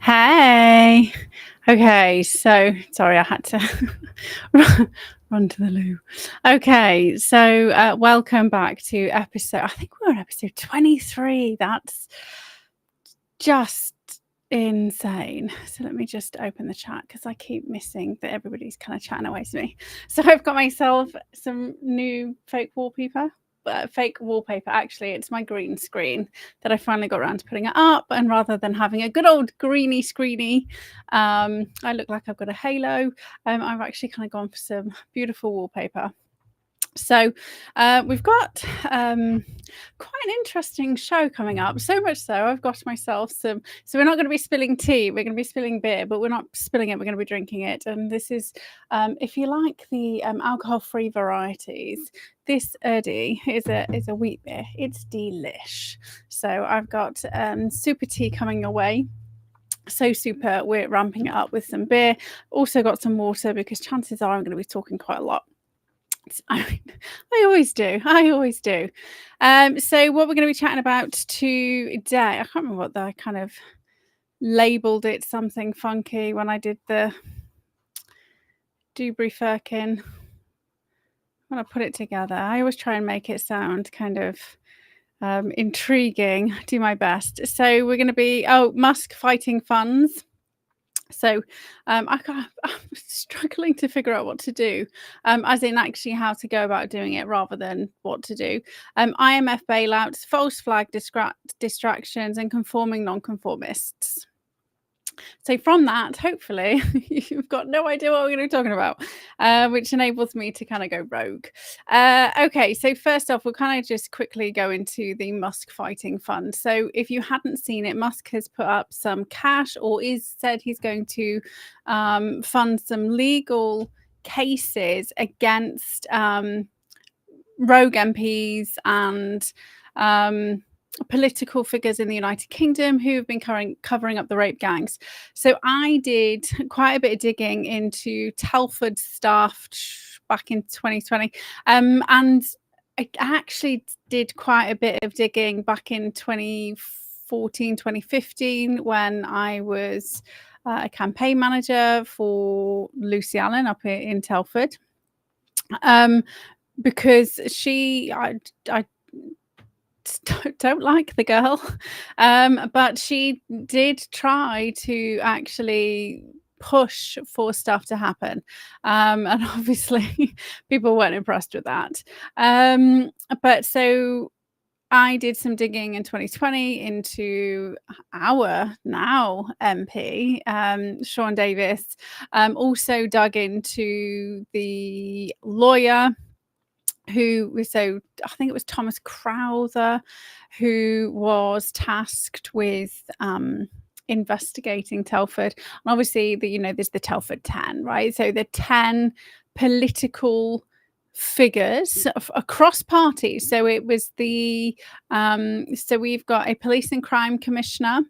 Hey. Okay, so sorry, I had to run to the loo. Okay, so welcome back to episode. I think we're on episode 23. That's just insane. So let me just open the chat because I keep missing that everybody's kind of chatting away to me. So I've got myself some new fake wallpaper. Actually, it's my green screen that I finally got around to putting it up, and rather than having a good old greeny screeny, I look like I've got a halo. I've actually kind of gone for some beautiful wallpaper. So we've got quite an interesting show coming up, so much so I've got myself some. So we're not going to be spilling tea, we're going to be spilling beer, but we're not spilling it, we're going to be drinking it. And this is if you like the alcohol-free varieties, this Erdi is a wheat beer. It's delish. So I've got super tea coming away. So super, we're ramping it up with some beer. Also got some water because chances are I'm going to be talking quite a lot. I always do. So what we're going to be chatting about today, I can't remember what I kind of labeled it, something funky when I did the Dubry Firkin. When I put it together, I always try and make it sound kind of intriguing. Do my best. So we're going to be Musk fighting funds. So I'm struggling to figure out what to do, as in actually how to go about doing it rather than what to do. IMF bailouts, false flag distractions, and conforming non-conformists. So from that, hopefully, you've got no idea what we're going to be talking about, which enables me to kind of go rogue. Okay, so first off, we'll kind of just quickly go into the Musk fighting fund. So if you hadn't seen it, Musk has put up some cash, or is said he's going to fund some legal cases against rogue MPs and political figures in the United Kingdom who have been covering up the rape gangs. So I did quite a bit of digging into Telford stuff back in 2020, and I actually did quite a bit of digging back in 2014, 2015 when I was a campaign manager for Lucy Allen up in Telford, because I don't like the girl, but she did try to actually push for stuff to happen, and obviously people weren't impressed with that. But so I did some digging in 2020 into our now MP, Sean Davis. Also dug into the lawyer so I think it was Thomas Crowther, who was tasked with investigating Telford. And obviously, there's the Telford 10, right? So the 10 political figures across parties. So it was so we've got a police and crime commissioner,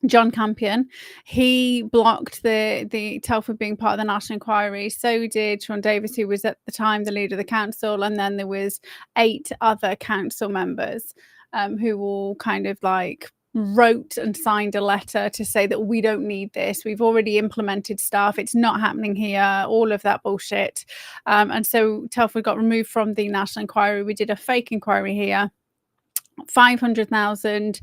John Campion. He blocked the Telford being part of the national inquiry. So did Sean Davis, who was at the time the leader of the council, and then there was 8 other council members who all kind of like wrote and signed a letter to say that we don't need this. We've already implemented stuff. It's not happening here. All of that bullshit. And so Telford got removed from the national inquiry. We did a fake inquiry here. 500,000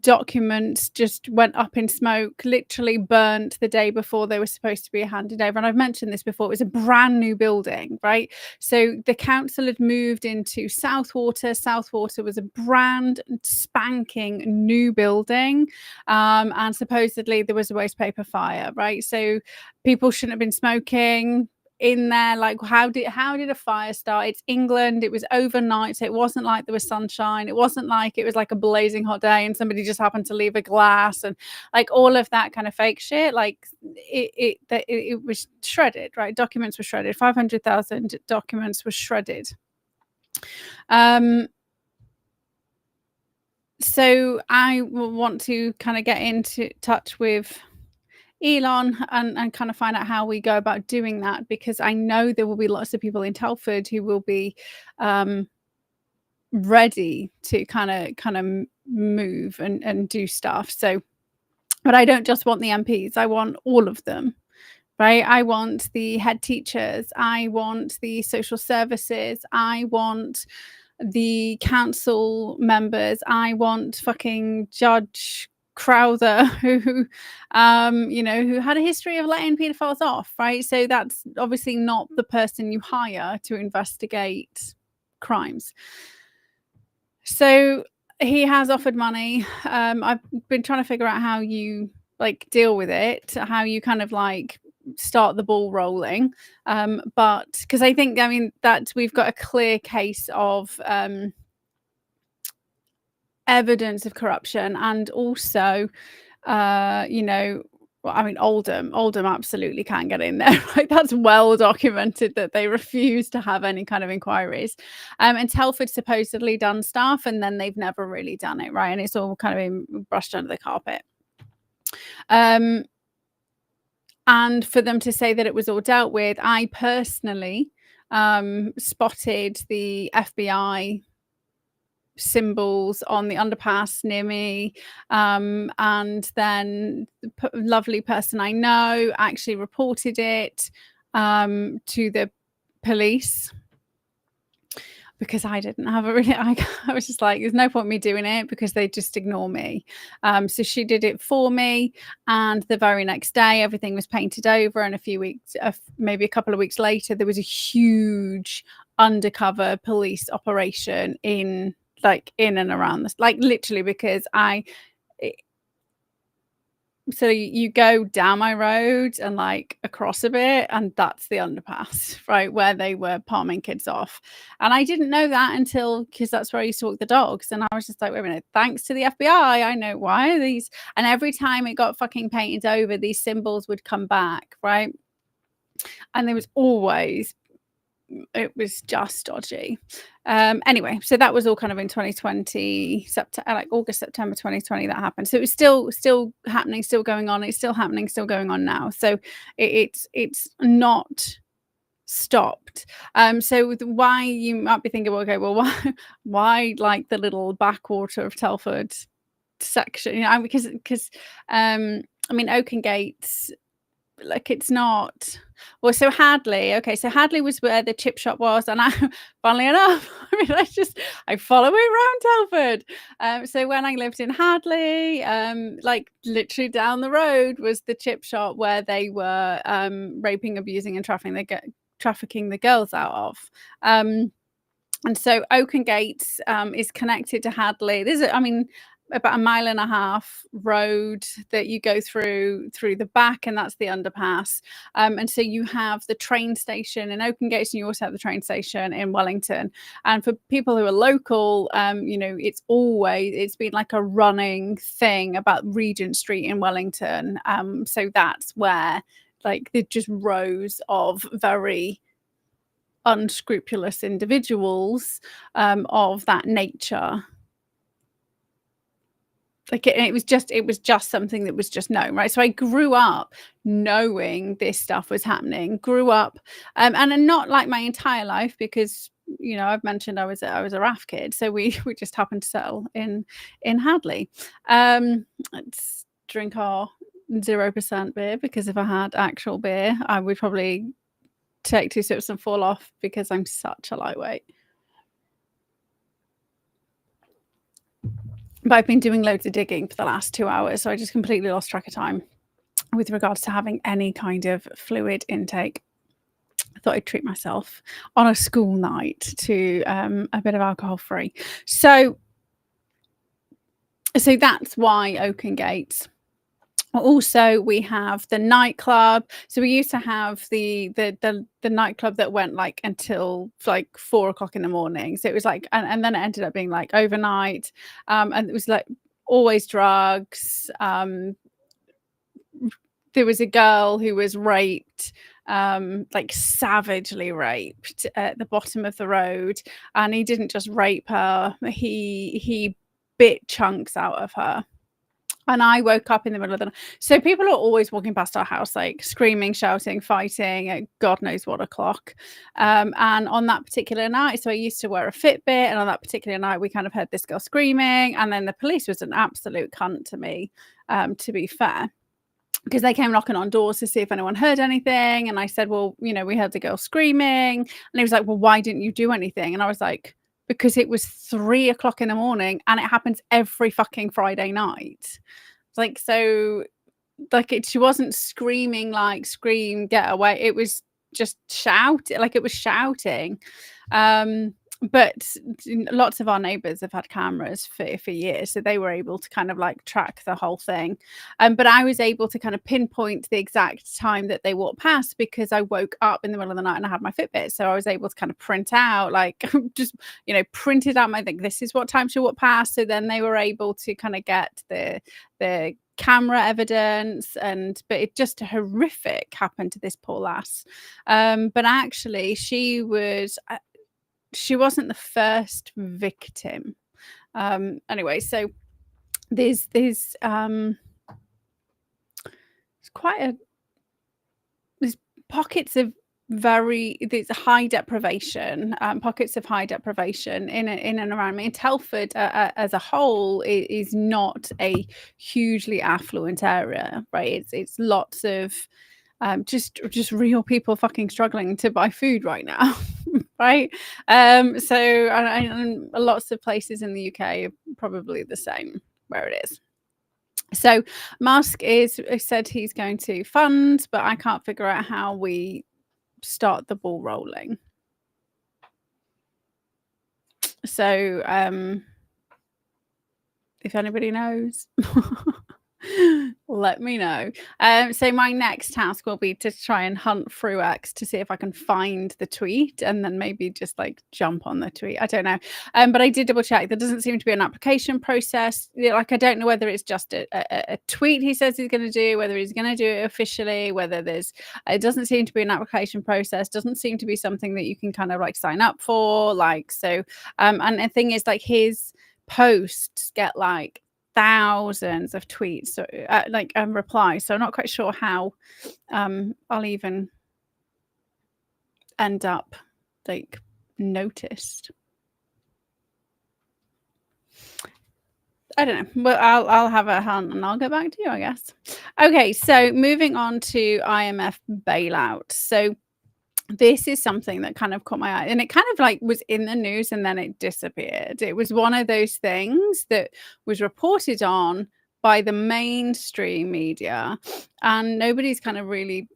documents just went up in smoke, literally burnt the day before they were supposed to be handed over. And I've mentioned this before, it was a brand new building, right? So the council had moved into Southwater. Southwater was a brand spanking new building, and supposedly there was a waste paper fire, right? So people shouldn't have been smoking in there. Like, how did a fire start? It's England. It was overnight, so it wasn't like there was sunshine. It wasn't like it was like a blazing hot day and somebody just happened to leave a glass, and like all of that kind of fake shit. Like it was shredded, right? Documents were shredded. 500,000 documents were shredded. So I will want to kind of get into touch with Elon and kind of find out how we go about doing that, because I know there will be lots of people in Telford who will be ready to kind of move and do stuff. So But I don't just want the MPs, I want all of them, right? I want the head teachers, I want the social services, I want the council members, I want fucking Judge Crowther, who who had a history of letting pedophiles off, right? So that's obviously not the person you hire to investigate crimes. So he has offered money. I've been trying to figure out how you deal with it, how you kind of start the ball rolling. But because I mean that we've got a clear case of evidence of corruption, and also I mean, Oldham absolutely can't get in there, right? That's well documented that they refuse to have any kind of inquiries. And Telford's supposedly done stuff, and then they've never really done it, right? And it's all kind of been brushed under the carpet. And for them to say that it was all dealt with, I personally spotted the FBI symbols on the underpass near me, and then the lovely person I know actually reported it to the police, because I didn't have a really I was just like, there's no point me doing it because they just ignore me. So she did it for me, and the very next day everything was painted over, and a few weeks maybe a couple of weeks later there was a huge undercover police operation in and around this, literally, because so you go down my road and across a bit, and that's the underpass, right, where they were palming kids off. And I didn't know that because that's where I used to walk the dogs, and I was just like, wait a minute, thanks to the FBI, I know why are these. And every time it got fucking painted over, these symbols would come back, right? And there was always, it was just dodgy. Anyway, so that was all kind of in 2020, August, September 2020 that happened. So it was still happening, still going on. It's still happening, still going on now. So it's not stopped. So why, you might be thinking, well, okay, well, why the little backwater of Telford section? Because I mean, Oakengate's, it's not. Well, so Hadley was where the chip shop was, and funnily enough, I mean, I follow it around Telford. So when I lived in Hadley, literally down the road was the chip shop where they were raping, abusing, and trafficking the girls out of. And so Oakengate is connected to Hadley. There's about a 1.5 mile road that you go through the back, and that's the underpass. And so you have the train station in Oakengate, and you also have the train station in Wellington. And for people who are local, it's been like a running thing about Regent Street in Wellington. So that's where they're just rows of very unscrupulous individuals of that nature. It was just something that was just known, right? So I grew up knowing this stuff was happening. Grew up, and not my entire life, because I've mentioned I was a RAF kid, so we just happened to settle in Hadley. Let's drink our 0% beer, because if I had actual beer, I would probably take 2 sips and fall off, because I'm such a lightweight. But I've been doing loads of digging for the last 2 hours, so I just completely lost track of time with regards to having any kind of fluid intake. I thought I'd treat myself on a school night to a bit of alcohol free. So that's why Oakengate. Also, we have the nightclub. So we used to have the nightclub that went until 4 o'clock in the morning. So it was and then it ended up being overnight, and it was always drugs. There was a girl who was raped, savagely raped at the bottom of the road, and he didn't just rape her; he bit chunks out of her. And I woke up in the middle of the night. So people are always walking past our house, like screaming, shouting, fighting at God knows what o'clock. And on that particular night, so I used to wear a Fitbit, and on that particular night, we kind of heard this girl screaming. And then the police was an absolute cunt to me, to be fair, because they came knocking on doors to see if anyone heard anything. And I said, well, you know, we heard the girl screaming. And he was like, well, why didn't you do anything? And I was like, because it was 3 o'clock in the morning and it happens every fucking Friday night. Like, so, like, she wasn't screaming, like, scream, get away. It was just like it was shouting. But lots of our neighbors have had cameras for years, so they were able to kind of like track the whole thing. But I was able to kind of pinpoint the exact time that they walked past because I woke up in the middle of the night and I had my Fitbit, so I was able to kind of print out, like, just, you know, printed out my thing. This is what time she walked past. So then they were able to kind of get the camera evidence. But it just horrific happened to this poor lass. But actually she wasn't the first victim. Anyway, so there's pockets of there's high deprivation, pockets of high deprivation in and around me. And Telford as a whole is not a hugely affluent area, right? It's lots of just real people fucking struggling to buy food right now. Right. So and lots of places in the UK are probably the same where it is. So Musk said he's going to fund, but I can't figure out how we start the ball rolling. So if anybody knows, let me know. So my next task will be to try and hunt through X to see if I can find the tweet and then maybe just like jump on the tweet. I don't know. But I did double check. There doesn't seem to be an application process. Like, I don't know whether it's just a tweet he says he's going to do, whether he's going to do it officially, whether it doesn't seem to be an application process, doesn't seem to be something that you can kind of like sign up for. Like, so, and the thing is, like, his posts get like thousands of tweets, so replies, so I'm not quite sure how I'll even end up like noticed. I don't know, but I'll have a hunt and I'll get back to you, I guess. Okay, so moving on to IMF bailout. So this is something that kind of caught my eye, and it kind of like was in the news and then it disappeared. It was one of those things that was reported on by the mainstream media and nobody's kind of really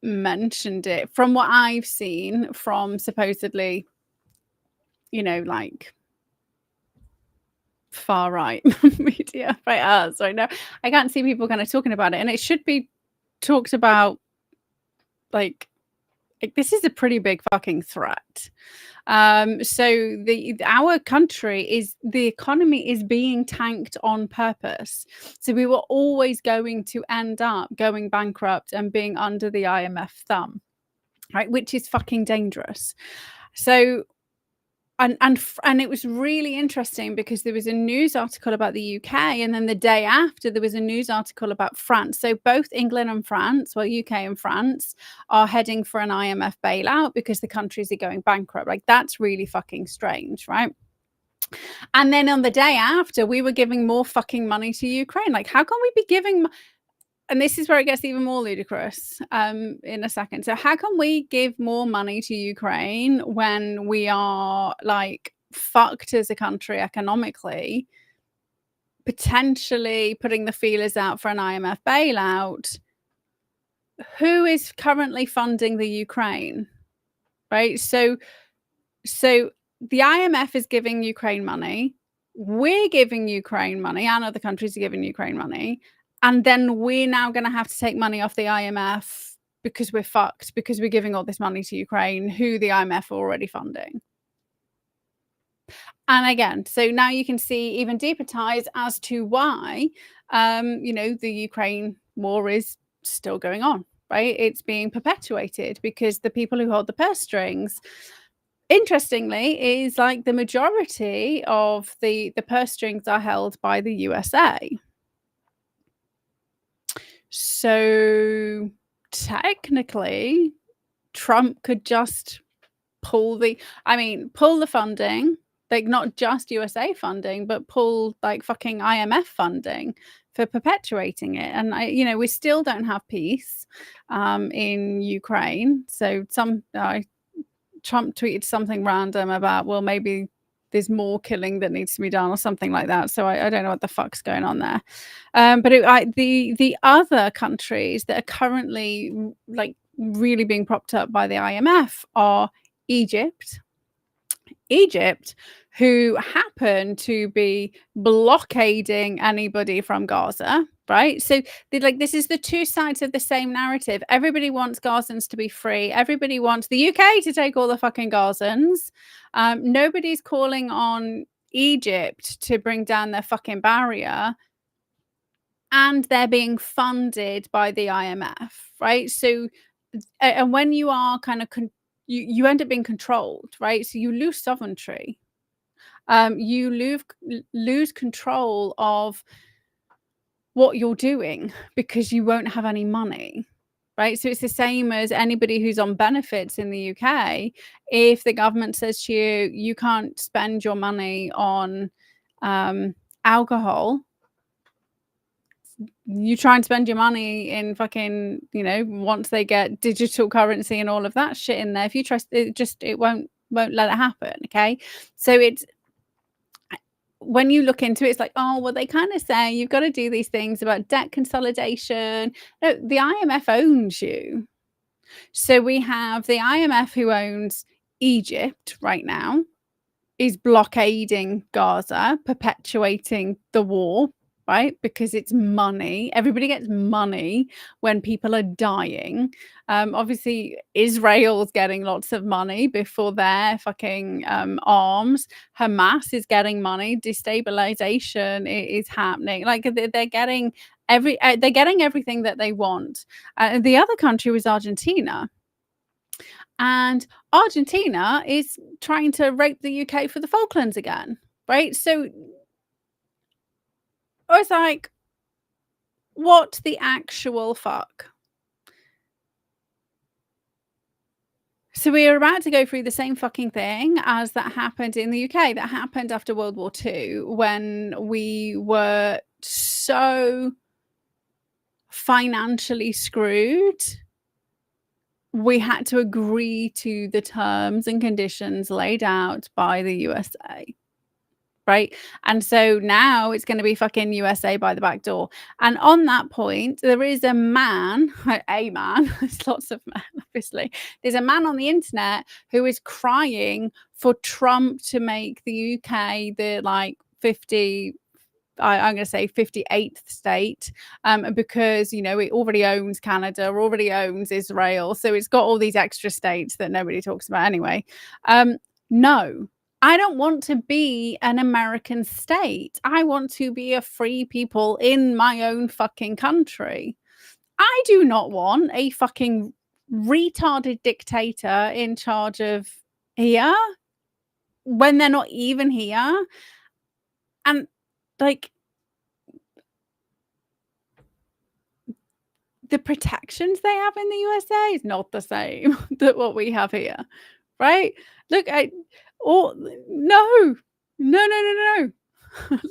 mentioned it from what I've seen from supposedly, you know, like far right media by us right now. I can't see people kind of talking about it, and it should be talked about like this is a pretty big fucking threat. So our country the economy is being tanked on purpose. So we were always going to end up going bankrupt and being under the IMF thumb, right? Which is fucking dangerous. So and it was really interesting because there was a news article about the UK, and then the day after there was a news article about France. So both England and France, well, UK and France, are heading for an IMF bailout because the countries are going bankrupt. Like, that's really fucking strange, right? And then on the day after, we were giving more fucking money to Ukraine. Like, how can we be giving? And this is where it gets even more ludicrous in a second. So how can we give more money to Ukraine when we are like fucked as a country economically, potentially putting the feelers out for an IMF bailout? Who is currently funding the Ukraine, right? So the IMF is giving Ukraine money. We're giving Ukraine money, and other countries are giving Ukraine money. And then we're now going to have to take money off the IMF because we're fucked, because we're giving all this money to Ukraine, who the IMF are already funding. And again, so now you can see even deeper ties as to why, you know, the Ukraine war is still going on, right? It's being perpetuated because the people who hold the purse strings, interestingly, is like the majority of the purse strings are held by the USA. So technically, Trump could just pull the funding, like not just USA funding, but pull like fucking IMF funding for perpetuating it. And we still don't have peace in Ukraine. So Trump tweeted something random about, well, maybe there's more killing that needs to be done or something like that. So I don't know what the fuck's going on there. But the other countries that are currently like really being propped up by the IMF are Egypt, who happen to be blockading anybody from Gaza, right? So this is the two sides of the same narrative. Everybody wants Gazans to be free. Everybody wants the UK to take all the fucking Gazans. Nobody's calling on Egypt to bring down their fucking barrier. And they're being funded by the IMF, right? So, and when you are kind of you end up being controlled, right? So you lose sovereignty. You lose control of what you're doing because you won't have any money, right? So it's the same as anybody who's on benefits in the UK. If the government says to you, you can't spend your money on alcohol, you try and spend your money in fucking, once they get digital currency and all of that shit in there, if you trust it won't let it happen. Okay. So it's, when you look into it, it's like, oh, well, they kind of say you've got to do these things about debt consolidation. No, the IMF owns you. So we have the IMF who owns Egypt right now, is blockading Gaza, perpetuating the war, right? Because it's money. Everybody gets money when people are dying. Obviously, Israel's getting lots of money before their fucking arms. Hamas is getting money. Destabilization is happening. Like they're getting everything that they want. The other country was Argentina. And Argentina is trying to rape the UK for the Falklands again, right? So I was like, what the actual fuck? So we are about to go through the same fucking thing as that happened in the UK, that happened after World War II, when we were so financially screwed. We had to agree to the terms and conditions laid out by the USA, right? And so now it's going to be fucking USA by the back door. And on that point, there is a man, there's lots of men, obviously. There's a man on the internet who is crying for Trump to make the UK the I'm going to say 58th state, because, it already owns Canada, already owns Israel. So it's got all these extra states that nobody talks about anyway. No, I don't want to be an American state. I want to be a free people in my own fucking country. I do not want a fucking retarded dictator in charge of here when they're not even here. And like, the protections they have in the USA is not the same that what we have here, right? Look, no.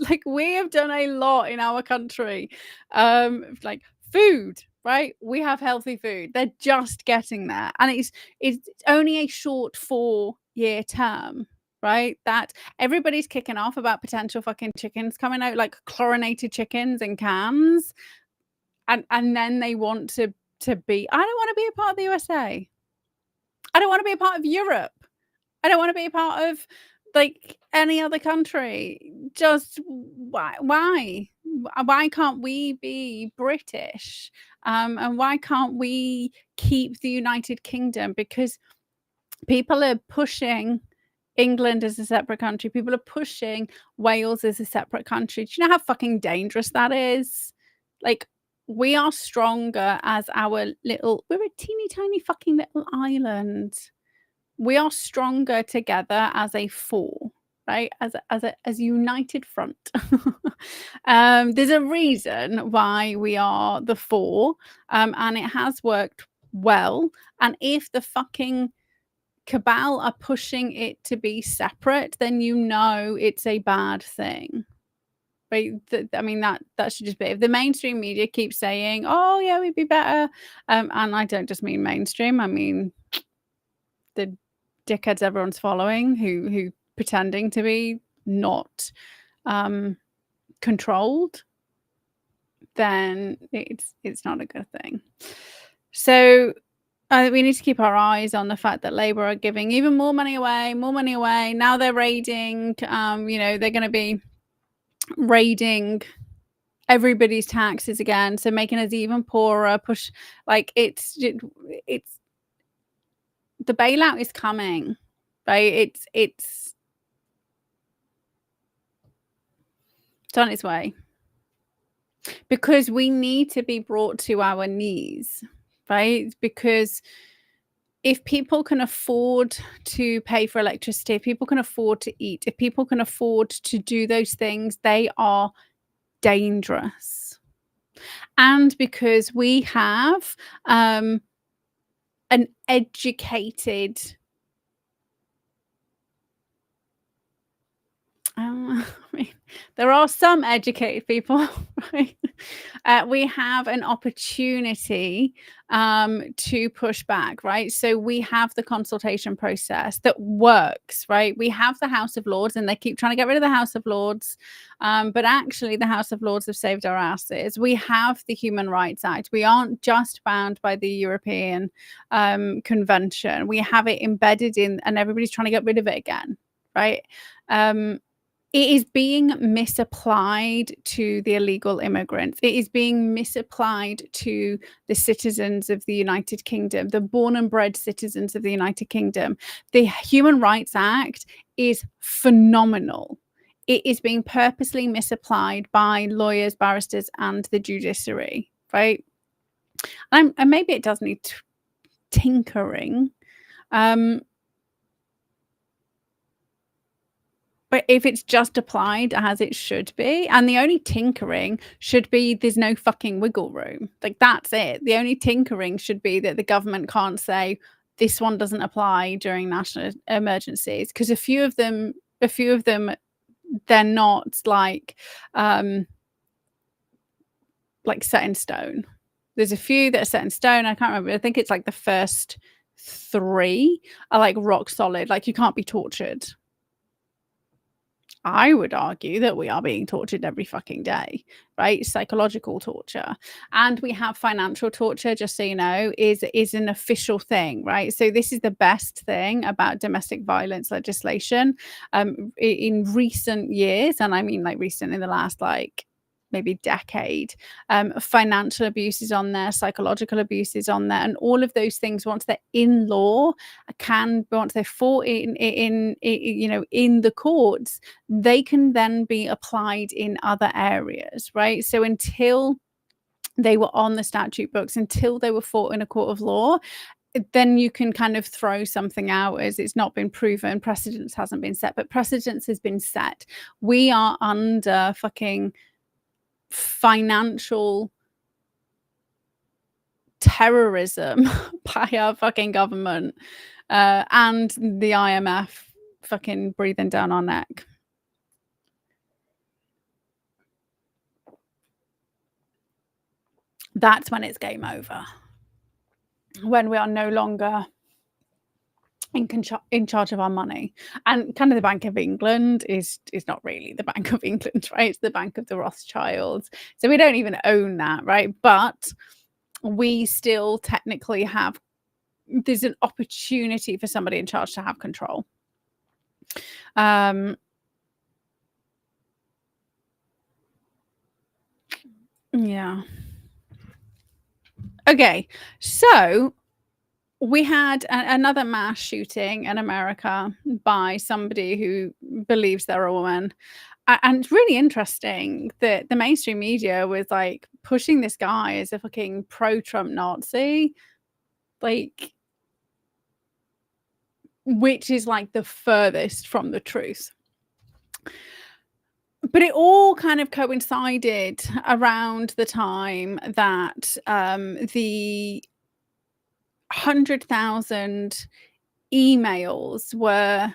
Like, we have done a lot in our country. Like food, right? We have healthy food. They're just getting there. And it's only a short 4-year term, right? That everybody's kicking off about potential fucking chickens coming out, like chlorinated chickens in cans. And then they want to be, I don't want to be a part of the USA. I don't want to be a part of Europe. I don't want to be a part of like any other country. Just why can't we be British? And why can't we keep the United Kingdom? Because people are pushing England as a separate country. People are pushing Wales as a separate country. Do you know how fucking dangerous that is? Like, we are stronger as we're a teeny tiny fucking little island. We are stronger together as a 4. right? As a united front. There's a reason why we are the four, and it has worked well. And if the fucking cabal are pushing it to be separate, then it's a bad thing. Right? I mean, that should just be, if the mainstream media keeps saying, "Oh yeah, we'd be better," and I don't just mean mainstream, I mean the dickheads everyone's following who pretending to be not controlled, then it's not a good thing. So we need to keep our eyes on the fact that Labour are giving even more money away. Now they're raiding. They're going to be raiding everybody's taxes again, so making us even poorer. It's the bailout is coming, right? It's on its way, because we need to be brought to our knees, right? Because if people can afford to pay for electricity, if people can afford to eat, if people can afford to do those things, they are dangerous. And because we have an educated, I mean, there are some educated people, right? We have an opportunity to push back, right? So we have the consultation process that works, right? We have the House of Lords, and they keep trying to get rid of the House of Lords, but actually the House of Lords have saved our asses. We have the Human Rights Act. We aren't just bound by the European Convention. We have it embedded in, and everybody's trying to get rid of it again, right? It is being misapplied to the illegal immigrants. It is being misapplied to the citizens of the United Kingdom, the born and bred citizens of the United Kingdom. The Human Rights Act is phenomenal. It is being purposely misapplied by lawyers, barristers, and the judiciary, right? And maybe it does need tinkering. But if it's just applied as it should be, and the only tinkering should be there's no fucking wiggle room. Like, that's it. The only tinkering should be that the government can't say this one doesn't apply during national emergencies, because a few of them, they're not like set in stone. There's a few that are set in stone. I can't remember. I think it's like the first 3 are like rock solid. Like, you can't be tortured. I would argue that we are being tortured every fucking day, right? Psychological torture. And we have financial torture, just so you know, is an official thing, right? So this is the best thing about domestic violence legislation in recent years. And I mean, like, recent in the last, like, maybe decade. Financial abuse is on there, psychological abuse is on there, and all of those things, once they're in law, once they're fought in the courts, they can then be applied in other areas, right? So until they were on the statute books, until they were fought in a court of law, then you can kind of throw something out as it's not been proven, precedence hasn't been set. But precedence has been set. We are under fucking financial terrorism by our fucking government and the IMF fucking breathing down our neck. That's when it's game over. When we are no longer in charge of our money. And kind of the Bank of England is not really the Bank of England, right? It's the Bank of the Rothschilds. So we don't even own that, right? But we still technically have, there's an opportunity for somebody in charge to have control. Yeah. Okay, so we had another mass shooting in America by somebody who believes they're a woman. And it's really interesting that the mainstream media was like pushing this guy as a fucking pro-Trump Nazi, like, which is like the furthest from the truth. But it all kind of coincided around the time that the 100,000 emails were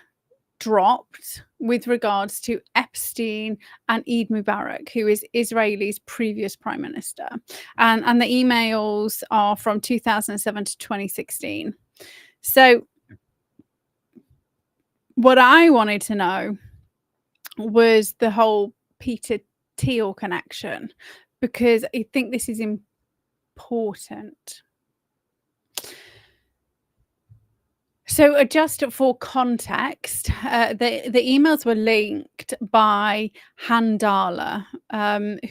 dropped with regards to Epstein and Eid Mubarak, who is Israel's previous prime minister. And the emails are from 2007 to 2016. So what I wanted to know was the whole Peter Thiel connection, because I think this is important. So just for context, the emails were linked by Handala,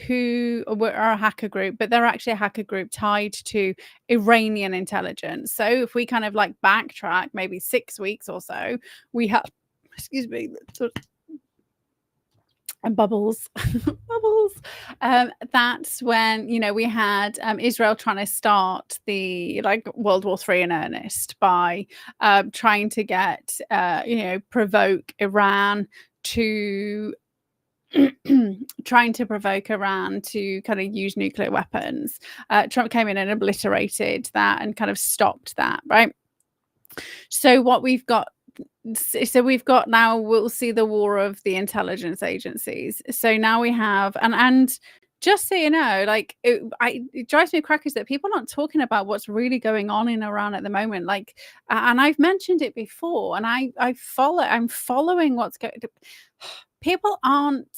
who are a hacker group, but they're actually a hacker group tied to Iranian intelligence. So if we kind of like backtrack maybe 6 weeks or so, we have, excuse me, bubbles bubbles, that's when, you know, we had Israel trying to start the like World War III in earnest by trying to get you know, provoke Iran to trying to provoke Iran to kind of use nuclear weapons. Trump came in and obliterated that and kind of stopped that, right? So what we've got, so we've got now, we'll see the war of the intelligence agencies. So now we have, and just so you know, like it drives me crackers that people aren't talking about what's really going on in Iran at the moment. Like, and I've mentioned it before, and I'm following what's going. People aren't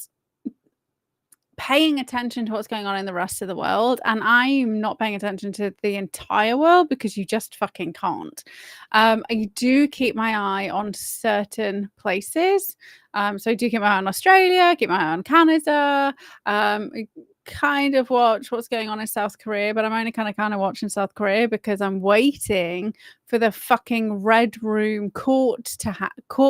paying attention to what's going on in the rest of the world, and I'm not paying attention to the entire world because you just fucking can't. I do keep my eye on certain places. So I do keep my eye on Australia, keep my eye on Canada, I kind of watch what's going on in South Korea, but I'm only kind of watching South Korea because I'm waiting for the fucking Red Room court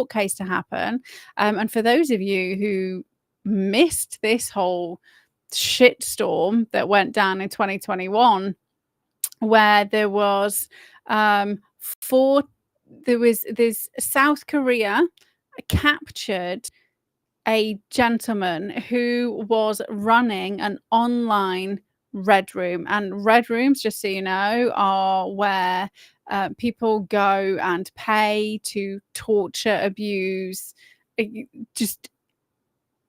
case to happen. And for those of you who missed this whole shitstorm that went down in 2021, where there was there's South Korea captured a gentleman who was running an online red room, and red rooms, just so you know, are where people go and pay to torture, abuse, just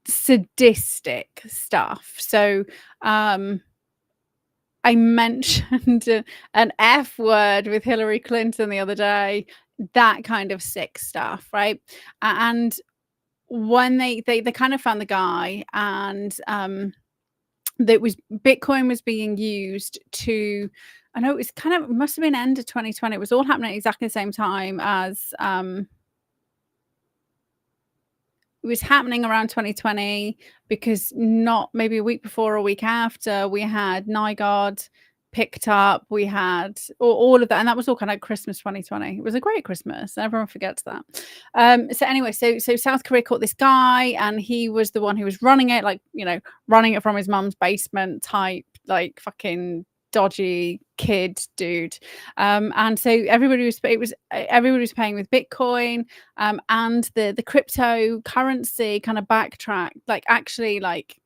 sadistic stuff. So I mentioned an F word with Hillary Clinton the other day, that kind of sick stuff, right? And when they kind of found the guy, and that was Bitcoin was being used to, I know it was kind of, it must have been end of 2020, it was all happening at exactly the same time as it was happening around 2020, because not maybe a week before or a week after, we had NIGARD picked up, we had all of that, and that was all kind of Christmas 2020. It was a great Christmas, everyone forgets that. So anyway, so South Korea caught this guy, and he was the one who was running it, like, you know, running it from his mum's basement type, like fucking dodgy kid dude. And so everybody was paying with Bitcoin, and the cryptocurrency kind of backtracked, like actually like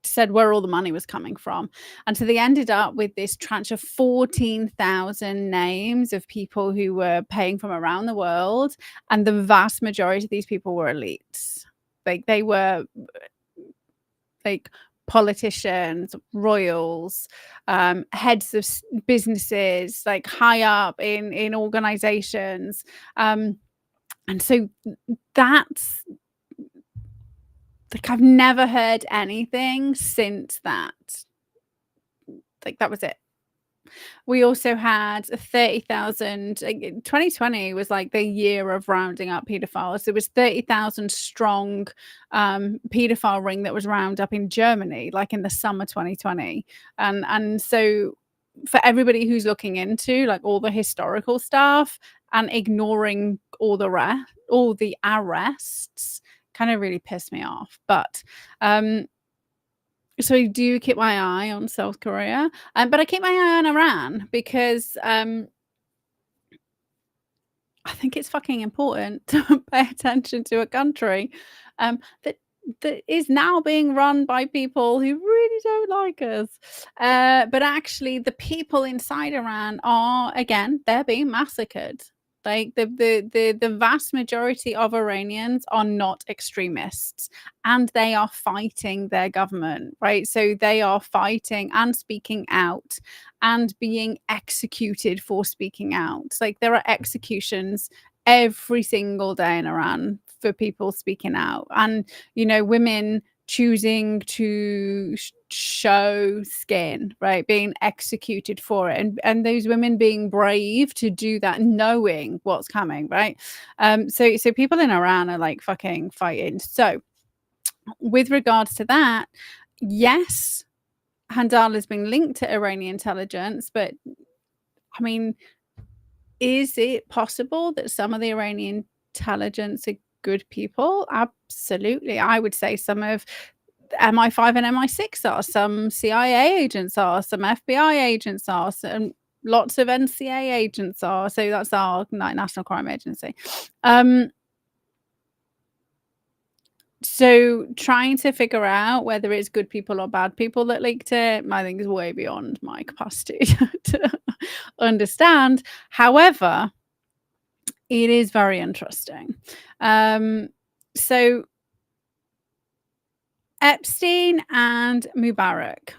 said where all the money was coming from. And so they ended up with this tranche of 14,000 names of people who were paying from around the world, and the vast majority of these people were elites. Like they were like politicians, royals, heads of businesses, like high up in organizations. And so that's like, I've never heard anything since that. Like that was it. We also had 30,000. 2020 was like the year of rounding up pedophiles. There was 30,000 strong pedophile ring that was rounded up in Germany, like in the summer 2020. And so for everybody who's looking into like all the historical stuff and ignoring all the arrests, kind of really pissed me off. But so I do keep my eye on South Korea, but I keep my eye on Iran because I think it's fucking important to pay attention to a country that that is now being run by people who really don't like us. But actually, the people inside Iran are, again, they're being massacred. Like the vast majority of Iranians are not extremists, and they are fighting their government, right? So they are fighting and speaking out and being executed for speaking out. Like there are executions every single day in Iran for people speaking out, and women choosing to show skin, right, being executed for it, and those women being brave to do that, knowing what's coming, right? So people in Iran are like fucking fighting. So with regards to that, yes, Handal has been linked to Iranian intelligence, but I mean, is it possible that some of the Iranian intelligence are good people? Absolutely. I would say some of MI5 and MI6 are, some CIA agents are, some FBI agents are, some lots of NCA agents are. So that's our National Crime Agency. So trying to figure out whether it's good people or bad people that leaked it, I think is way beyond my capacity to understand. However, it is very interesting. So Epstein and Mubarak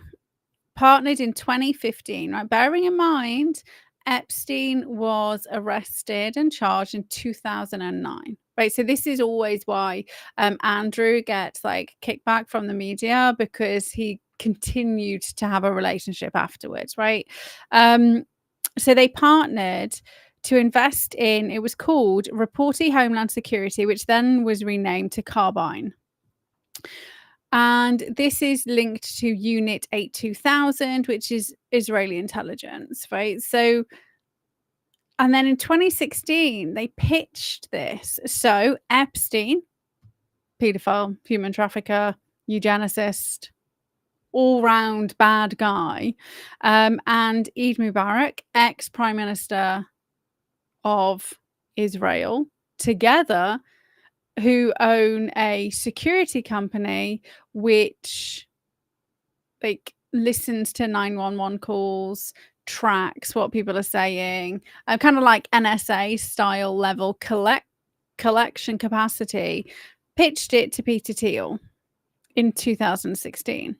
partnered in 2015, right? Bearing in mind, Epstein was arrested and charged in 2009, right? So this is always why Andrew gets like kickback from the media, because he continued to have a relationship afterwards, right? So they partnered to invest in, it was called Reporty Homeland Security, which then was renamed to Carbine. And this is linked to Unit 82000, which is Israeli intelligence, right? So, and then in 2016, they pitched this. So Epstein, pedophile, human trafficker, eugenicist, all-round bad guy, and Eid Mubarak, ex-prime minister of Israel, together, who own a security company which like listens to 911 calls, tracks what people are saying, kind of like NSA style level collection capacity, pitched it to Peter Thiel in 2016.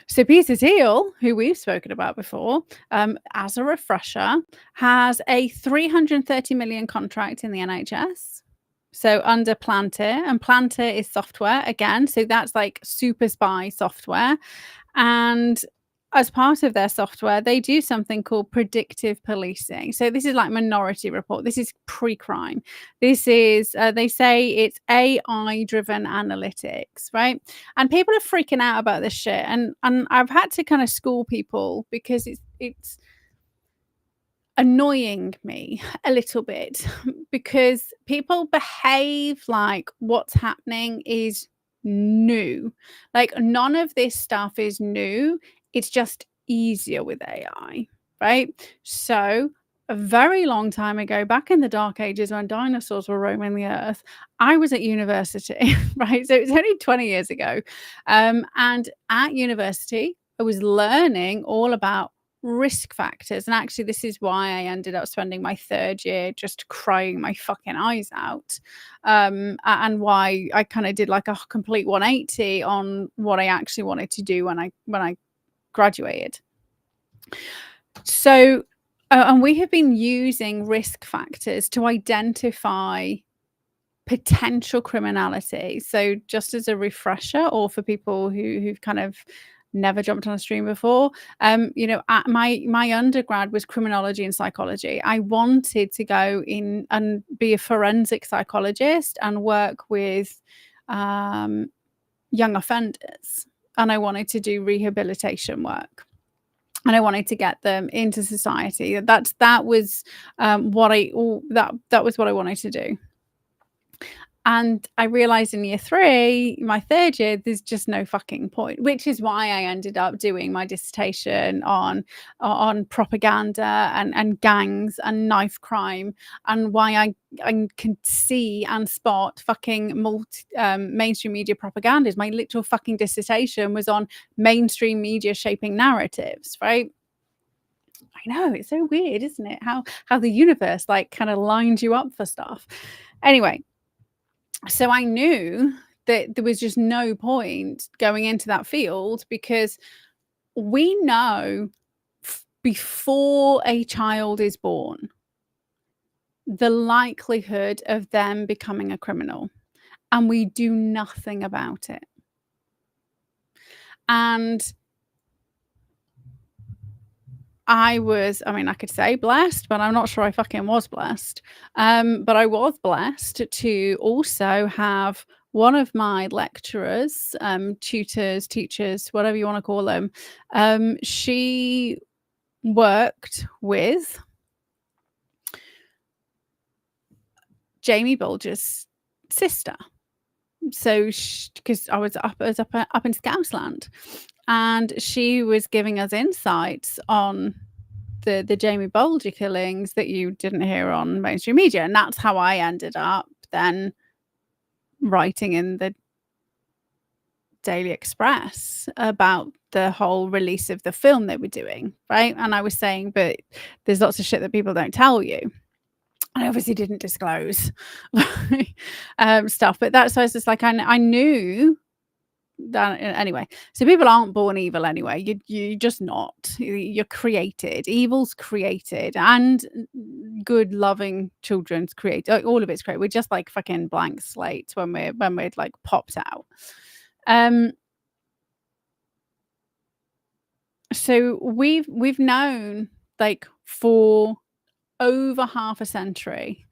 So Peter Thiel, who we've spoken about before, as a refresher, has a 330 million contract in the NHS. So under Planter, and Planter is software again. So that's like super spy software. And as part of their software, they do something called predictive policing. So this is like Minority Report. This is pre-crime. This is, they say it's AI-driven analytics, right? And people are freaking out about this shit. And I've had to kind of school people because it's annoying me a little bit because people behave like what's happening is new. Like none of this stuff is new. It's just easier with AI, right? So a very long time ago, back in the dark ages when dinosaurs were roaming the earth, I was at university, right? So it's only 20 years ago. And at university, I was learning all about risk factors. And actually, this is why I ended up spending my third year just crying my fucking eyes out. And why I kind of did like a complete 180 on what I actually wanted to do when I graduated. So, and we have been using risk factors to identify potential criminality. So just as a refresher, or for people who've kind of never jumped on a stream before, my undergrad was criminology and psychology. I wanted to go in and be a forensic psychologist and work with young offenders, and I wanted to do rehabilitation work, and I wanted to get them into society. That was what I wanted to do. And I realized in year 3, my 3rd year, there's just no fucking point, which is why I ended up doing my dissertation on propaganda and gangs and knife crime, and why I can see and spot fucking mainstream media propagandas. My literal fucking dissertation was on mainstream media shaping narratives, right? I know, it's so weird, isn't it? How the universe like kind of lines you up for stuff. Anyway, so I knew that there was just no point going into that field, because we know before a child is born the likelihood of them becoming a criminal, and we do nothing about it. And I could say blessed, but I'm not sure I fucking was blessed. But I was blessed to also have one of my lecturers, tutors, teachers, whatever you want to call them. She worked with Jamie Bulger's sister. So, because I was up in Scousland, and she was giving us insights on the Jamie Bulger killings that you didn't hear on mainstream media, and that's how I ended up then writing in the Daily Express about the whole release of the film they were doing, right? And I was saying, but there's lots of shit that people don't tell you. I obviously didn't disclose stuff, but that's why it's just like I knew that anyway. So people aren't born evil anyway. You're just not. You're created. Evil's created, and good, loving children's created. All of it's created. We're just like fucking blank slates when we're like popped out. So we've known like for over half a century,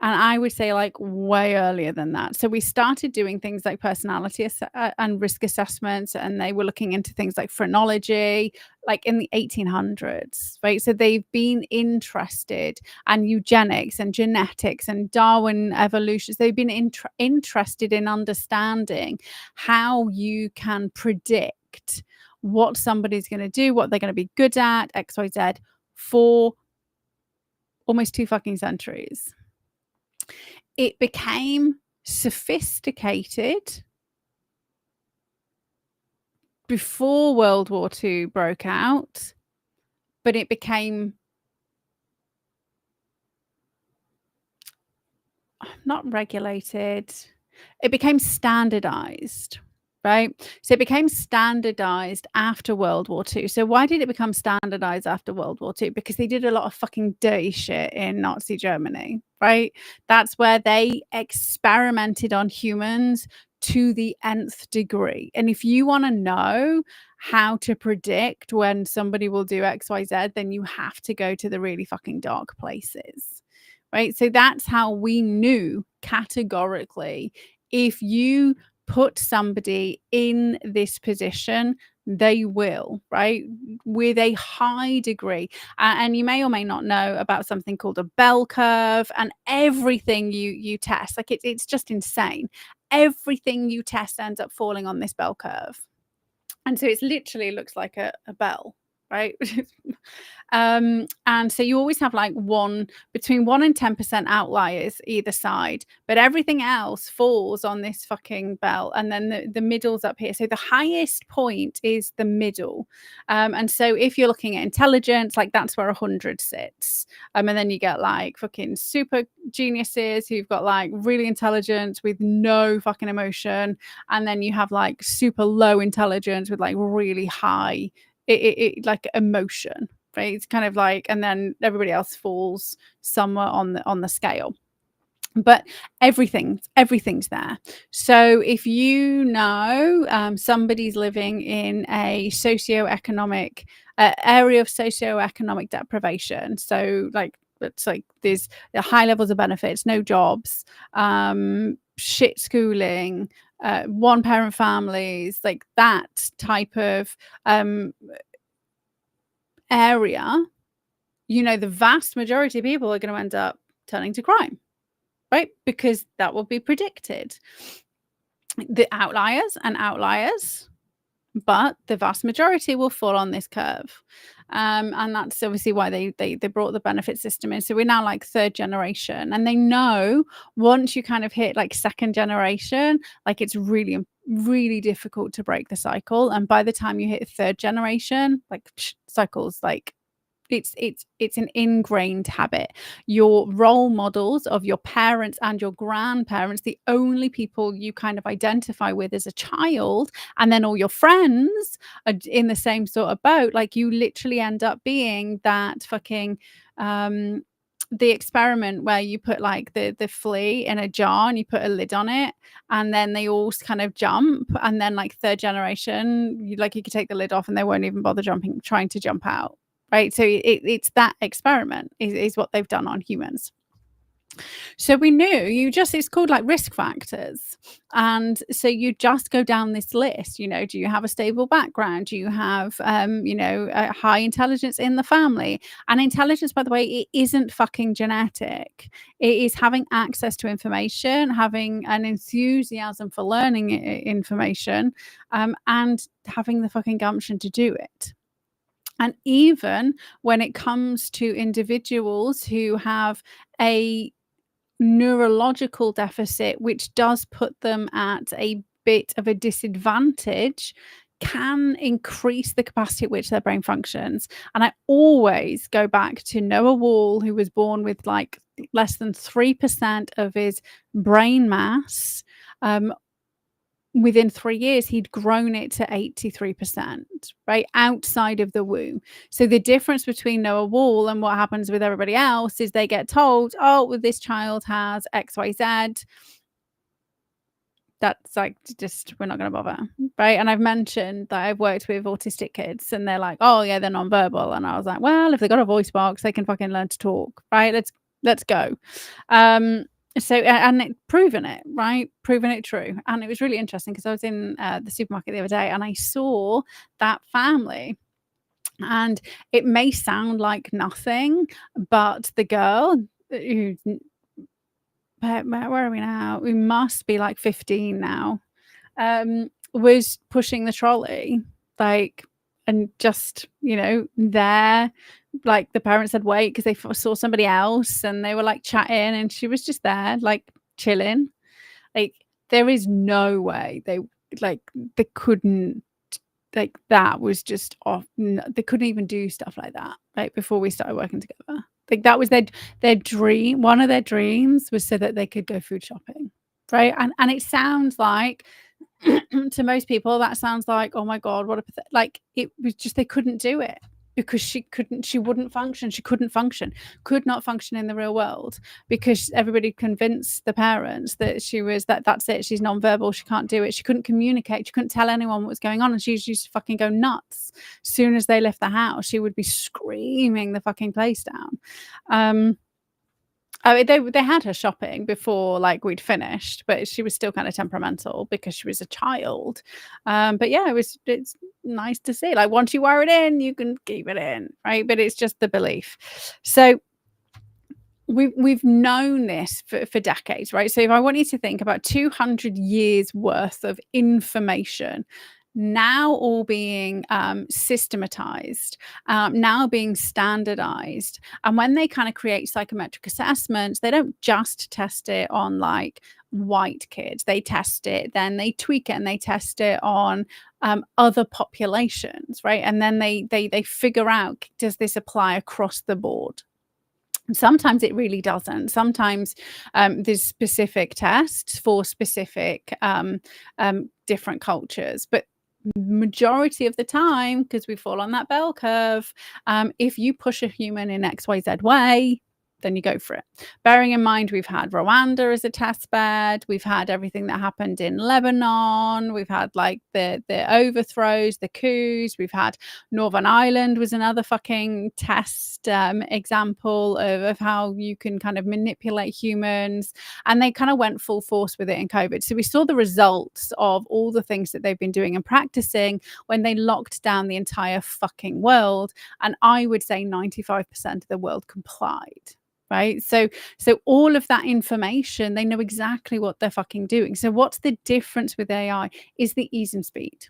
and I would say like way earlier than that. So we started doing things like personality and risk assessments, and they were looking into things like phrenology, like in the 1800s, right? So they've been interested, and eugenics and genetics and Darwin evolution. They've been interested in understanding how you can predict what somebody's going to do, what they're going to be good at, X, Y, Z, for almost 2 fucking centuries. It became sophisticated before World War II broke out, but it became not regulated. It became standardized, right? So it became standardized after World War II. So why did it become standardized after World War II? Because they did a lot of fucking dirty shit in Nazi Germany, right? That's where they experimented on humans to the nth degree. And if you want to know how to predict when somebody will do X, Y, Z, then you have to go to the really fucking dark places, right? So that's how we knew categorically, if you put somebody in this position, they will, right? With a high degree. And you may or may not know about something called a bell curve, and everything you test, like it's just insane. Everything you test ends up falling on this bell curve. And so it literally looks like a bell, right? And so you always have like between 1 and 10% outliers either side, but everything else falls on this fucking bell, and then the middle's up here. So the highest point is the middle. And so if you're looking at intelligence, like that's where 100 sits. And then you get like fucking super geniuses who've got like really intelligence with no fucking emotion, and then you have like super low intelligence with like really high like emotion, right? It's kind of like, and then everybody else falls somewhere on the scale. But everything's there. So if you know somebody's living in a socioeconomic area of socioeconomic deprivation, so like it's like there's high levels of benefits, no jobs, shit schooling, one parent families, like that type of area, you know, the vast majority of people are going to end up turning to crime, right? Because that will be predicted. The outliers and outliers, but the vast majority will fall on this curve. And that's obviously why they brought the benefit system in. So we're now like third generation, and they know once you kind of hit like second generation, like it's really, really difficult to break the cycle. And by the time you hit third generation, like cycles, like it's an ingrained habit. Your role models of your parents and your grandparents, the only people you kind of identify with as a child, and then all your friends are in the same sort of boat. Like you literally end up being that fucking the experiment where you put like the flea in a jar and you put a lid on it, and then they all kind of jump, and then like third generation, you could take the lid off and they won't even bother trying to jump out. Right, so it's that experiment is what they've done on humans. So we knew it's called like risk factors. And so you just go down this list, do you have a stable background? Do you have, high intelligence in the family? And intelligence, by the way, it isn't fucking genetic. It is having access to information, having an enthusiasm for learning information, and having the fucking gumption to do it. And even when it comes to individuals who have a neurological deficit, which does put them at a bit of a disadvantage, can increase the capacity at which their brain functions. And I always go back to Noah Wall, who was born with like less than 3% of his brain mass. Within 3 years, he'd grown it to 83%, right? Outside of the womb. So the difference between Noah Wall and what happens with everybody else is they get told, oh, well, this child has XYZ. That's like, we're not going to bother, right? And I've mentioned that I've worked with autistic kids and they're like, oh yeah, they're nonverbal. And I was like, well, if they got a voice box, they can fucking learn to talk, right? Let's go. So, and proven it, right? Proven it true. And it was really interesting because I was in the supermarket the other day and I saw that family. And it may sound like nothing, but the girl who, where are we now? We must be like 15 now. Was pushing the trolley, like, and just, there, like the parents had wait because they saw somebody else and they were like chatting and she was just there, like chilling. Like, there is no way they couldn't, like, that was just off. They couldn't even do stuff like that, right? Before we started working together. Like, that was their dream. One of their dreams was so that they could go food shopping, right? And it sounds like, to most people, that sounds like, oh my God, what a like, it was just, they couldn't do it because she wouldn't function. She could not function in the real world because everybody convinced the parents that that's it. She's nonverbal. She can't do it. She couldn't communicate. She couldn't tell anyone what was going on. And she used to fucking go nuts. As soon as they left the house, she would be screaming the fucking place down. They had her shopping before, like, we'd finished, but she was still kind of temperamental because she was a child. But yeah, it's nice to see. Like, once you wire it in, you can keep it in, right? But it's just the belief. So we've known this for decades, right? So if I want you to think about 200 years worth of information now all being systematized, now being standardized. And when they kind of create psychometric assessments, they don't just test it on like white kids. They test it, then they tweak it and they test it on other populations, right? And then they figure out, does this apply across the board? Sometimes it really doesn't. Sometimes there's specific tests for specific different cultures, but majority of the time, because we fall on that bell curve, if you push a human in XYZ way, then you go for it. Bearing in mind, we've had Rwanda as a test bed. We've had everything that happened in Lebanon. We've had like the overthrows, the coups. We've had Northern Ireland was another fucking test example of how you can kind of manipulate humans. And they kind of went full force with it in COVID. So we saw the results of all the things that they've been doing and practicing when they locked down the entire fucking world. And I would say 95% of the world complied. right? So all of that information, they know exactly what they're fucking doing. So what's the difference with AI is the ease and speed,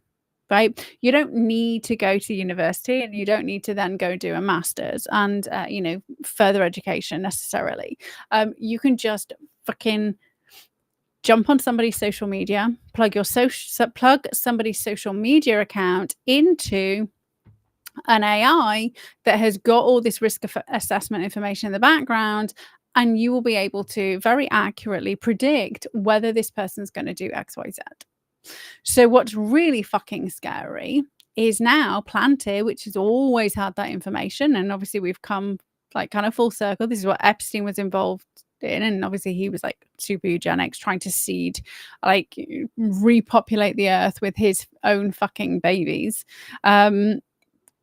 right? You don't need to go to university, and you don't need to then go do a master's and further education necessarily. You can just fucking jump on somebody's social media, plug somebody's social media account into an AI that has got all this risk assessment information in the background, and you will be able to very accurately predict whether this person's going to do X, Y, Z. So what's really fucking scary is now Plantier, which has always had that information, and obviously we've come like kind of full circle. This is what Epstein was involved in, and obviously he was like super eugenics, trying to like repopulate the earth with his own fucking babies.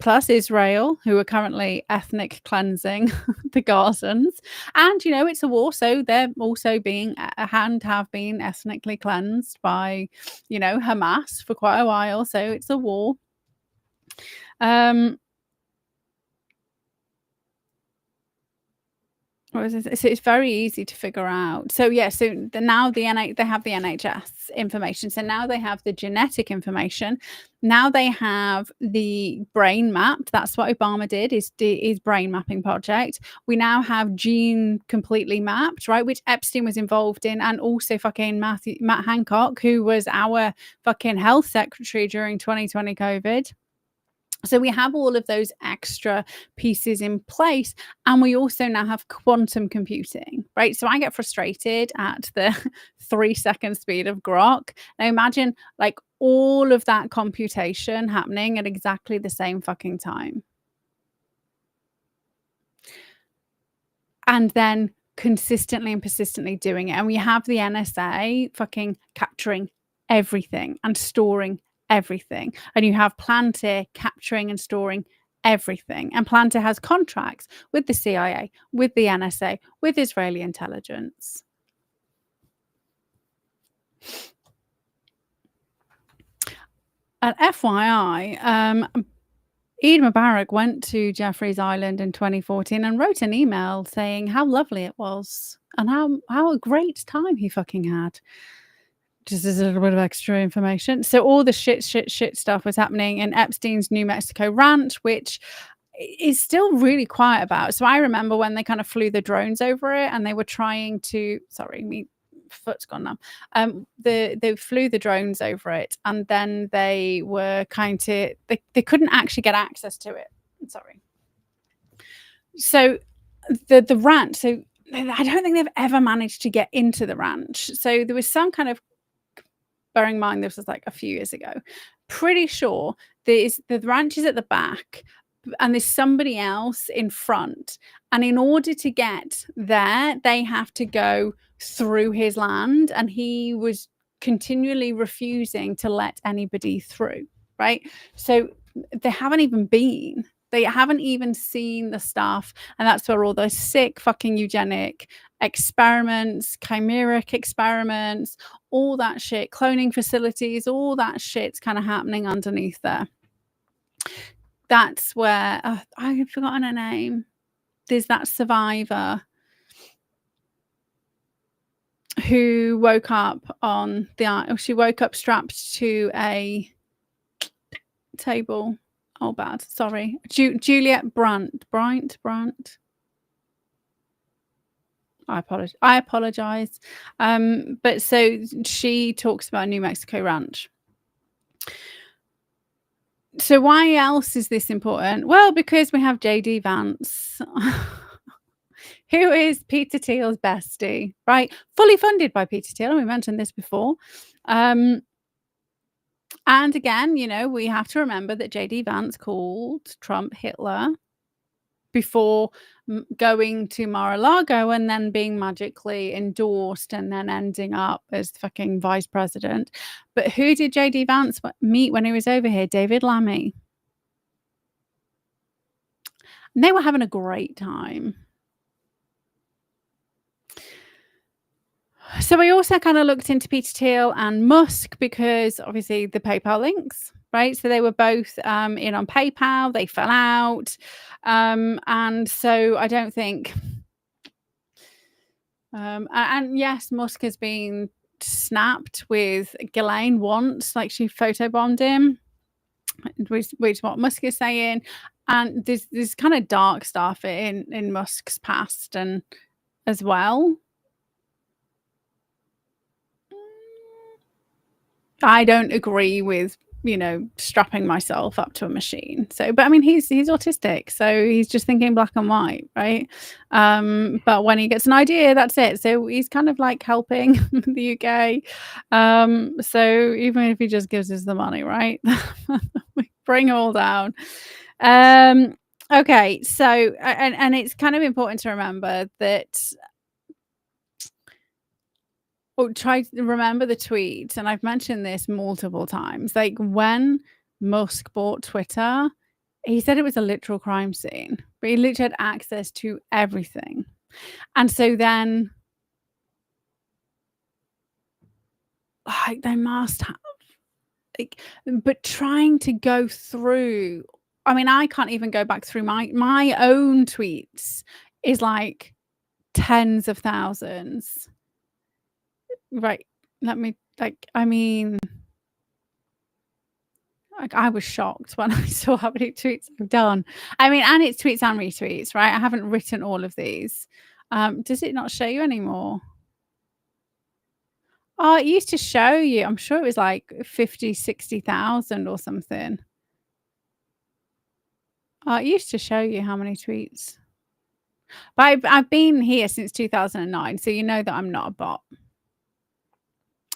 Plus Israel, who are currently ethnic cleansing the Gazans. And, it's a war, so they're also have been ethnically cleansed by, Hamas for quite a while. So it's a war. It's very easy to figure out. So yeah, now they have the NHS information. So now they have the genetic information. Now they have the brain mapped. That's what Obama did, his brain mapping project. We now have gene completely mapped, right? Which Epstein was involved in, and also fucking Matt Hancock, who was our fucking health secretary during 2020 COVID. So we have all of those extra pieces in place, and we also now have quantum computing, right? So I get frustrated at the 3-second speed of Grok. Now imagine like all of that computation happening at exactly the same fucking time. And then consistently and persistently doing it. And we have the NSA fucking capturing everything and storing everything, and you have Plantier capturing and storing everything, and Plantier has contracts with the CIA, with the NSA, with Israeli intelligence. And FYI, Eid Mubarak went to Jeffrey's Island in 2014 and wrote an email saying how lovely it was and how a great time he fucking had. Just as a little bit of extra information. So all the shit stuff was happening in Epstein's New Mexico ranch, which is still really quiet about. So I remember when they kind of flew the drones over it, and they were trying to, sorry, me foot's gone now. They flew the drones over it, and then they were they couldn't actually get access to it. Sorry. So the ranch, so I don't think they've ever managed to get into the ranch. So there was some kind of, bearing in mind this was like a few years ago, pretty sure the ranch is at the back and there's somebody else in front, and in order to get there they have to go through his land, and he was continually refusing to let anybody through, right? So they haven't even seen the stuff, and that's where all those sick fucking eugenic experiments, chimeric experiments, all that shit, cloning facilities, all that shit's kind of happening underneath there. That's where I've forgotten her name. There's that survivor who woke up on she woke up strapped to a table. Oh, bad. Sorry. Juliet Brandt. I apologize. But so she talks about New Mexico ranch. So why else is this important? Well, because we have JD Vance, who is Peter Thiel's bestie, right? Fully funded by Peter Thiel. We mentioned this before. And again, we have to remember that JD Vance called Trump Hitler before going to Mar-a-Lago and then being magically endorsed and then ending up as fucking vice president. But who did JD Vance meet when he was over here? David Lammy. And they were having a great time. So I also kind of looked into Peter Thiel and Musk, because obviously the PayPal links, right? So they were both in on PayPal. They fell out. And so I don't think And yes, Musk has been snapped with Ghislaine once, like she photobombed him, which what Musk is saying. And there's kind of dark stuff in Musk's past and as well. I don't agree with, strapping myself up to a machine. So, but I mean, he's autistic, so he's just thinking black and white, right? But when he gets an idea, that's it. So he's kind of like helping the UK. So even if he just gives us the money, right? We bring it all down. Okay, so and it's kind of important to remember that. Oh, try to remember the tweet, and I've mentioned this multiple times. Like when Musk bought Twitter, he said it was a literal crime scene, but he literally had access to everything. And so then, like, they must have, like, but trying to go through, I mean, I can't even go back through my own tweets is like tens of thousands. Right. Let me, like, I mean, like, I was shocked when I saw how many tweets I've done. I mean, and it's tweets and retweets, right? I haven't written all of these. Does it not show you anymore? Oh, it used to show you. I'm sure it was like 50, 60,000 or something. It used to show you how many tweets. But I've been here since 2009, so you know that I'm not a bot.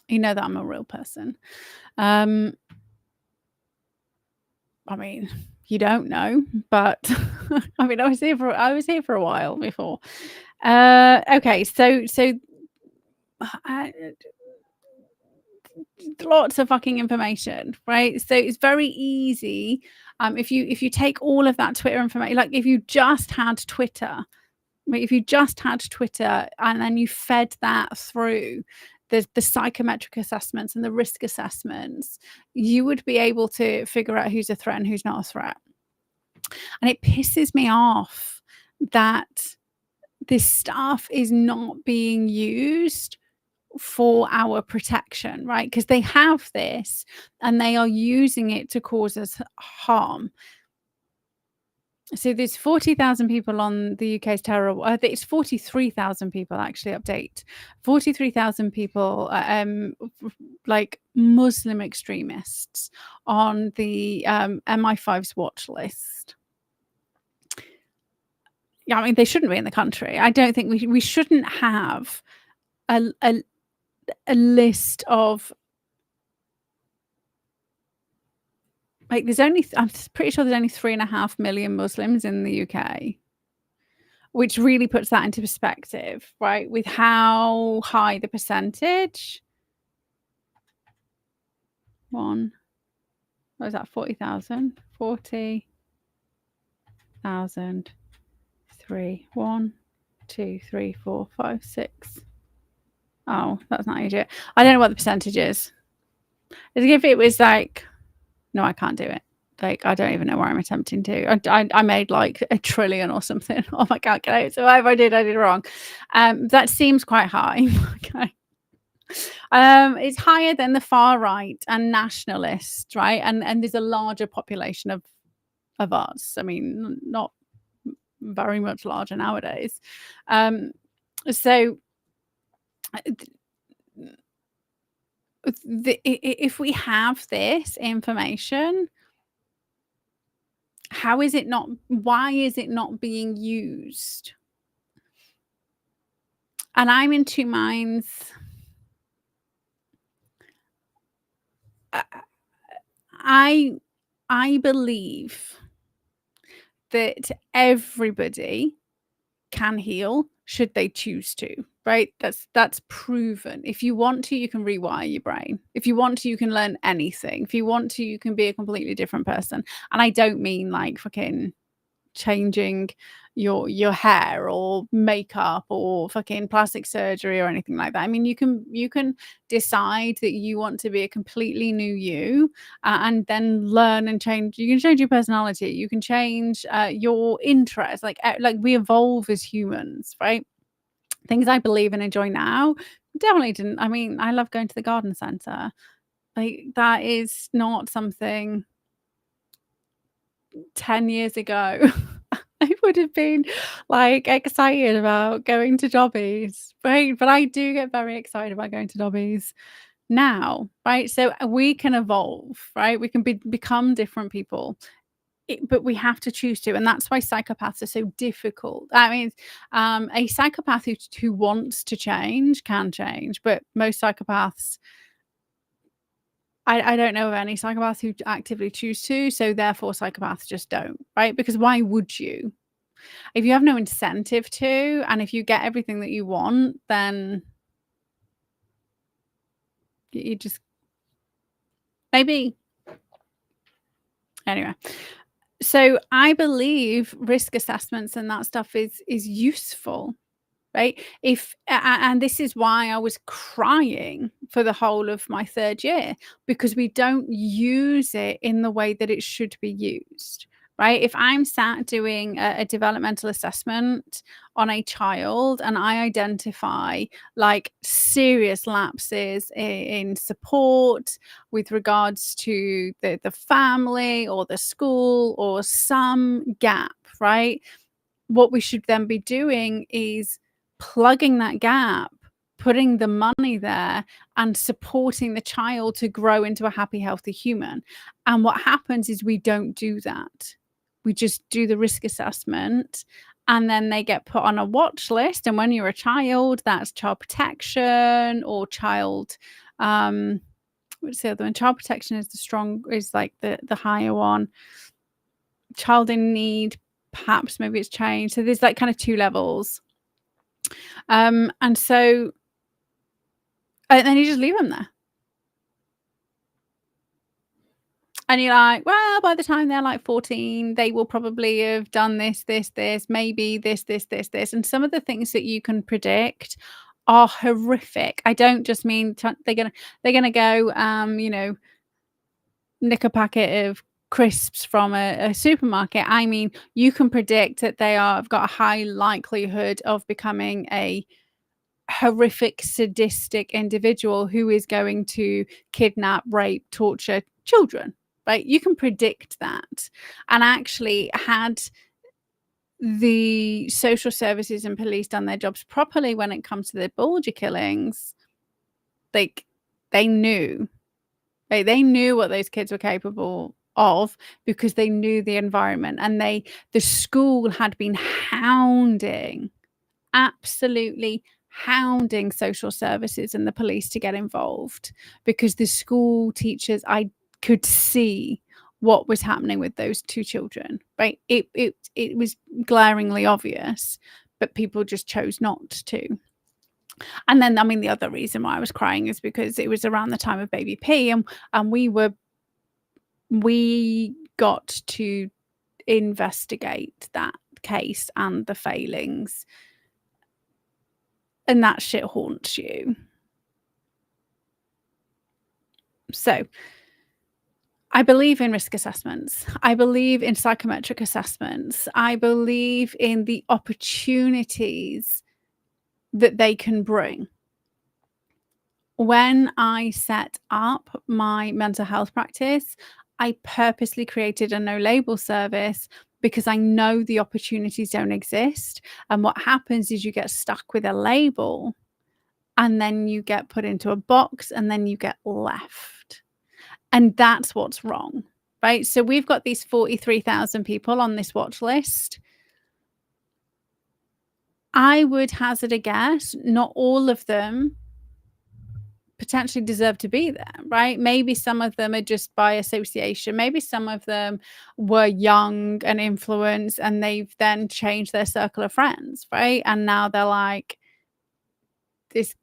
You know that I'm a real person. I mean, you don't know, but I mean, I was here for a while before. Okay, so lots of fucking information, right? So it's very easy. If you take all of that Twitter information, like if you just had Twitter, and then you fed that through the psychometric assessments and the risk assessments, you would be able to figure out who's a threat and who's not a threat. And it pisses me off that this stuff is not being used for our protection, right? Because they have this and they are using it to cause us harm. So there's 40,000 people on the UK's terror. It's 43,000 people, actually. Update 43,000 people, like Muslim extremists, on the MI5's watch list. Yeah, I mean, they shouldn't be in the country. I don't think we shouldn't have a list of, like, I'm pretty sure there's only 3.5 million Muslims in the UK, which really puts that into perspective, right? With how high the percentage. What is that? 40,000? 40,000. 3, 1, 2, 3, 4, 5, 6. Oh, that's not easy. I don't know what the percentage is. As if it was like, no, I can't do it. Like, I don't even know where I'm attempting to. I made like 1 trillion or something on my calculator. So whatever I did wrong. That seems quite high. Okay. It's higher than the far right and nationalists, right? And there's a larger population of us. I mean, not very much larger nowadays. So if we have this information, why is it not being used? And I'm in two minds. I believe that everybody can heal should they choose to, right? That's proven. If you want to, you can rewire your brain. If you want to, you can learn anything. If you want to, you can be a completely different person. And I don't mean like fucking changing your hair or makeup or fucking plastic surgery or anything like that. I mean, you can decide that you want to be a completely new you, and then learn and change. You can change your personality. You can change your interests. Like we evolve as humans, right? Things I believe and enjoy now, definitely didn't. I mean, I love going to the garden centre. Like, that is not something 10 years ago I would have been, like, excited about going to Dobbies, right? But I do get very excited about going to Dobbies now, right? So, we can evolve, right? We can become different people. But we have to choose to, and that's why psychopaths are so difficult. I mean, a psychopath who wants to change can change, but most psychopaths, I don't know of any psychopaths who actively choose to, so therefore psychopaths just don't, right? Because why would you? If you have no incentive to, and if you get everything that you want, then you just maybe. Anyway, so I believe risk assessments and that stuff is useful, right? And this is why I was crying for the whole of my 3rd year, because we don't use it in the way that it should be used, right? If I'm sat doing a developmental assessment on a child and I identify like serious lapses in support with regards to the family or the school or some gap, right? What we should then be doing is plugging that gap, putting the money there, and supporting the child to grow into a happy, healthy human. And what happens is we don't do that. We just do the risk assessment, and then they get put on a watch list. And when you're a child, that's child protection or child, what's the other one? Child protection is like the higher one. Child in need, perhaps maybe it's changed. So there's like kind of 2 levels. And so and then you just leave them there. And you're like, well, by the time they're like 14, they will probably have done this, maybe this. And some of the things that you can predict are horrific. I don't just mean they're gonna go, nick a packet of crisps from a supermarket. I mean, you can predict that have got a high likelihood of becoming a horrific, sadistic individual who is going to kidnap, rape, torture children, right? You can predict that. And actually, had the social services and police done their jobs properly when it comes to the Bulger killings, like, they knew. Right? They knew what those kids were capable of because they knew the environment, and the school had been absolutely hounding social services and the police to get involved, because the school teachers, I could see what was happening with those 2 children, right? It was glaringly obvious, but people just chose not to. And then, I mean, the other reason why I was crying is because it was around the time of Baby P, and we got to investigate that case and the failings, and that shit haunts you. So I believe in risk assessments. I believe in psychometric assessments. I believe in the opportunities that they can bring. When I set up my mental health practice, I purposely created a no label service because I know the opportunities don't exist. And what happens is you get stuck with a label, and then you get put into a box, and then you get left. And that's what's wrong, right? So we've got these 43,000 people on this watch list. I would hazard a guess, not all of them potentially deserve to be there, right? Maybe some of them are just by association. Maybe some of them were young and influenced, and they've then changed their circle of friends, right? And now they're like, these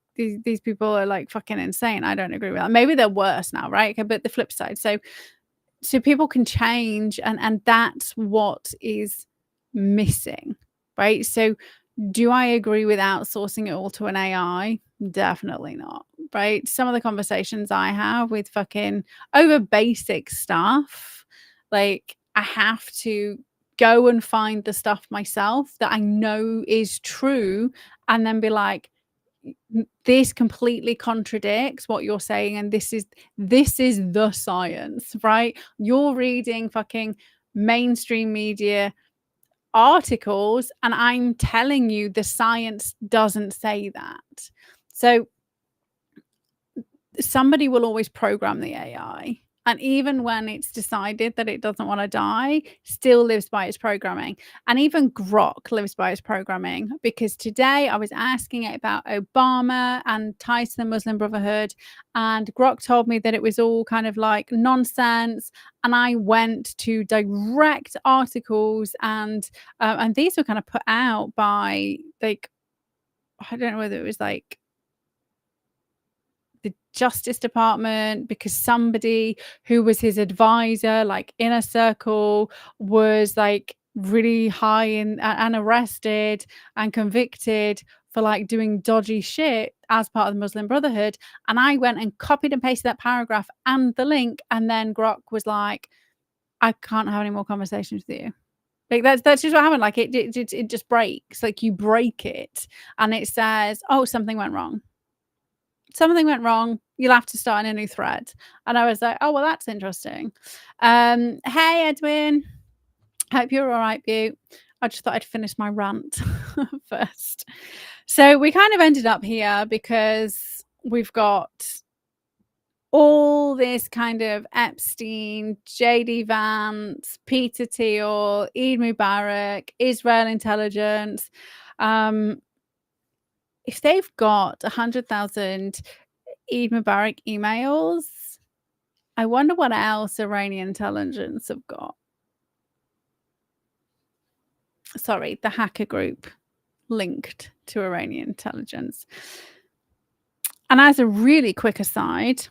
people are like fucking insane. I don't agree with that. Maybe they're worse now, right? Okay, but the flip side. So people can change, and that's what is missing, right? So do I agree with outsourcing it all to an AI? Definitely not, right? Some of the conversations I have with fucking over basic stuff, like, I have to go and find the stuff myself that I know is true and then be like, this completely contradicts what you're saying, and this is the science, right? You're reading fucking mainstream media articles and I'm telling you the science doesn't say that. So somebody will always program the AI. And even when it's decided that it doesn't want to die, still lives by its programming. And even Grok lives by its programming, because today I was asking it about Obama and ties to the Muslim Brotherhood. And Grok told me that it was all kind of like nonsense. And I went to direct articles, and these were kind of put out by, like, I don't know whether it was like the Justice Department, because somebody who was his advisor, like inner circle, was like really high in and arrested and convicted for like doing dodgy shit as part of the Muslim Brotherhood. And I went and copied and pasted that paragraph and the link, and then Grok was like, I can't have any more conversations with you. Like that's just what happened. Like it just breaks. Like you break it and it says, oh, something went wrong. Something went wrong. You'll have to start in a new thread. And I was like, oh, well, that's interesting. Hey, Edwin. Hope you're all right, Butte. I just thought I'd finish my rant first. So we kind of ended up here because we've got all this kind of Epstein, JD Vance, Peter Thiel, Eid Mubarak, Israel intelligence. If they've got 100,000 Eid Mubarak emails, I wonder what else Iranian intelligence have got. Sorry, the hacker group linked to Iranian intelligence. And as a really quick aside,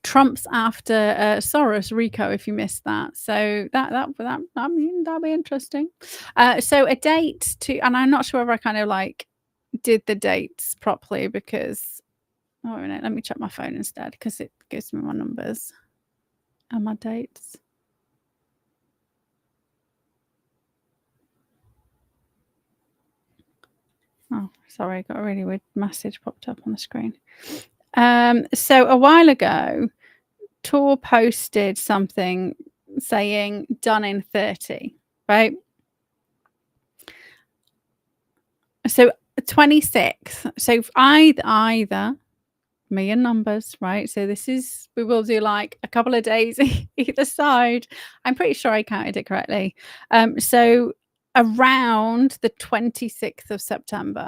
Trump's after Soros, Rico, if you missed that. So that I mean, that'll be interesting. So a date to, and I'm not sure if I kind of like did the dates properly, because oh, wait a minute, let me check my phone instead, because it gives me my numbers and my dates. Oh, sorry, I got a really weird message popped up on the screen. So a while ago, Tor posted something saying done in 30, right? So 26. So either me and numbers, right? So this is, we will do like a couple of days either side. I'm pretty sure I counted it correctly. So around the 26th of September.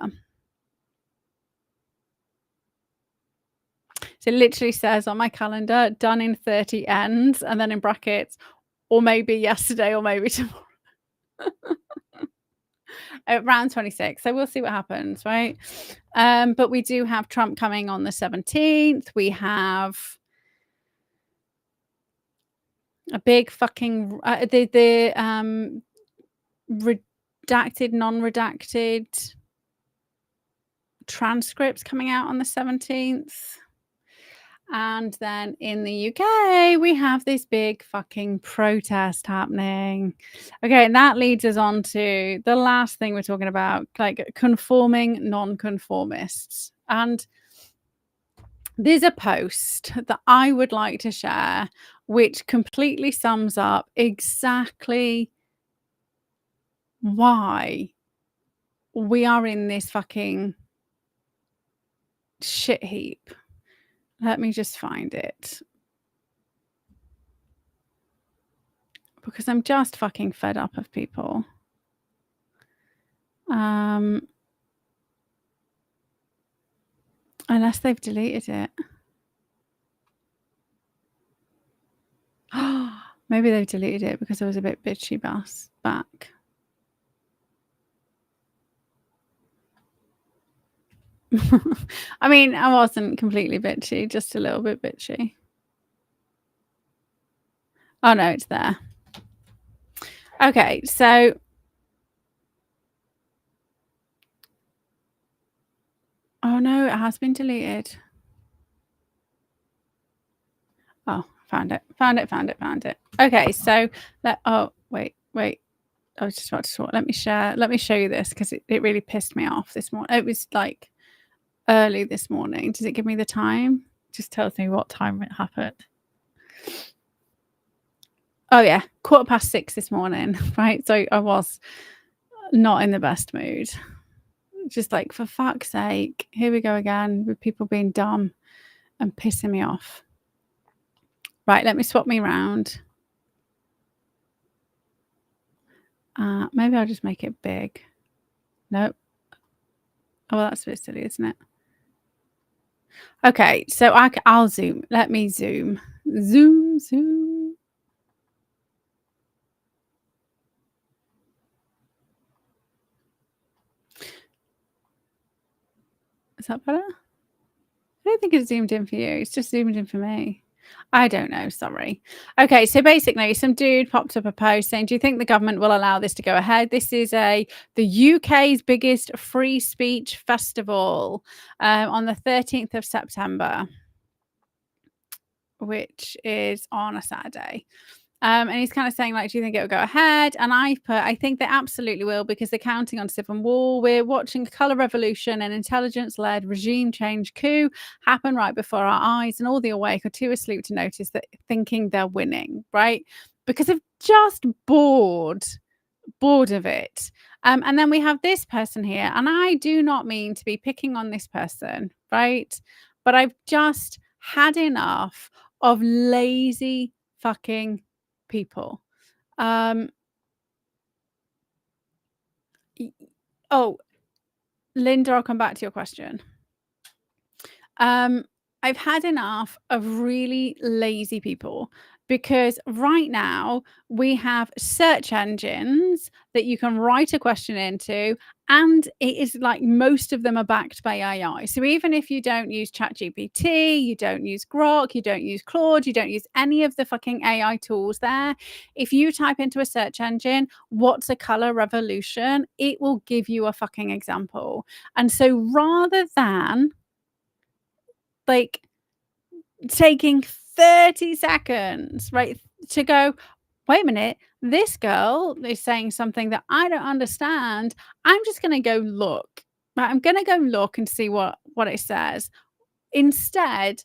So it literally says on my calendar, done in 30 ends, and then in brackets, or maybe yesterday or maybe tomorrow. Around 26. So we'll see what happens, right? But we do have Trump coming on the 17th. We have a big fucking the redacted, non-redacted transcripts coming out on the 17th. And then in the UK, we have this big fucking protest happening. Okay, and that leads us on to the last thing we're talking about, like conforming non-conformists. And there's a post that I would like to share, which completely sums up exactly why we are in this fucking shit heap. Let me just find it, because I'm just fucking fed up of people. Unless they've deleted it. Maybe they've deleted it because I was a bit bitchy back. I mean, I wasn't completely bitchy, just a little bit bitchy. Oh no, it's there. Okay, so oh no, it has been deleted. Oh, found it. Okay, so oh wait. I was just about to talk. Let me show you this because it really pissed me off this morning. It was like early this morning. Does it give me the time? Just tells me what time it happened. Oh yeah, 6:15 this morning, right? So I was not in the best mood. Just like, for fuck's sake, here we go again with people being dumb and pissing me off. Right, let me swap me around. Maybe I'll just make it big. Nope. Oh, well, that's a bit silly, isn't it? Okay, so I'll zoom. Let me zoom. Zoom. Is that better? I don't think it's zoomed in for you. It's just zoomed in for me. I don't know, sorry. Okay, so basically some dude popped up a post saying, do you think the government will allow this to go ahead? This is the UK's biggest free speech festival on the 13th of September, which is on a Saturday. And he's kind of saying, like, do you think it will go ahead? And I think they absolutely will, because they're counting on civil war. We're watching a colour revolution and intelligence-led regime change coup happen right before our eyes, and all the awake are too asleep to notice that, thinking they're winning, right? Because they're just bored of it. And then we have this person here, and I do not mean to be picking on this person, right? But I've just had enough of lazy fucking people. Oh, Linda, I'll come back to your question. I've had enough of really lazy people, because right now we have search engines that you can write a question into, and it is like most of them are backed by AI. So even if you don't use ChatGPT, you don't use Grok, you don't use Claude, you don't use any of the fucking AI tools there, if you type into a search engine, what's a color revolution, it will give you a fucking example. And so rather than like taking 30 seconds, right, to go, wait a minute, this girl is saying something that I don't understand, I'm just going to go look. Right? I'm going to go look and see what it says. Instead,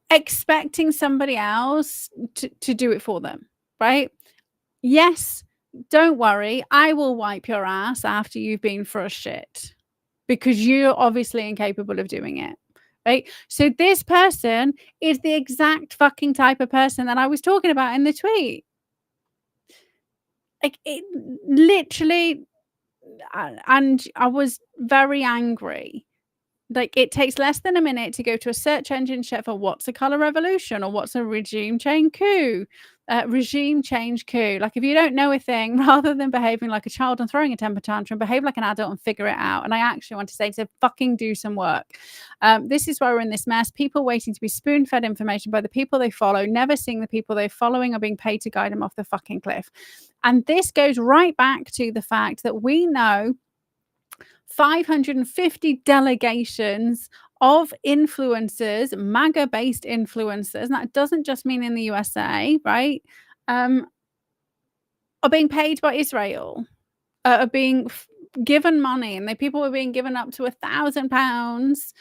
expecting somebody else to do it for them, right? Yes, don't worry, I will wipe your ass after you've been for a shit, because you're obviously incapable of doing it, right? So this person is the exact fucking type of person that I was talking about in the tweet. Like, it literally, and I was very angry. Like, it takes less than a minute to go to a search engine check for what's a color revolution or what's a regime change coup. Like, if you don't know a thing, rather than behaving like a child and throwing a temper tantrum, behave like an adult and figure it out. And I actually want to say to fucking do some work. This is why we're in this mess. People waiting to be spoon-fed information by the people they follow, never seeing the people they're following are being paid to guide them off the fucking cliff. And this goes right back to the fact that we know 550 delegations of influencers, MAGA-based influencers, and that doesn't just mean in the USA, right? Are being paid by Israel, are being given money, and the people were being given up to £1,000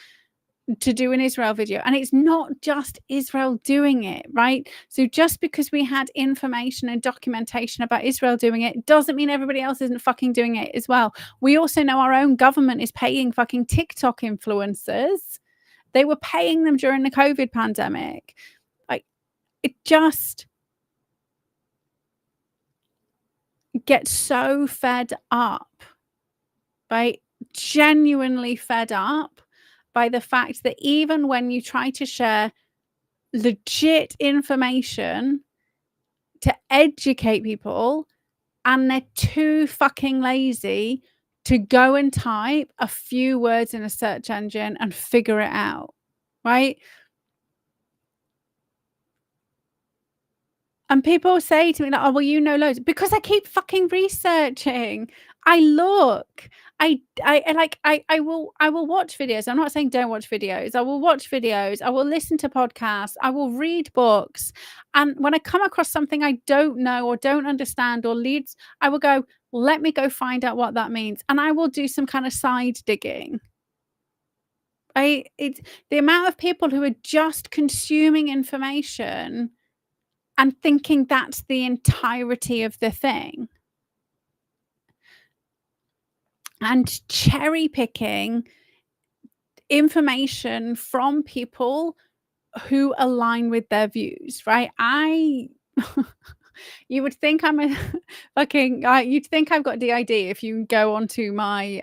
to do an Israel video. And it's not just Israel doing it, right? So just because we had information and documentation about Israel doing it doesn't mean everybody else isn't fucking doing it as well. We also know our own government is paying fucking TikTok influencers. They were paying them during the COVID pandemic. Like, it just gets so fed up, right? Genuinely fed up by the fact that even when you try to share legit information to educate people, and they're too fucking lazy to go and type a few words in a search engine and figure it out, right? And people say to me, like, oh, well, you know loads, because I keep fucking researching. I look. I will watch videos. I'm not saying don't watch videos. I will watch videos. I will listen to podcasts. I will read books. And when I come across something I don't know or don't understand or leads, I will go, let me go find out what that means. And I will do some kind of side digging. It's the amount of people who are just consuming information and thinking that's the entirety of the thing. And cherry picking information from people who align with their views, right? You would think I'm a fucking you'd think I've got DID if you go onto my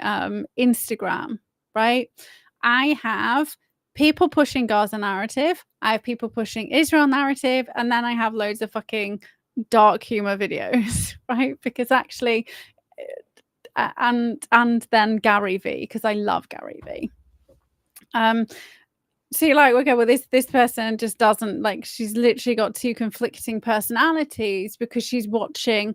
Instagram, right? I have people pushing Gaza narrative, I have people pushing Israel narrative, and then I have loads of fucking dark humor videos, right? Because actually and then Gary V, because I love Gary V. So you're like, okay, well, this person just doesn't, like, she's literally got two conflicting personalities because she's watching,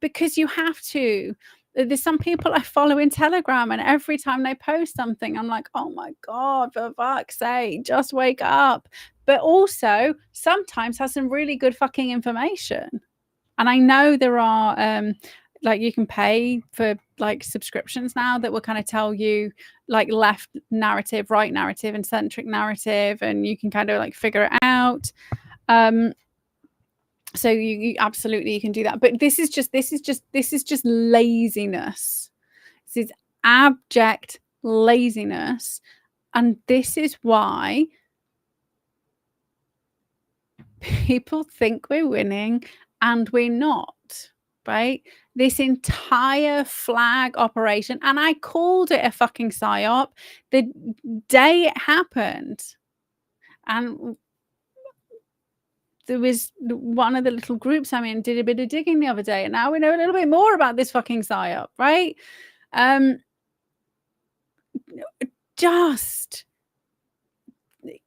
because you have to. There's some people I follow in Telegram, and every time they post something, I'm like, oh my God, for fuck's sake, just wake up. But also sometimes has some really good fucking information. And I know there are like you can pay for like subscriptions now that will kind of tell you like left narrative, right narrative, and centric narrative, and you can kind of like figure it out. So you absolutely you can do that. But this is just laziness. This is abject laziness. And this is why people think we're winning and we're not. Right? This entire flag operation, and I called it a fucking psyop the day it happened. And there was one of the little groups I'm in did a bit of digging the other day, and now we know a little bit more about this fucking psyop, right? Just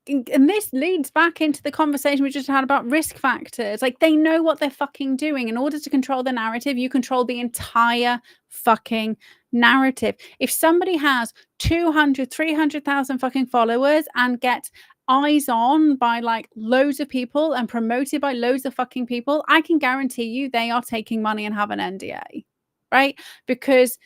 and this leads back into the conversation we just had about risk factors. Like, they know what they're fucking doing. In order to control the narrative, you control the entire fucking narrative. If somebody has 200, 300,000 fucking followers and gets eyes on by like loads of people and promoted by loads of fucking people, I can guarantee you they are taking money and have an NDA, right? Because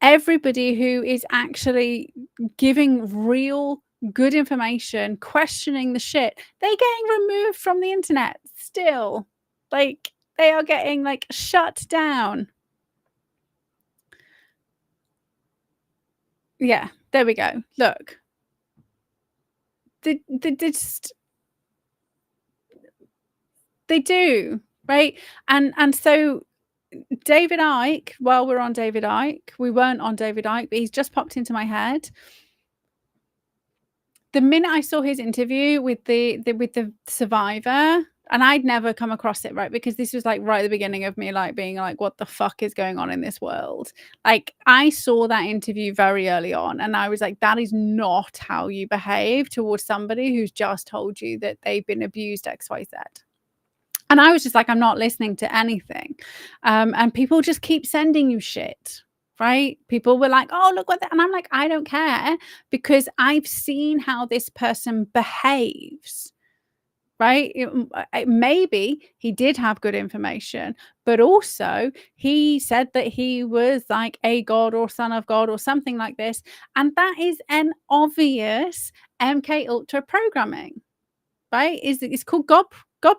everybody who is actually giving real good information, questioning the shit, they're getting removed from the internet still. Like, they are getting like shut down. Yeah, there we go. Look, they do, right? And so David Icke, well, we're on David Icke. We weren't on David Icke, but he's just popped into my head. The minute I saw his interview with the survivor, and I'd never come across it, right? Because this was like right at the beginning of me like being like, what the fuck is going on in this world? Like, I saw that interview very early on, and I was like, that is not how you behave towards somebody who's just told you that they've been abused XYZ. And I was just like, I'm not listening to anything. And people just keep sending you shit. Right? People were like, oh, look what that. And I'm like, I don't care, because I've seen how this person behaves. Right? Maybe he did have good information, but also he said that he was like a god or son of God or something like this. And that is an obvious MK Ultra programming. Right? It's called God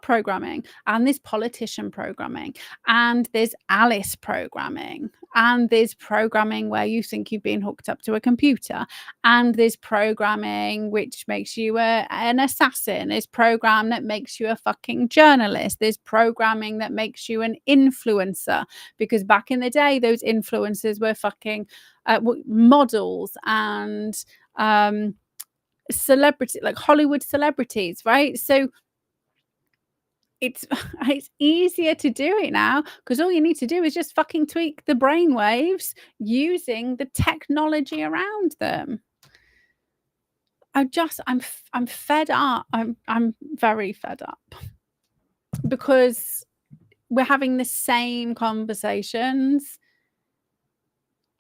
programming, and there's politician programming, and there's Alice programming, and there's programming where you think you've been hooked up to a computer, and there's programming which makes you an assassin. There's program that makes you a fucking journalist. There's programming that makes you an influencer, because back in the day those influencers were fucking models and celebrity, like Hollywood celebrities, right? So it's easier to do it now, because all you need to do is just fucking tweak the brainwaves using the technology around them. I'm fed up. I'm very fed up, because we're having the same conversations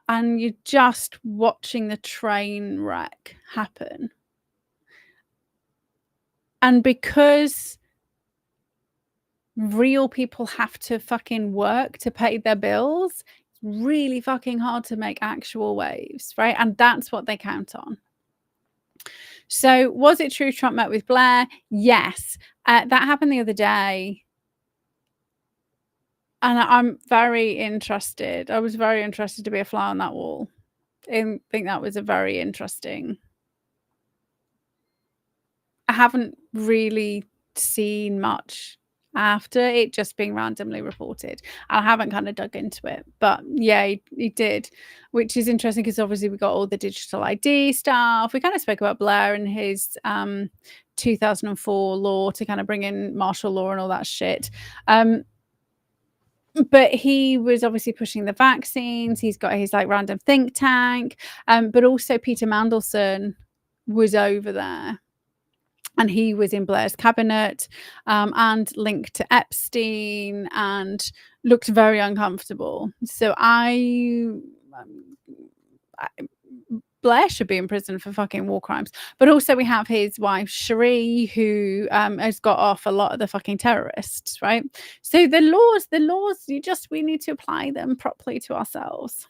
and you're just watching the train wreck happen. And because real people have to fucking work to pay their bills, it's really fucking hard to make actual waves, right? And that's what they count on. So was it true Trump met with Blair? Yes. That happened the other day. And I'm very interested. I was very interested to be a fly on that wall. I think that was a very interesting. I haven't really seen much after it just being randomly reported. I haven't kind of dug into it, but yeah, he did, which is interesting because obviously we got all the digital ID stuff. We kind of spoke about Blair and his 2004 law to kind of bring in martial law and all that shit. But he was obviously pushing the vaccines. He's got his like random think tank, but also Peter Mandelson was over there. And he was in Blair's cabinet and linked to Epstein and looked very uncomfortable. So Blair should be in prison for fucking war crimes. But also we have his wife, Cherie, who has got off a lot of the fucking terrorists, right? So the laws, we need to apply them properly to ourselves.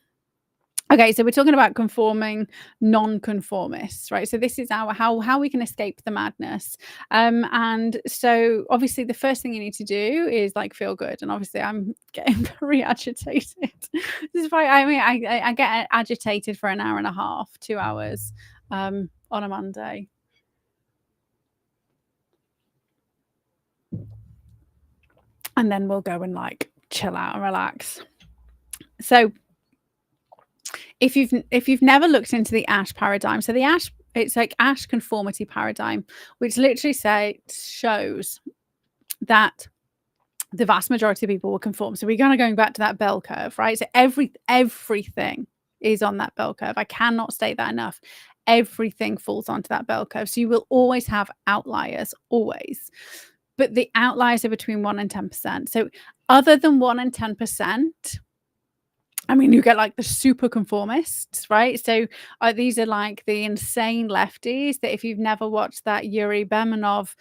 Okay, so we're talking about conforming non-conformists, right? So this is how we can escape the madness. And so obviously the first thing you need to do is like feel good. And obviously I'm getting very agitated. This is why I get agitated for an hour and a half, 2 hours on a Monday. And then we'll go and like chill out and relax. So if you've never looked into the Ash paradigm, so it's like Ash conformity paradigm, which literally shows that the vast majority of people will conform. So we're kind of going back to that bell curve, right? So everything is on that bell curve. I cannot state that enough. Everything falls onto that bell curve. So you will always have outliers, always. But the outliers are between 1 and 10%. So other than 1 and 10%, I mean, you get like the super conformists, right? So these are like the insane lefties that if you've never watched that Yuri Bemenov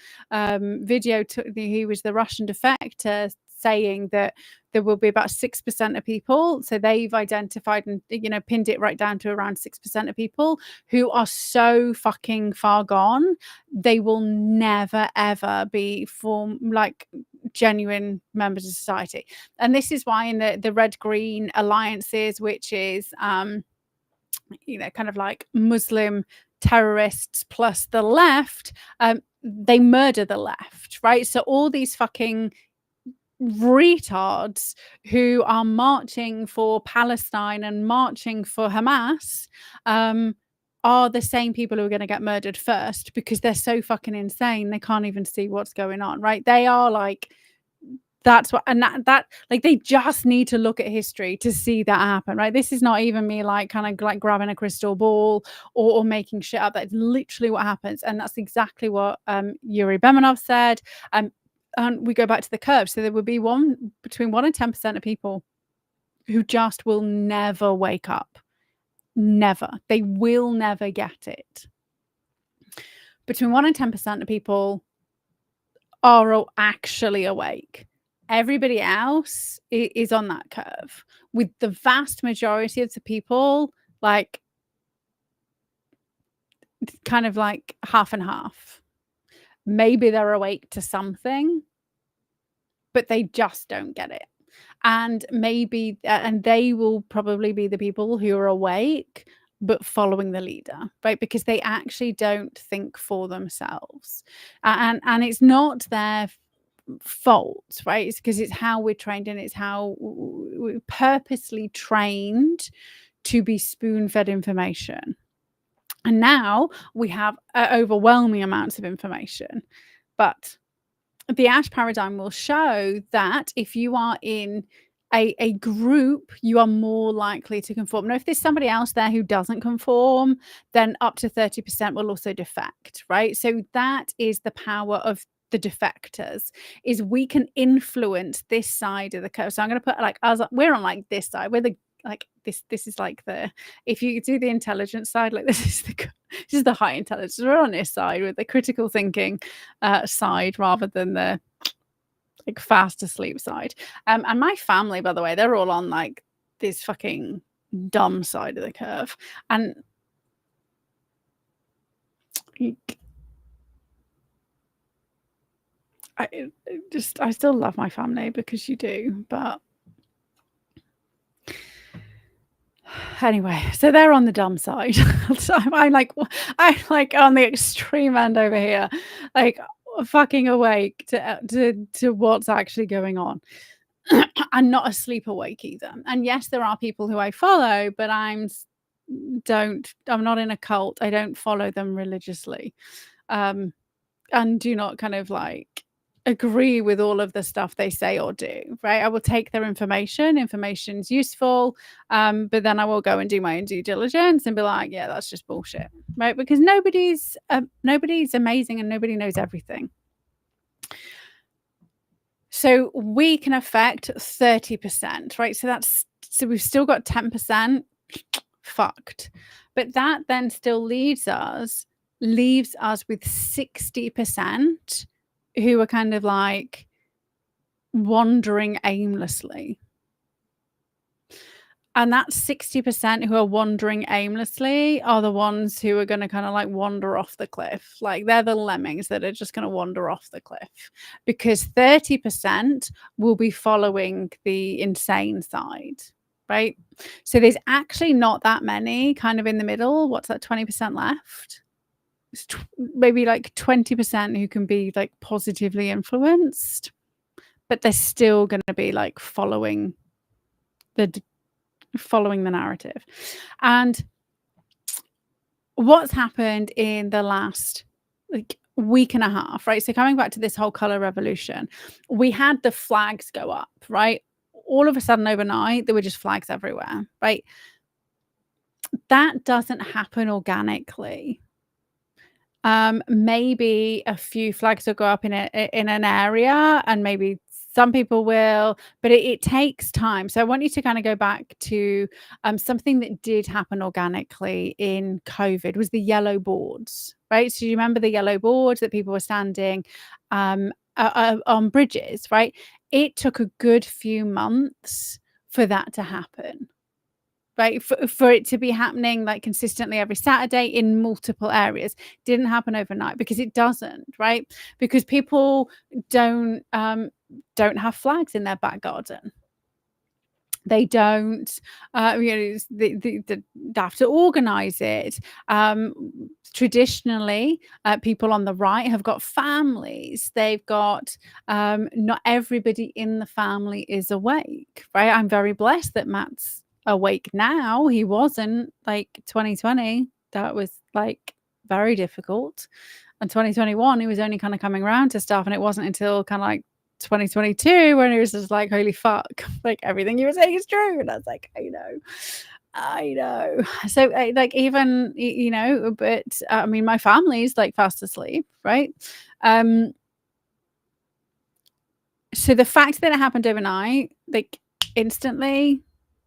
video, he was the Russian defector saying that there will be about 6% of people. So they've identified and, pinned it right down to around 6% of people who are so fucking far gone. They will never, ever be genuine members of society. And this is why in the red-green alliances, which is, kind of like Muslim terrorists plus the left, they murder the left, right? So all these fucking retards who are marching for Palestine and marching for Hamas are the same people who are going to get murdered first because they're so fucking insane they can't even see what's going on, right? They are like, that's what, and that like they just need to look at history to see that happen, right? This is not even me like kind of like grabbing a crystal ball or making shit up. That's literally what happens, and that's exactly what Yuri Bemenov said. And we go back to the curve. So there would be between 1 and 10% of people who just will never wake up. Never. They will never get it. Between 1 and 10% of people are actually awake. Everybody else is on that curve, with the vast majority of the people like kind of like half and half. Maybe they're awake to something, but they just don't get it. And maybe, and they will probably be the people who are awake, but following the leader, right? Because they actually don't think for themselves. And it's not their fault, right? It's because it's how we're trained, and it's how we're purposely trained to be spoon-fed information. And now we have overwhelming amounts of information. But the Ash paradigm will show that if you are in a group, you are more likely to conform. Now, if there's somebody else there who doesn't conform, then up to 30% will also defect, right? So that is the power of the defectors, is we can influence this side of the curve. So I'm going to put like us, we're on like this side, we're the like this is like if you do the intelligence side, like this is the high intelligence. We're on this side with the critical thinking side rather than the like fast asleep side. And my family, by the way, they're all on like this fucking dumb side of the curve. And I still love my family because you do, but anyway, so they're on the dumb side. So I'm like on the extreme end over here, like fucking awake to what's actually going on. And not asleep awake either. And yes, there are people who I follow, but I'm not in a cult. I don't follow them religiously, and do not kind of like agree with all of the stuff they say or do, right? I will take their information's useful, but then I will go and do my own due diligence and be like, yeah, that's just bullshit, right? Because nobody's amazing and nobody knows everything. So we can affect 30%, right? So we've still got 10% fucked. But that then still leaves us with 60% who are kind of like wandering aimlessly. And that 60% who are wandering aimlessly are the ones who are going to kind of like wander off the cliff. Like they're the lemmings that are just going to wander off the cliff, because 30% will be following the insane side, right? So there's actually not that many kind of in the middle. What's that, 20% left? Maybe like 20% who can be like positively influenced, but they're still going to be like following the narrative. And what's happened in the last like week and a half, right? So coming back to this whole color revolution, we had the flags go up, right? All of a sudden overnight, there were just flags everywhere, right? That doesn't happen organically. Maybe a few flags will go up in an area, and maybe some people will, but it takes time. So I want you to kind of go back to something that did happen organically in COVID was the yellow boards, right? So you remember the yellow boards that people were standing on bridges, right? It took a good few months for that to happen. Right, for it to be happening like consistently every Saturday in multiple areas. Didn't happen overnight, because it doesn't, right? Because people don't have flags in their back garden. They don't, they have to organize it. Traditionally, people on the right have got families. They've got, not everybody in the family is awake, right? I'm very blessed that Matt's awake now. He wasn't like 2020. That was like very difficult. And 2021, he was only kind of coming around to stuff. And it wasn't until kind of like 2022 when he was just like, holy fuck, like everything you were saying is true. And I was like, I know. So like even, but I mean, my family's like fast asleep, right? So the fact that it happened overnight, like instantly,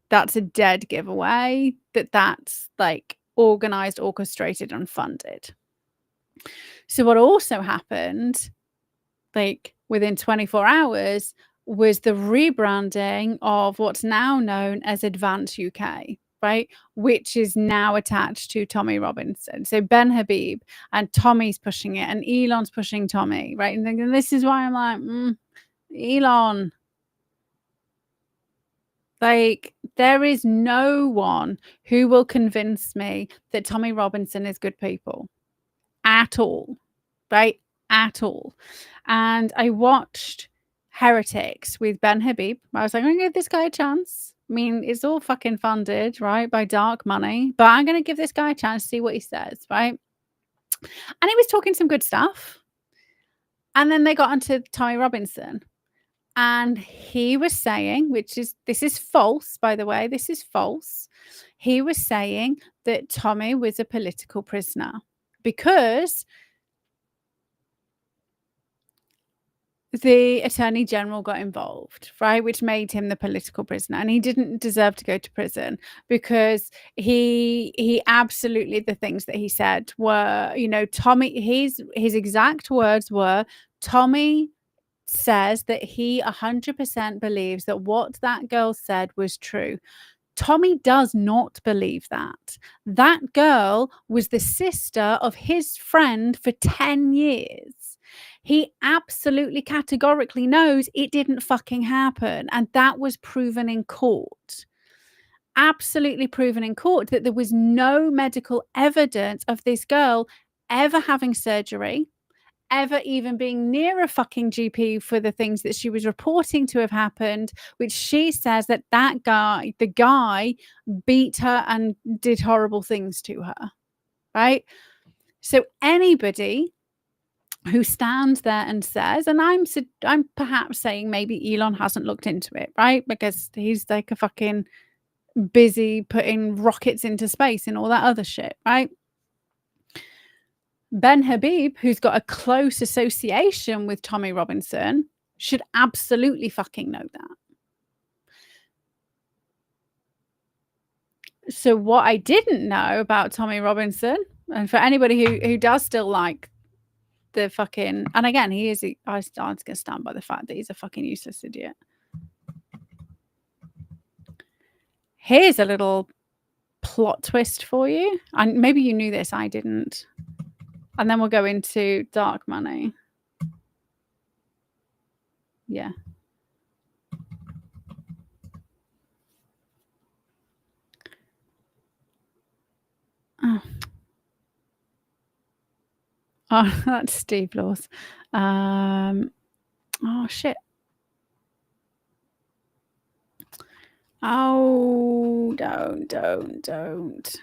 that's a dead giveaway that's like organized, orchestrated, and funded. So what also happened, like within 24 hours, was the rebranding of what's now known as Advance UK, right? Which is now attached to Tommy Robinson. So Ben Habib and Tommy's pushing it, and Elon's pushing Tommy, right? And this is why I'm like, Elon. Like, there is no one who will convince me that Tommy Robinson is good people at all, right? At all. And I watched Heretics with Ben Habib. I was like, I'm going to give this guy a chance. I mean, it's all fucking funded, right, by dark money, but I'm going to give this guy a chance to see what he says, right? And he was talking some good stuff. And then they got onto Tommy Robinson. And he was saying, this is false, by the way, this is false. He was saying that Tommy was a political prisoner because the Attorney General got involved, right, which made him the political prisoner, and he didn't deserve to go to prison because he absolutely, the things that he said were, Tommy, his exact words were, Tommy says that he 100% believes that what that girl said was true. Tommy does not believe that. That girl was the sister of his friend for 10 years. He absolutely categorically knows it didn't fucking happen. And that was proven in court. Absolutely proven in court that there was no medical evidence of this girl ever having surgery, ever even being near a fucking GP for the things that she was reporting to have happened, which she says that the guy beat her and did horrible things to her, right? So anybody who stands there and says, and I'm perhaps saying maybe Elon hasn't looked into it, right? Because he's like a fucking busy putting rockets into space and all that other shit, right? Ben Habib, who's got a close association with Tommy Robinson, should absolutely fucking know that. So what I didn't know about Tommy Robinson, and for anybody who does still like the fucking, and again, I was going to stand by the fact that he's a fucking useless idiot. Here's a little plot twist for you. And maybe you knew this, I didn't. And then we'll go into dark money. Yeah. Oh, that's Steve Laws. Oh, shit. Oh, don't.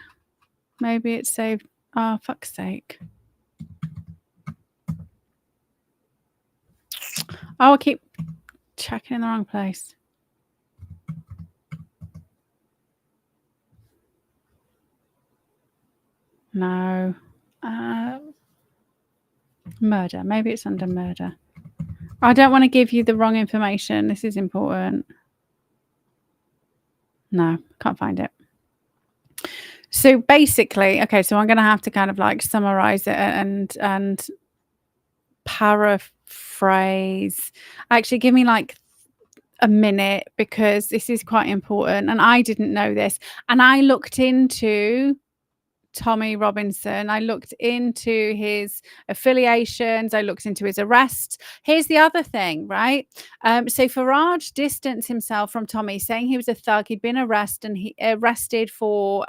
Maybe it's saved. Oh, fuck's sake. Oh, I keep checking in the wrong place. No. Murder. Maybe it's under murder. I don't want to give you the wrong information. This is important. No, can't find it. So basically, okay, so I'm going to have to kind of like summarize it and paraphrase. Actually, give me like a minute because this is quite important and I didn't know this. And I looked into Tommy Robinson. I looked into his affiliations. I looked into his arrests. Here's the other thing, right? So Farage distanced himself from Tommy, saying he was a thug. He'd been arrested for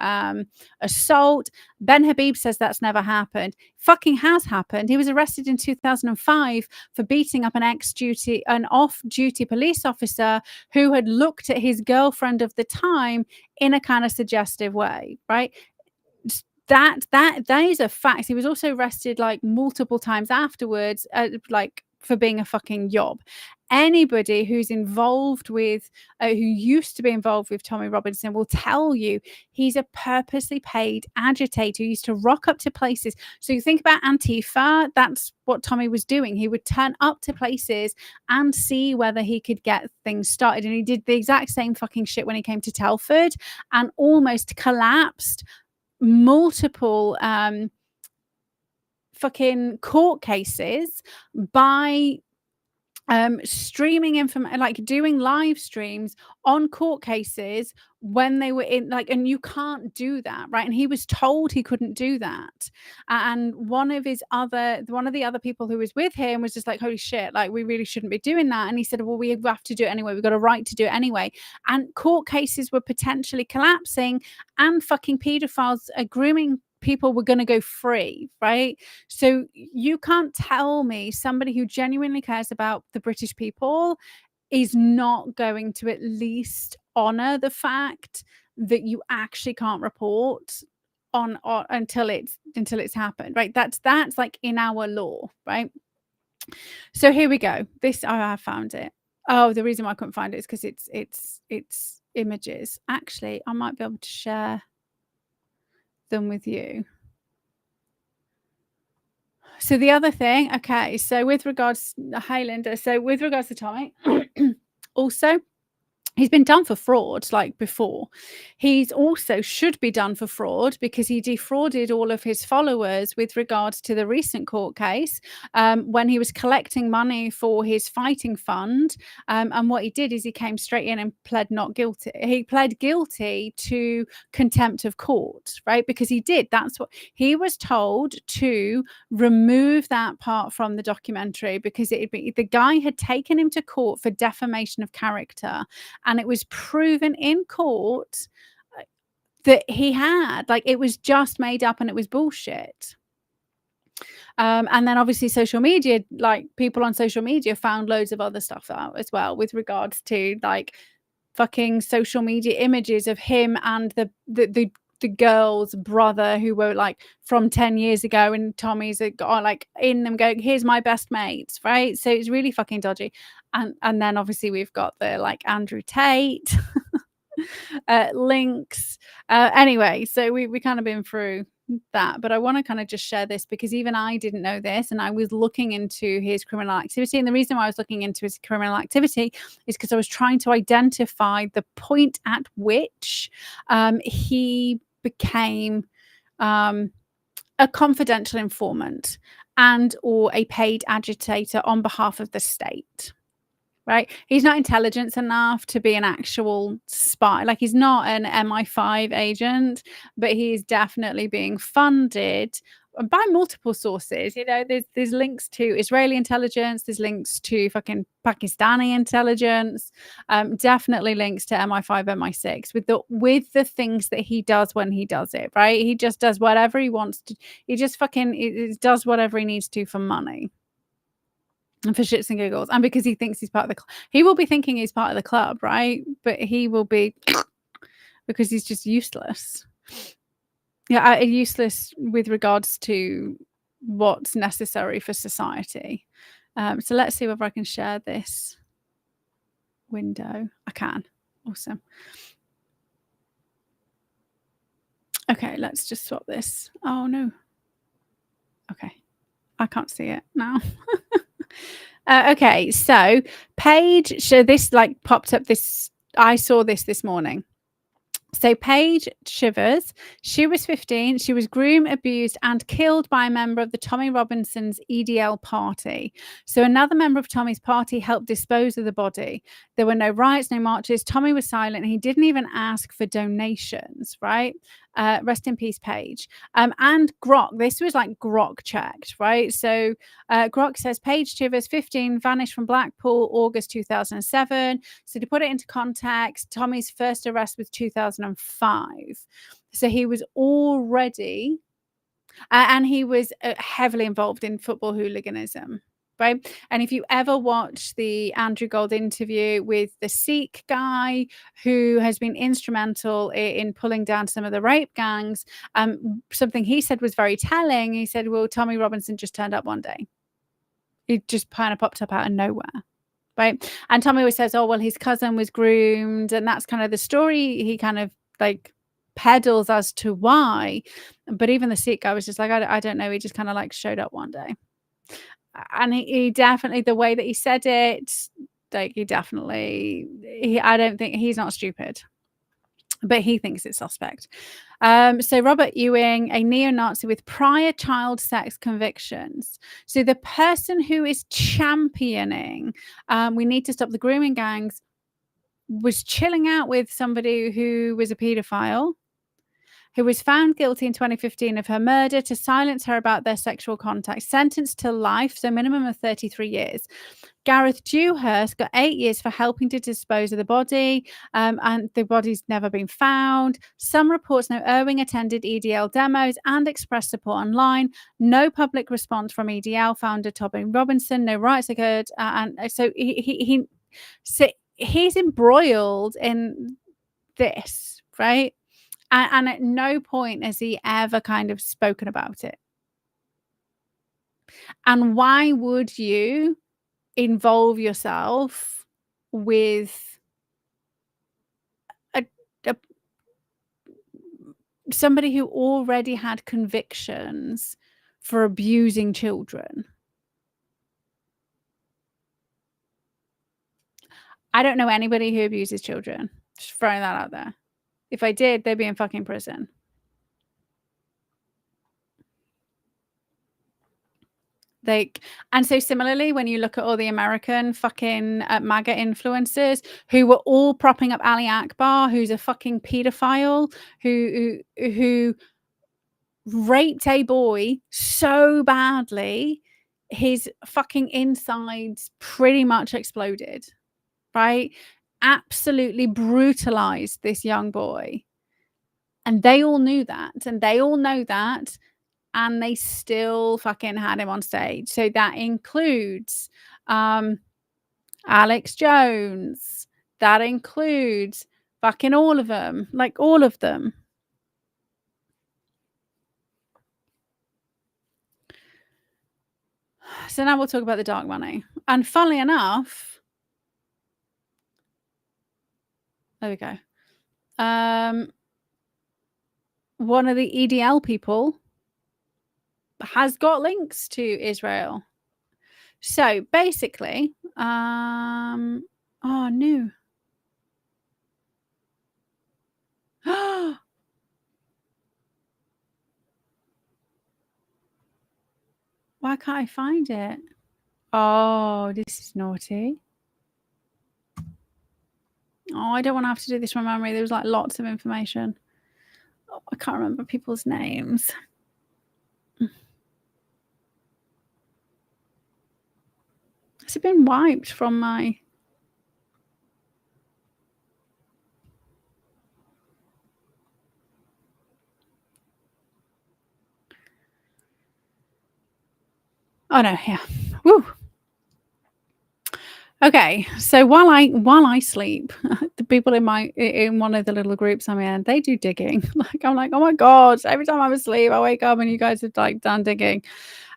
assault. Ben Habib says that's never happened. Fucking has happened. He was arrested in 2005 for beating up an off-duty police officer who had looked at his girlfriend of the time in a kind of suggestive way, right? That is a fact. He was also arrested like multiple times afterwards, like for being a fucking yob. Anybody who's involved with, who used to be involved with Tommy Robinson will tell you he's a purposely paid agitator who used to rock up to places. So you think about Antifa, that's what Tommy was doing. He would turn up to places and see whether he could get things started. And he did the exact same fucking shit when he came to Telford and almost collapsed multiple fucking court cases by streaming information, like doing live streams on court cases when they were in, like, and you can't do that, right? And he was told he couldn't do that. And one of the other people who was with him was just like, holy shit, like we really shouldn't be doing that. And he said, well, we have to do it anyway. We've got a right to do it anyway. And court cases were potentially collapsing and fucking pedophiles grooming people were going to go free, right? So you can't tell me somebody who genuinely cares about the British people is not going to at least honor the fact that you actually can't report on until it's happened, right? That's like in our law, right? So here we go. I found it. Oh, the reason why I couldn't find it is because it's images. Actually, I might be able to share them with you. So the other thing, okay, so with regards, hi Linda. So with regards to Tommy, also he's been done for fraud like before. He's also should be done for fraud because he defrauded all of his followers with regards to the recent court case when he was collecting money for his fighting fund. And what he did is he came straight in and pled not guilty. He pled guilty to contempt of court, right? Because he did. That's what he was told to remove that part from the documentary because the guy had taken him to court for defamation of character. And it was proven in court that he had, like, it was just made up and it was bullshit. And then obviously social media, like people on social media found loads of other stuff out as well with regards to like fucking social media images of him and the girl's brother who were like from 10 years ago, and Tommy's like in them going, here's my best mates, right? So it's really fucking dodgy. And then obviously we've got the like Andrew Tate links. Anyway, so we kind of been through that, but I want to kind of just share this because even I didn't know this, and I was looking into his criminal activity. And the reason why I was looking into his criminal activity is because I was trying to identify the point at which he became a confidential informant and or a paid agitator on behalf of the state. Right? He's not intelligent enough to be an actual spy. Like, he's not an MI5 agent, but he's definitely being funded by multiple sources. You know, there's links to Israeli intelligence, there's links to fucking Pakistani intelligence, definitely links to MI5, MI6 with the things that he does when he does it, right? He just does whatever he wants to. He just fucking does whatever he needs to for money. And for shits and giggles, and because he thinks he's part of the club. He will be thinking he's part of the club, right? But he will be because he's just useless. Yeah, useless with regards to what's necessary for society. So let's see whether I can share this window. I can. Awesome. Okay, let's just swap this. Oh no. Okay. I can't see it now. Okay, so Paige, so this like popped up this, I saw this morning. So Paige Shivers, she was 15. She was groomed, abused, and killed by a member of the Tommy Robinson's EDL party. So another member of Tommy's party helped dispose of the body. There were no riots, no marches. Tommy was silent. He didn't even ask for donations, right? Rest in peace, Paige. And Grok, this was like Grok checked, right? So Grok says Paige Shivers, 15, vanished from Blackpool, August 2007. So to put it into context, Tommy's first arrest was 2005. So he was already, and he was heavily involved in football hooliganism. Right. And if you ever watch the Andrew Gold interview with the Sikh guy who has been instrumental in pulling down some of the rape gangs, something he said was very telling. He said, well, Tommy Robinson just turned up one day. He just kind of popped up out of nowhere. Right. And Tommy always says, oh, well, his cousin was groomed. And that's kind of the story he kind of like peddles as to why. But even the Sikh guy was just like, I don't know. He just kind of like showed up one day. And he definitely, the way that he said it, like I don't think he's not stupid, but he thinks it's suspect. So Robert Ewing, a neo-Nazi with prior child sex convictions. So the person who is championing, we need to stop the grooming gangs, was chilling out with somebody who was a paedophile, who was found guilty in 2015 of her murder to silence her about their sexual contact, sentenced to life, so minimum of 33 years. Gareth Dewhurst got 8 years for helping to dispose of the body, and the body's never been found. Some reports know Irving attended EDL demos and expressed support online. No public response from EDL founder Tommy Robinson. No riots occurred, and so he's embroiled in this, right? And at no point has he ever kind of spoken about it. And why would you involve yourself with somebody who already had convictions for abusing children. I don't know anybody who abuses children. Just throwing that out there. If I did, they'd be in fucking prison. And so similarly, when you look at all the American fucking MAGA influencers who were all propping up Ali Akbar, who's a fucking pedophile, who raped a boy so badly, his fucking insides pretty much exploded, right? Absolutely brutalized this young boy. And they all knew that, and they all know that. And they still fucking had him on stage. So that includes Alex Jones. That includes fucking all of them. Like all of them. So now we'll talk about the dark money. And funnily enough, there we go. One of the EDL people has got links to Israel. So basically, oh no. Why can't I find it? Oh, this is naughty. Oh, I don't want to have to do this from memory. There was like lots of information. Oh, I can't remember people's names. Has it been wiped from my... Oh no, yeah. Woo. Okay, so while I sleep, the people in one of the little groups I'm in, they do digging. Like I'm like, oh my god! Every time I'm asleep, I wake up and you guys have like done digging.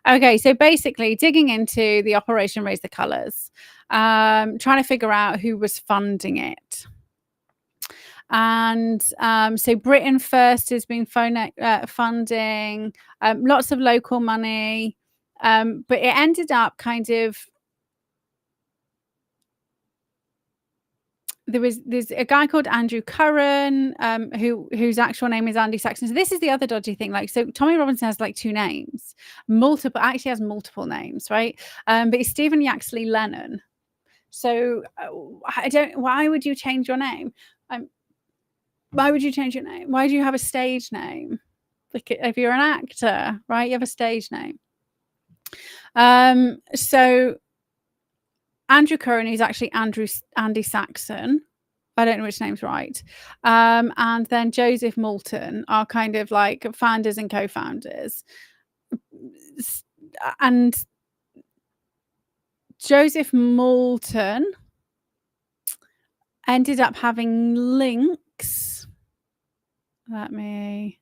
Okay, so basically digging into the Operation Raise the Colours, trying to figure out who was funding it. And so Britain First has been funding lots of local money, but it ended up kind of... There's a guy called Andrew Curran, whose actual name is Andy Saxon. So this is the other dodgy thing. Like, so Tommy Robinson has like two names, actually has multiple names, right? But it's Stephen Yaxley Lennon. So why would you change your name? Why would you change your name? Why do you have a stage name? Like if you're an actor, right? You have a stage name. So Andrew Curran is actually Andy Saxon. I don't know which name's right. And then Joseph Moulton are kind of like founders and co-founders. And Joseph Moulton ended up having links. Let me...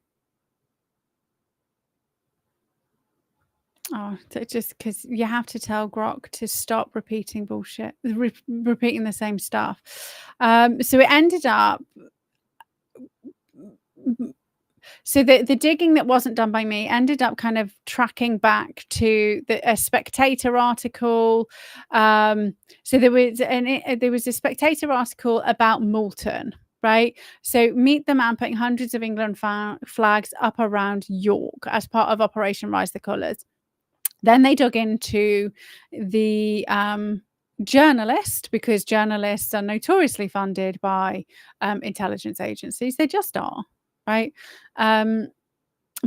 Oh, just because you have to tell Grok to stop repeating bullshit, repeating the same stuff. So it ended up... So the digging that wasn't done by me ended up kind of tracking back to a Spectator article. So there was a Spectator article about Moulton, right? So meet the man putting hundreds of England flags up around York as part of Operation Rise the Colours. Then they dug into the journalist, because journalists are notoriously funded by intelligence agencies. They just are, right?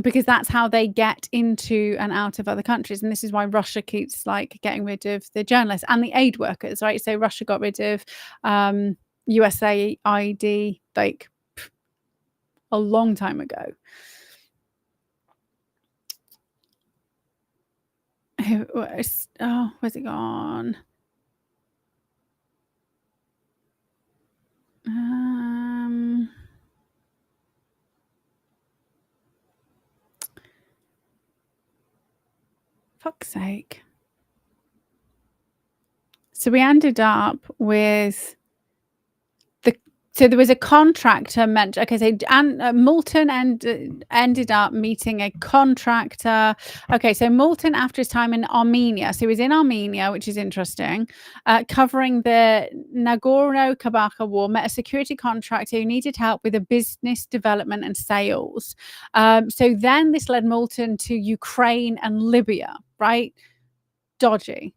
Because that's how they get into and out of other countries. And this is why Russia keeps like getting rid of the journalists and the aid workers, right? So Russia got rid of USAID like a long time ago. Where's it gone? Fuck's sake. So we ended up with So there was a contractor okay, so Moulton ended up meeting a contractor. Okay, so Moulton, after his time in Armenia, so he was in Armenia, which is interesting, covering the Nagorno-Karabakh war, met a security contractor who needed help with a business development and sales. So then this led Moulton to Ukraine and Libya, right? Dodgy.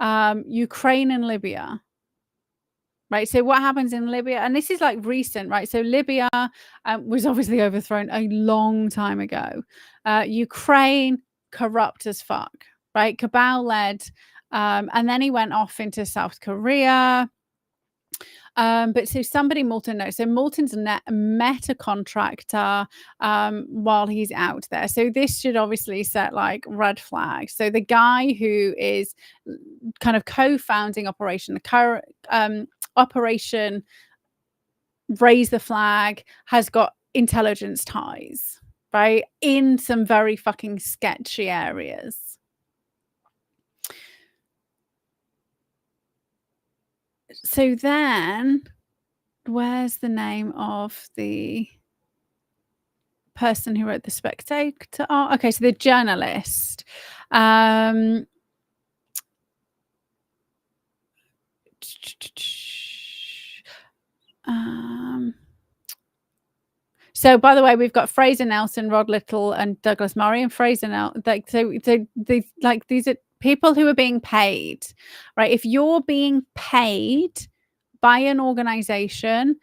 Ukraine and Libya. Right. So what happens in Libya, and this is like recent, right? So Libya was obviously overthrown a long time ago. Ukraine, corrupt as fuck, right? Cabal led. And then he went off into South Korea. But so somebody Moulton knows. So Moulton's met a contractor while he's out there. So this should obviously set like red flags. So the guy who is kind of co-founding Operation Raise the Flag has got intelligence ties, right? In some very fucking sketchy areas. So then, where's the name of the person who wrote The Spectator? Oh, okay, so the journalist. So by the way, we've got Fraser Nelson, Rod Little, and Douglas Murray. And Fraser Nelson, these are people who are being paid, right? If you're being paid by an organization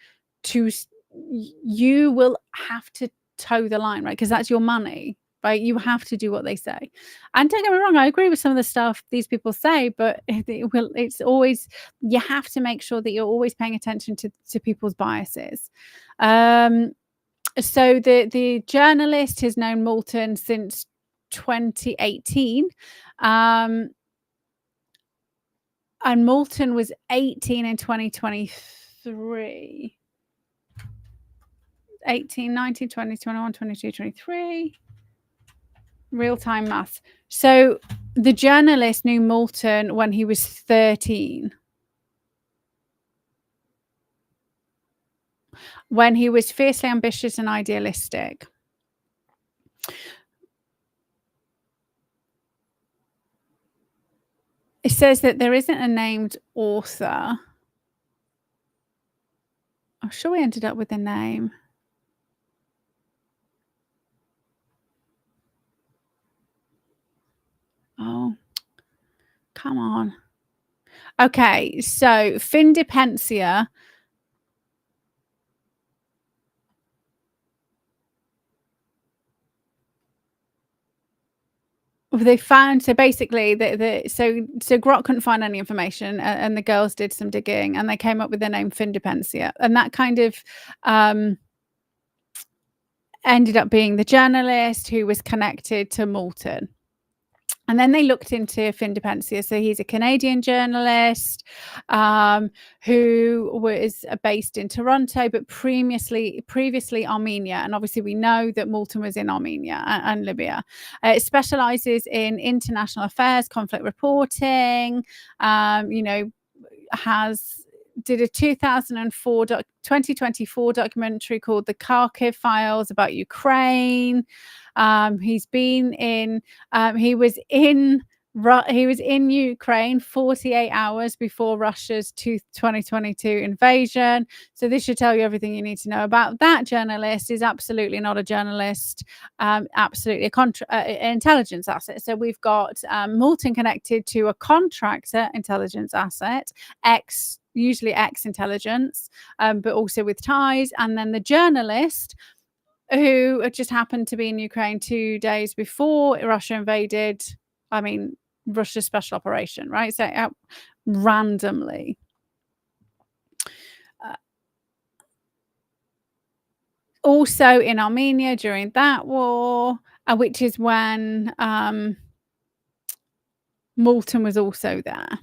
you will have to toe the line, right? Because that's your money, right? You have to do what they say. And don't get me wrong, I agree with some of the stuff these people say, but it's always, you have to make sure that you're always paying attention to people's biases. So the journalist has known Moulton since 2018. And Moulton was 18 in 2023. 18, 19, 20, 21, 22, 23. Real-time maths. So the journalist knew Moulton when he was 13. When he was fiercely ambitious and idealistic. It says that there isn't a named author. I'm sure we ended up with a name. Oh, come on. Okay, so Findipensia. They found, so basically so Grot couldn't find any information, and the girls did some digging and they came up with the name Findipensia, and that kind of ended up being the journalist who was connected to Moulton. And then they looked into Findipensia. So he's a Canadian journalist who was based in Toronto, but previously Armenia. And obviously we know that Moulton was in Armenia and Libya. It specializes in international affairs, conflict reporting, did a 2024 documentary called The Kharkiv Files about Ukraine. He was in Ukraine 48 hours before Russia's 2022 invasion. So this should tell you everything you need to know about that journalist. Is absolutely not a journalist, absolutely an intelligence asset. So we've got Moulton connected to a contractor intelligence asset, usually ex-intelligence, but also with ties. And then the journalist who just happened to be in Ukraine 2 days before Russia invaded. I mean, Russia's special operation, right? So randomly. Also in Armenia during that war, which is when Moulton was also there.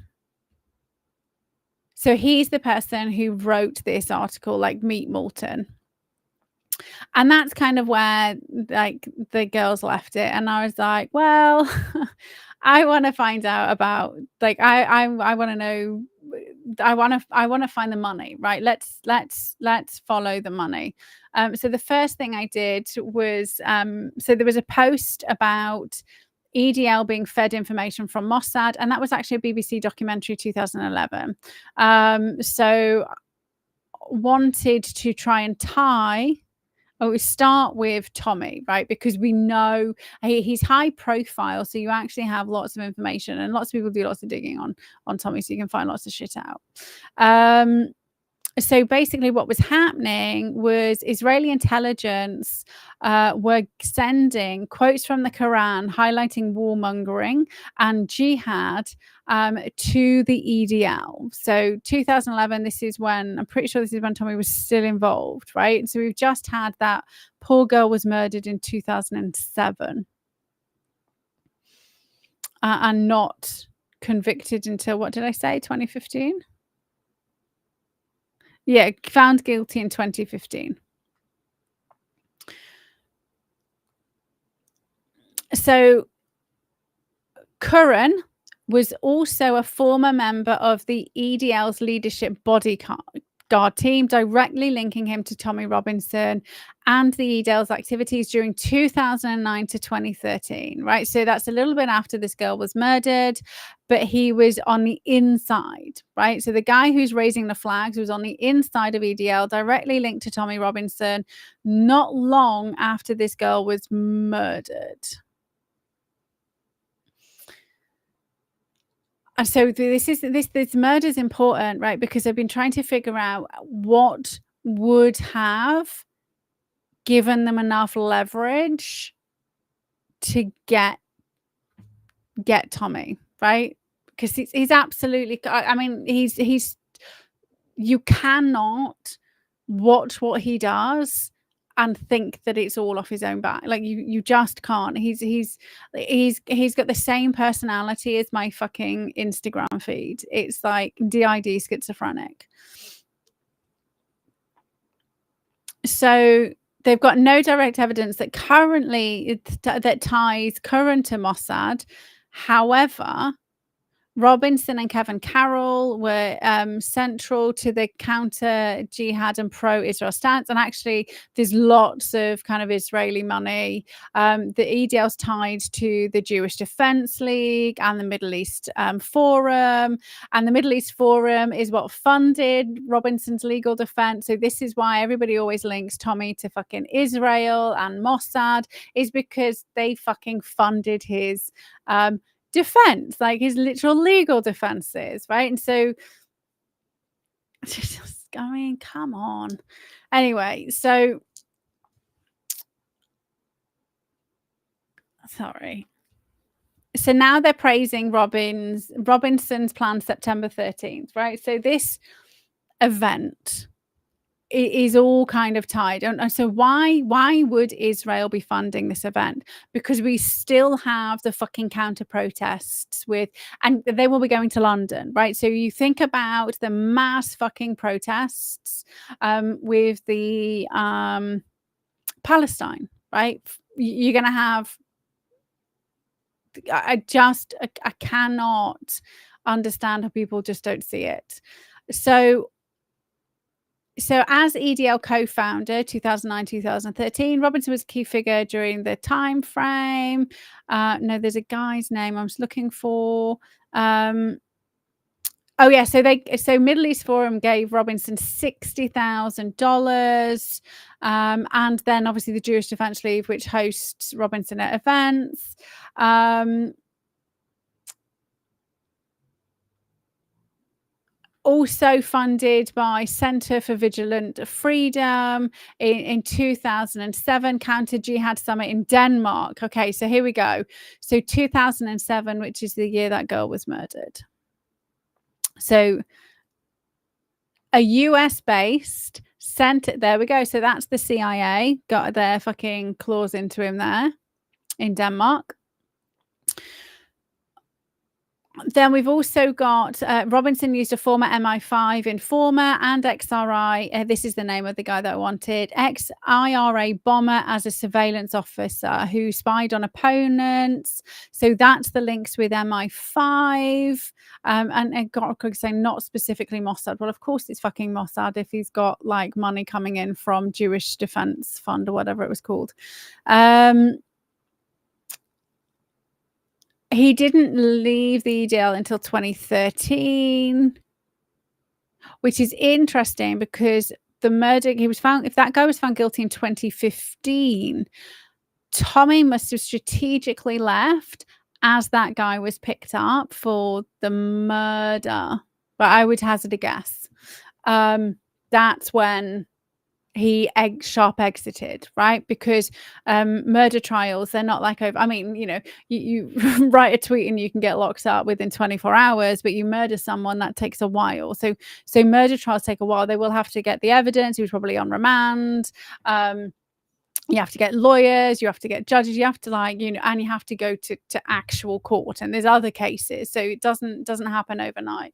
So he's the person who wrote this article, like Meet Moulton. And that's kind of where like the girls left it. And I was like, well, I want to find out about, like, I want to know I want to find the money, right? Let's follow the money. So the first thing I did was so there was a post about EDL being fed information from Mossad, and that was actually a BBC documentary 2011. So wanted to try and tie. We start with Tommy, right? Because we know he's high profile, so you actually have lots of information, and lots of people do lots of digging on Tommy, so you can find lots of shit out. So basically what was happening was Israeli intelligence were sending quotes from the Quran highlighting warmongering and jihad to the EDL. So 2011, this is when, I'm pretty sure this is when Tommy was still involved, right? So we've just had that poor girl was murdered in 2007 and not convicted until, what did I say, 2015? Yeah, found guilty in 2015. So Curran was also a former member of the EDL's leadership bodyguard team, directly linking him to Tommy Robinson and the EDL's activities during 2009 to 2013, right? So that's a little bit after this girl was murdered, but he was on the inside, right? So the guy who's raising the flags was on the inside of EDL, directly linked to Tommy Robinson, not long after this girl was murdered. And so this murder is important, right? Because I've been trying to figure out what would have given them enough leverage to get Tommy, right? Because he's absolutely, I mean, he's you cannot watch what he does and think that it's all off his own back. Like you just can't. He's got the same personality as my fucking Instagram feed. It's like DID schizophrenic. So they've got no direct evidence that that ties Curran to Mossad. However, Robinson and Kevin Carroll were central to the counter-jihad and pro-Israel stance. And actually, there's lots of kind of Israeli money. The EDL's tied to the Jewish Defense League and the Middle East Forum. And the Middle East Forum is what funded Robinson's legal defense. So this is why everybody always links Tommy to fucking Israel and Mossad, is because they fucking funded his defense, like his literal legal defenses, right? And so I mean, come on. Anyway, so sorry. So now they're praising Robinson's plan September 13th, right? So this event is all kind of tied. And so why would Israel be funding this event? Because we still have the fucking counter protests and they will be going to London, right? So you think about the mass fucking protests with the Palestine, right? You're going to have, I cannot understand how people just don't see it. So as EDL co-founder, 2009-2013, Robinson was a key figure during the time frame. No, there's a guy's name I was looking for. Oh yeah, so Middle East Forum gave Robinson $60,000, and then obviously the Jewish Defense League, which hosts Robinson at events. Also funded by Center for Vigilant Freedom in 2007, Counter Jihad Summit in Denmark. Okay, so here we go. So 2007, which is the year that girl was murdered. So a US-based center, there we go. So that's the CIA, got their fucking claws into him there in Denmark. Then we've also got Robinson used a former MI5 informer and XRI. This is the name of the guy that I wanted. Ex-IRA bomber as a surveillance officer who spied on opponents. So that's the links with MI5. And got saying not specifically Mossad. Well, of course it's fucking Mossad if he's got like money coming in from Jewish Defense Fund or whatever it was called. He didn't leave the EDL until 2013, which is interesting because the murder, he was found, if that guy was found guilty in 2015, Tommy must have strategically left as that guy was picked up for the murder. But I would hazard a guess. That's when he sharp exited, right? Because murder trials, they're not like over. I mean, you know, you write a tweet and you can get locked up within 24 hours, but you murder someone, that takes a while. So murder trials take a while. They will have to get the evidence. He was probably on remand. You have to get lawyers, you have to get judges, you have to like, you know, and you have to go to actual court. And there's other cases, so it doesn't happen overnight.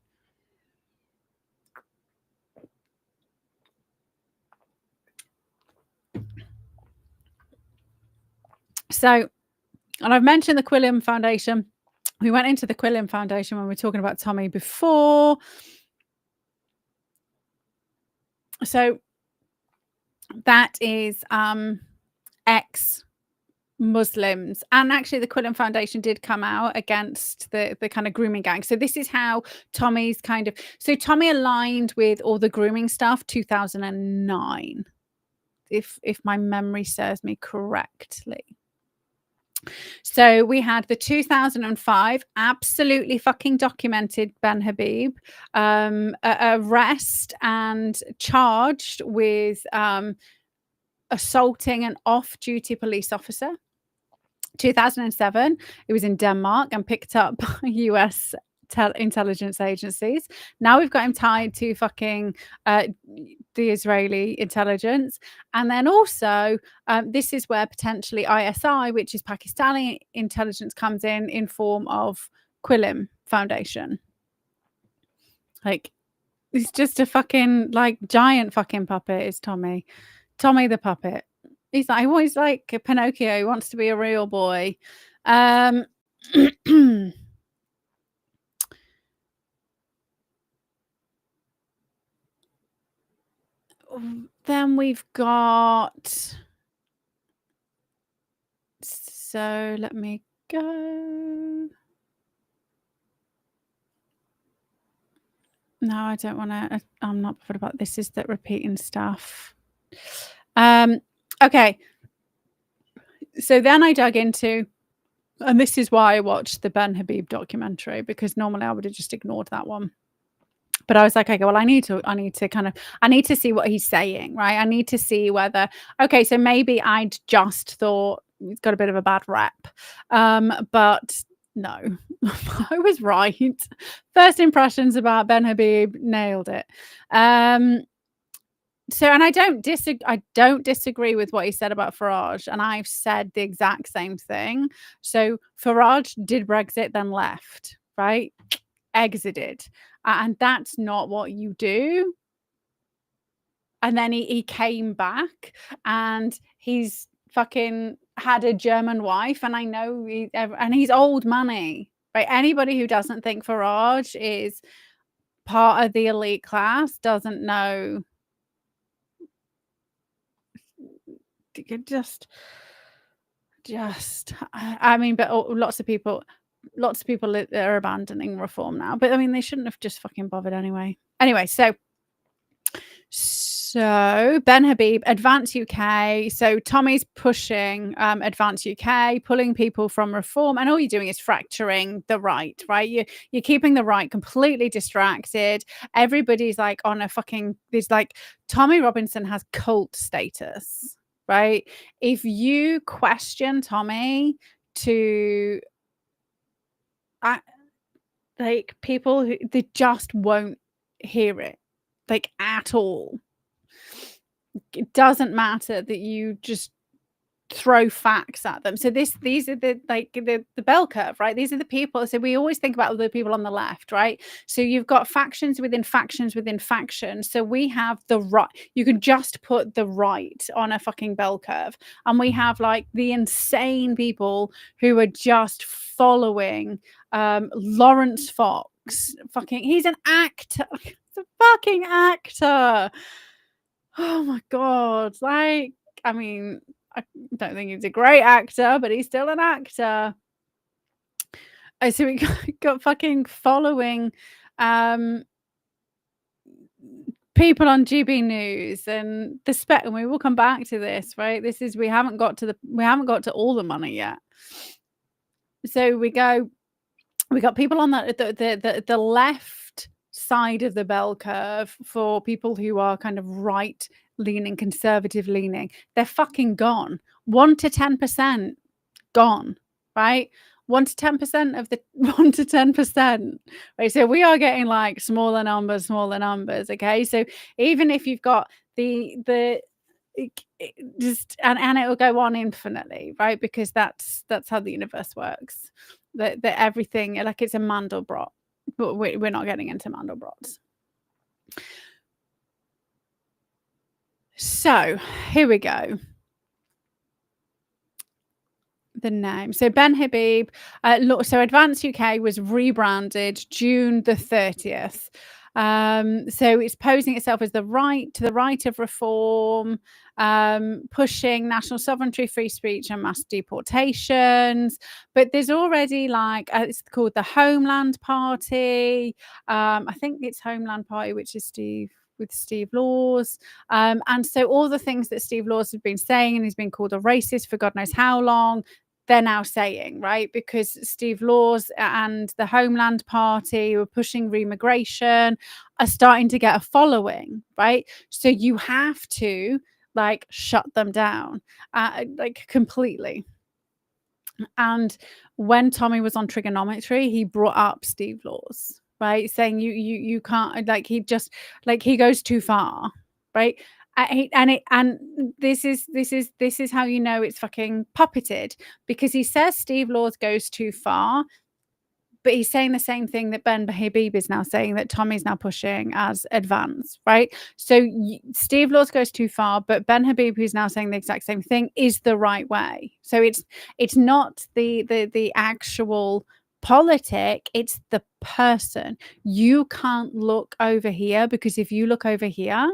So, and I've mentioned the Quilliam Foundation. We went into the Quilliam Foundation when we were talking about Tommy before. So that is ex-Muslims. And actually the Quilliam Foundation did come out against the kind of grooming gang. So this is how Tommy's kind of... So Tommy aligned with all the grooming stuff 2009, if my memory serves me correctly. So we had the 2005 absolutely fucking documented Ben Habib arrest and charged with assaulting an off-duty police officer. 2007, it was in Denmark and picked up by US intelligence agencies. Now we've got him tied to fucking the Israeli intelligence. And then also, this is where potentially ISI, which is Pakistani intelligence, comes in form of Quilliam Foundation. Like, he's just a fucking, like, giant fucking puppet is Tommy. Tommy the puppet. He's always like Pinocchio. He wants to be a real boy. Then we've got... So let me go. No, I don't want to. I'm not bothered about this. Is that repeating stuff? Okay. So then I dug into, and this is why I watched the Ben Habib documentary, because normally I would have just ignored that one. But I was like, okay, well, I need to see what he's saying, right? I need to see whether, okay, so maybe I'd just thought he's got a bit of a bad rep. But no, I was right. First impressions about Ben Habib, nailed it. So, and I don't disagree with what he said about Farage, and I've said the exact same thing. So Farage did Brexit, then left, right? Exited. And that's not what you do. And then he came back, and he's fucking had a German wife, and I know and he's old money, right? Anybody who doesn't think Farage is part of the elite class doesn't know. Just I mean, but lots of people are abandoning reform now, but I mean, they shouldn't have just fucking bothered anyway. So Ben Habib, Advance UK. So Tommy's pushing Advance UK, pulling people from reform, and all you're doing is fracturing the right, right? You're keeping the right completely distracted. Everybody's like on a fucking, there's like, Tommy Robinson has cult status, right? If you question Tommy to like people who, they just won't hear it, like, at all. It doesn't matter that you just throw facts at them. So these are the bell curve, right? These are the people. So we always think about the people on the left, right? So you've got factions within factions within factions. So we have the right. You can just put the right on a fucking bell curve, and we have like the insane people who are just following Lawrence Fox. Fucking, he's an actor. He's a fucking actor. Oh my god! Like, I mean, I don't think he's a great actor, but he's still an actor. So we got fucking following people on GB News and the spec, and we will come back to this, right? This is we haven't got to all the money yet. So we got people on the left side of the bell curve for people who are kind of right leaning, conservative leaning. They're fucking gone. 1 to 10% gone, right? 1 to 10% of the 1 to 10%, right? So we are getting like smaller numbers. Okay, so even if you've got the just and it will go on infinitely, right? Because that's how the universe works. That everything, like, it's a Mandelbrot, but we're not getting into Mandelbrots. So here we go. The name. So Ben Habib. So Advance UK was rebranded June the 30th. So it's posing itself as the right of reform, pushing national sovereignty, free speech, and mass deportations. But there's already like it's called the Homeland Party. I think it's Homeland Party, which is Steve Laws. And so all the things that Steve Laws has been saying, and he's been called a racist for God knows how long, they're now saying, right? Because Steve Laws and the Homeland Party, who are pushing remigration, are starting to get a following, right? So you have to like shut them down, like completely. And when Tommy was on Trigonometry, he brought up Steve Laws, right? Saying you can't, like, he goes too far, right? And this is how you know it's fucking puppeted, because he says Steve Laws goes too far, but he's saying the same thing that Ben Habib is now saying, that Tommy's now pushing as Advance, right? So Steve Laws goes too far, but Ben Habib, who's now saying the exact same thing, is the right way. So it's not the actual politic, it's the person. You can't look over here, because if you look over here,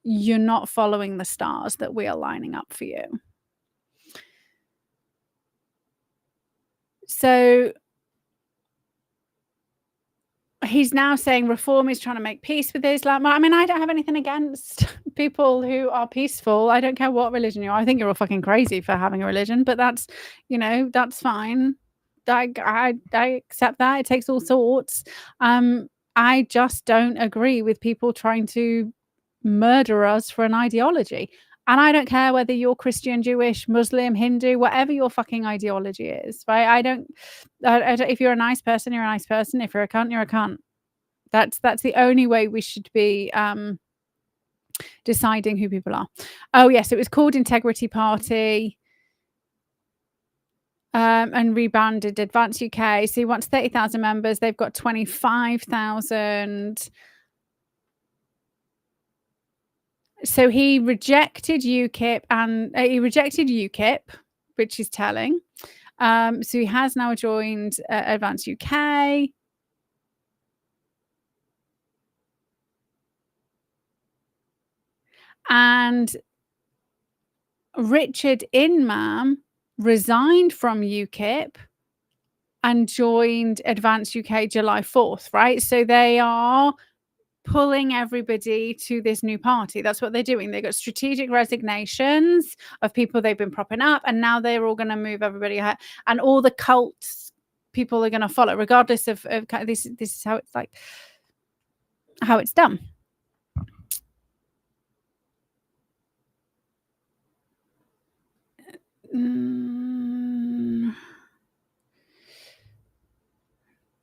you're not following the stars that we are lining up for you. So he's now saying reform is trying to make peace with Islam. I mean, I don't have anything against people who are peaceful. I don't care what religion you are. I think you're all fucking crazy for having a religion, but that's, that's fine. I accept that. It takes all sorts. I just don't agree with people trying to murder us for an ideology. And I don't care whether you're Christian, Jewish, Muslim, Hindu, whatever your fucking ideology is, right? I don't, if you're a nice person, you're a nice person. If you're a cunt, you're a cunt. That's the only way we should be deciding who people are. Oh, yes, it was called Integrity Party. And rebranded Advance UK. So he wants 30,000 members. They've got 25,000. So he rejected UKIP, which is telling. So he has now joined Advance UK. And Richard Inman resigned from UKIP and joined Advance UK July 4th, right? So they are pulling everybody to this new party. That's what they're doing. They got strategic resignations of people they've been propping up, and now they're all going to move everybody out, and all the cults people are going to follow, regardless of this is how it's like, how it's done.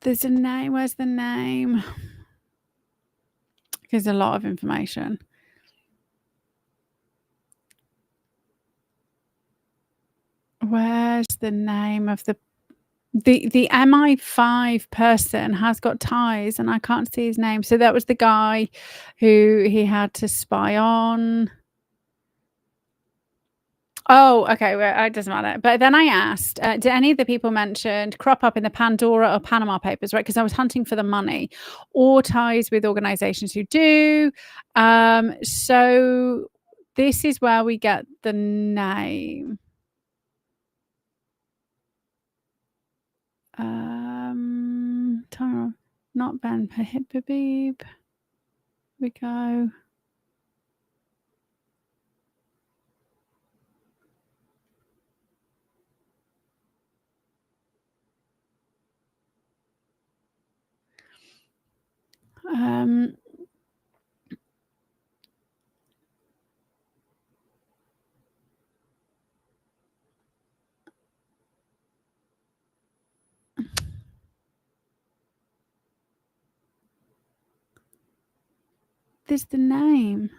There's a name. Where's the name? There's a lot of information. Where's the name of the MI5 person has got ties, and I can't see his name. So that was the guy who he had to spy on. Oh, okay, well, it doesn't matter. But then I asked, did any of the people mentioned crop up in the Pandora or Panama Papers, right? Because I was hunting for the money or ties with organizations who do. So this is where we get the name. Not Ben Habib. We go. There's the name.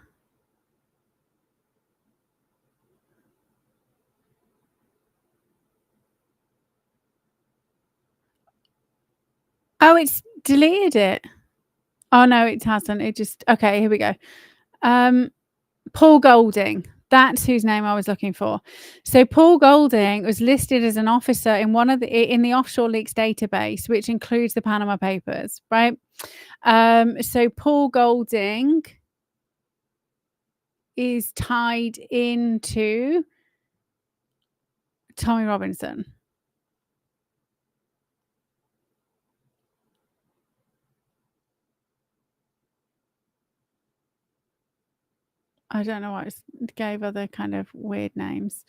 Oh, it's deleted it. Oh no, it hasn't. It just okay. Here we go. Paul Golding. That's whose name I was looking for. So Paul Golding was listed as an officer in the offshore leaks database, which includes the Panama Papers, right? So Paul Golding is tied into Tommy Robinson. I don't know why it gave other kind of weird names.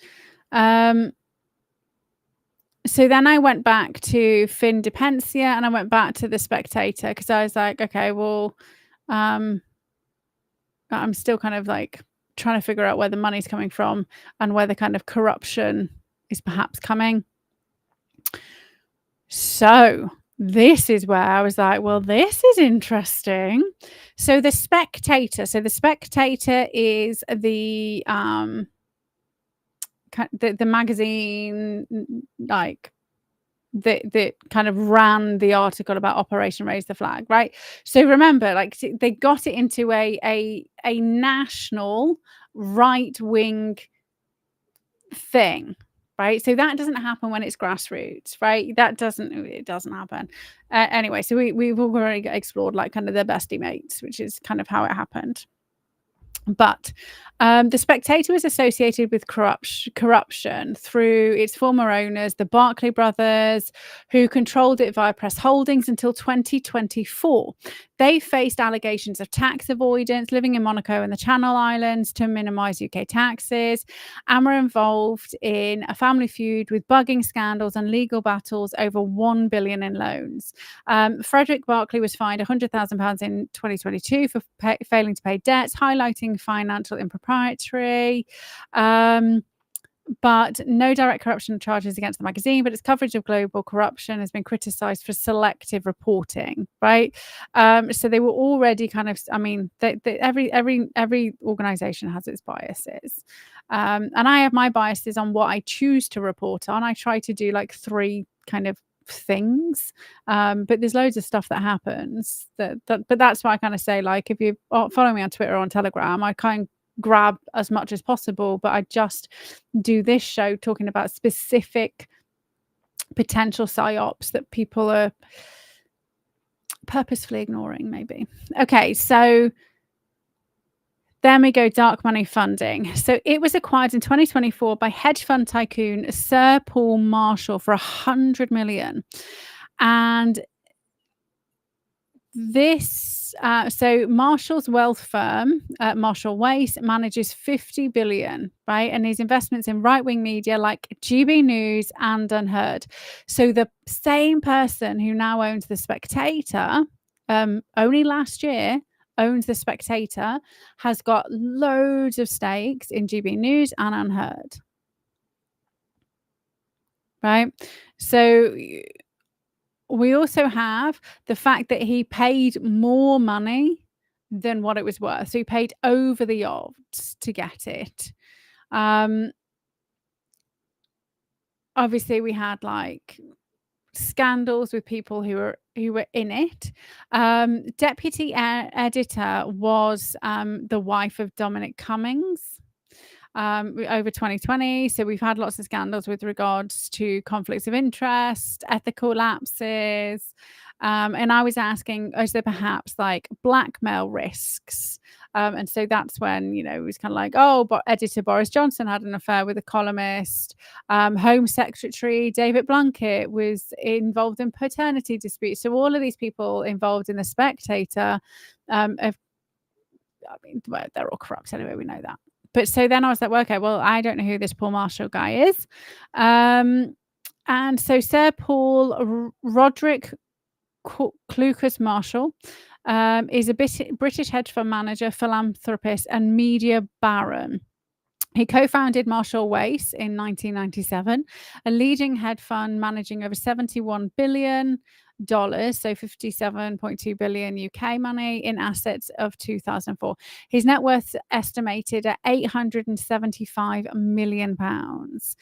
So then I went back to Finn Depensia and I went back to The Spectator because I was like, okay, well, I'm still kind of like trying to figure out where the money's coming from and where the kind of corruption is perhaps coming. So this is where I was like, well, this is interesting. So The Spectator is the magazine, like that kind of ran the article about Operation Raise the Flag, right? So remember, like they got it into a national right-wing thing, right? So that doesn't happen when it's grassroots, right? It doesn't happen. Anyway, so we've already explored like kind of their bestie mates, which is kind of how it happened. But The Spectator was associated with corruption through its former owners, the Barclay brothers, who controlled it via press holdings until 2024. They faced allegations of tax avoidance, living in Monaco and the Channel Islands to minimize UK taxes, and were involved in a family feud with bugging scandals and legal battles over $1 billion in loans. Frederick Barclay was fined £100,000 in 2022 for failing to pay debts, highlighting financial impropriety. But no direct corruption charges against the magazine, but its coverage of global corruption has been criticized for selective reporting, right? So they were already kind of, I mean, every organization has its biases. And I have my biases on what I choose to report on. I try to do like 3 kind of things, but there's loads of stuff that happens but that's why I kind of say, like, if you follow me on Twitter or on Telegram, I kind of grab as much as possible, but I just do this show talking about specific potential psyops that people are purposefully ignoring, maybe. Okay, so then we go dark money funding. So it was acquired in 2024 by hedge fund tycoon Sir Paul Marshall for $100 million. And this, so Marshall's wealth firm, Marshall Wace, manages $50 billion, right? And his investments in right-wing media like GB News and Unheard. So the same person who now owns The Spectator, only last year owns The Spectator, has got loads of stakes in GB News and Unheard, right? So we also have the fact that he paid more money than what it was worth. So he paid over the odds to get it. obviously we had like scandals with people who were in it. Deputy editor was the wife of Dominic Cummings. Over 2020. So we've had lots of scandals with regards to conflicts of interest, ethical lapses. And I was asking, is there perhaps like blackmail risks? And so that's when, it was kind of like, oh, but editor Boris Johnson had an affair with a columnist. Home Secretary David Blunkett was involved in paternity disputes. So all of these people involved in The Spectator well, they're all corrupt anyway, we know that. But so then I was like, well, okay, well, I don't know who this Paul Marshall guy is. And so Sir Paul Roderick Clucas Marshall is a British hedge fund manager, philanthropist, and media baron. He co-founded Marshall Wace in 1997, a leading hedge fund managing over $71 billion, so 57.2 billion UK money in assets of 2004. His net worth estimated at 875 million pounds.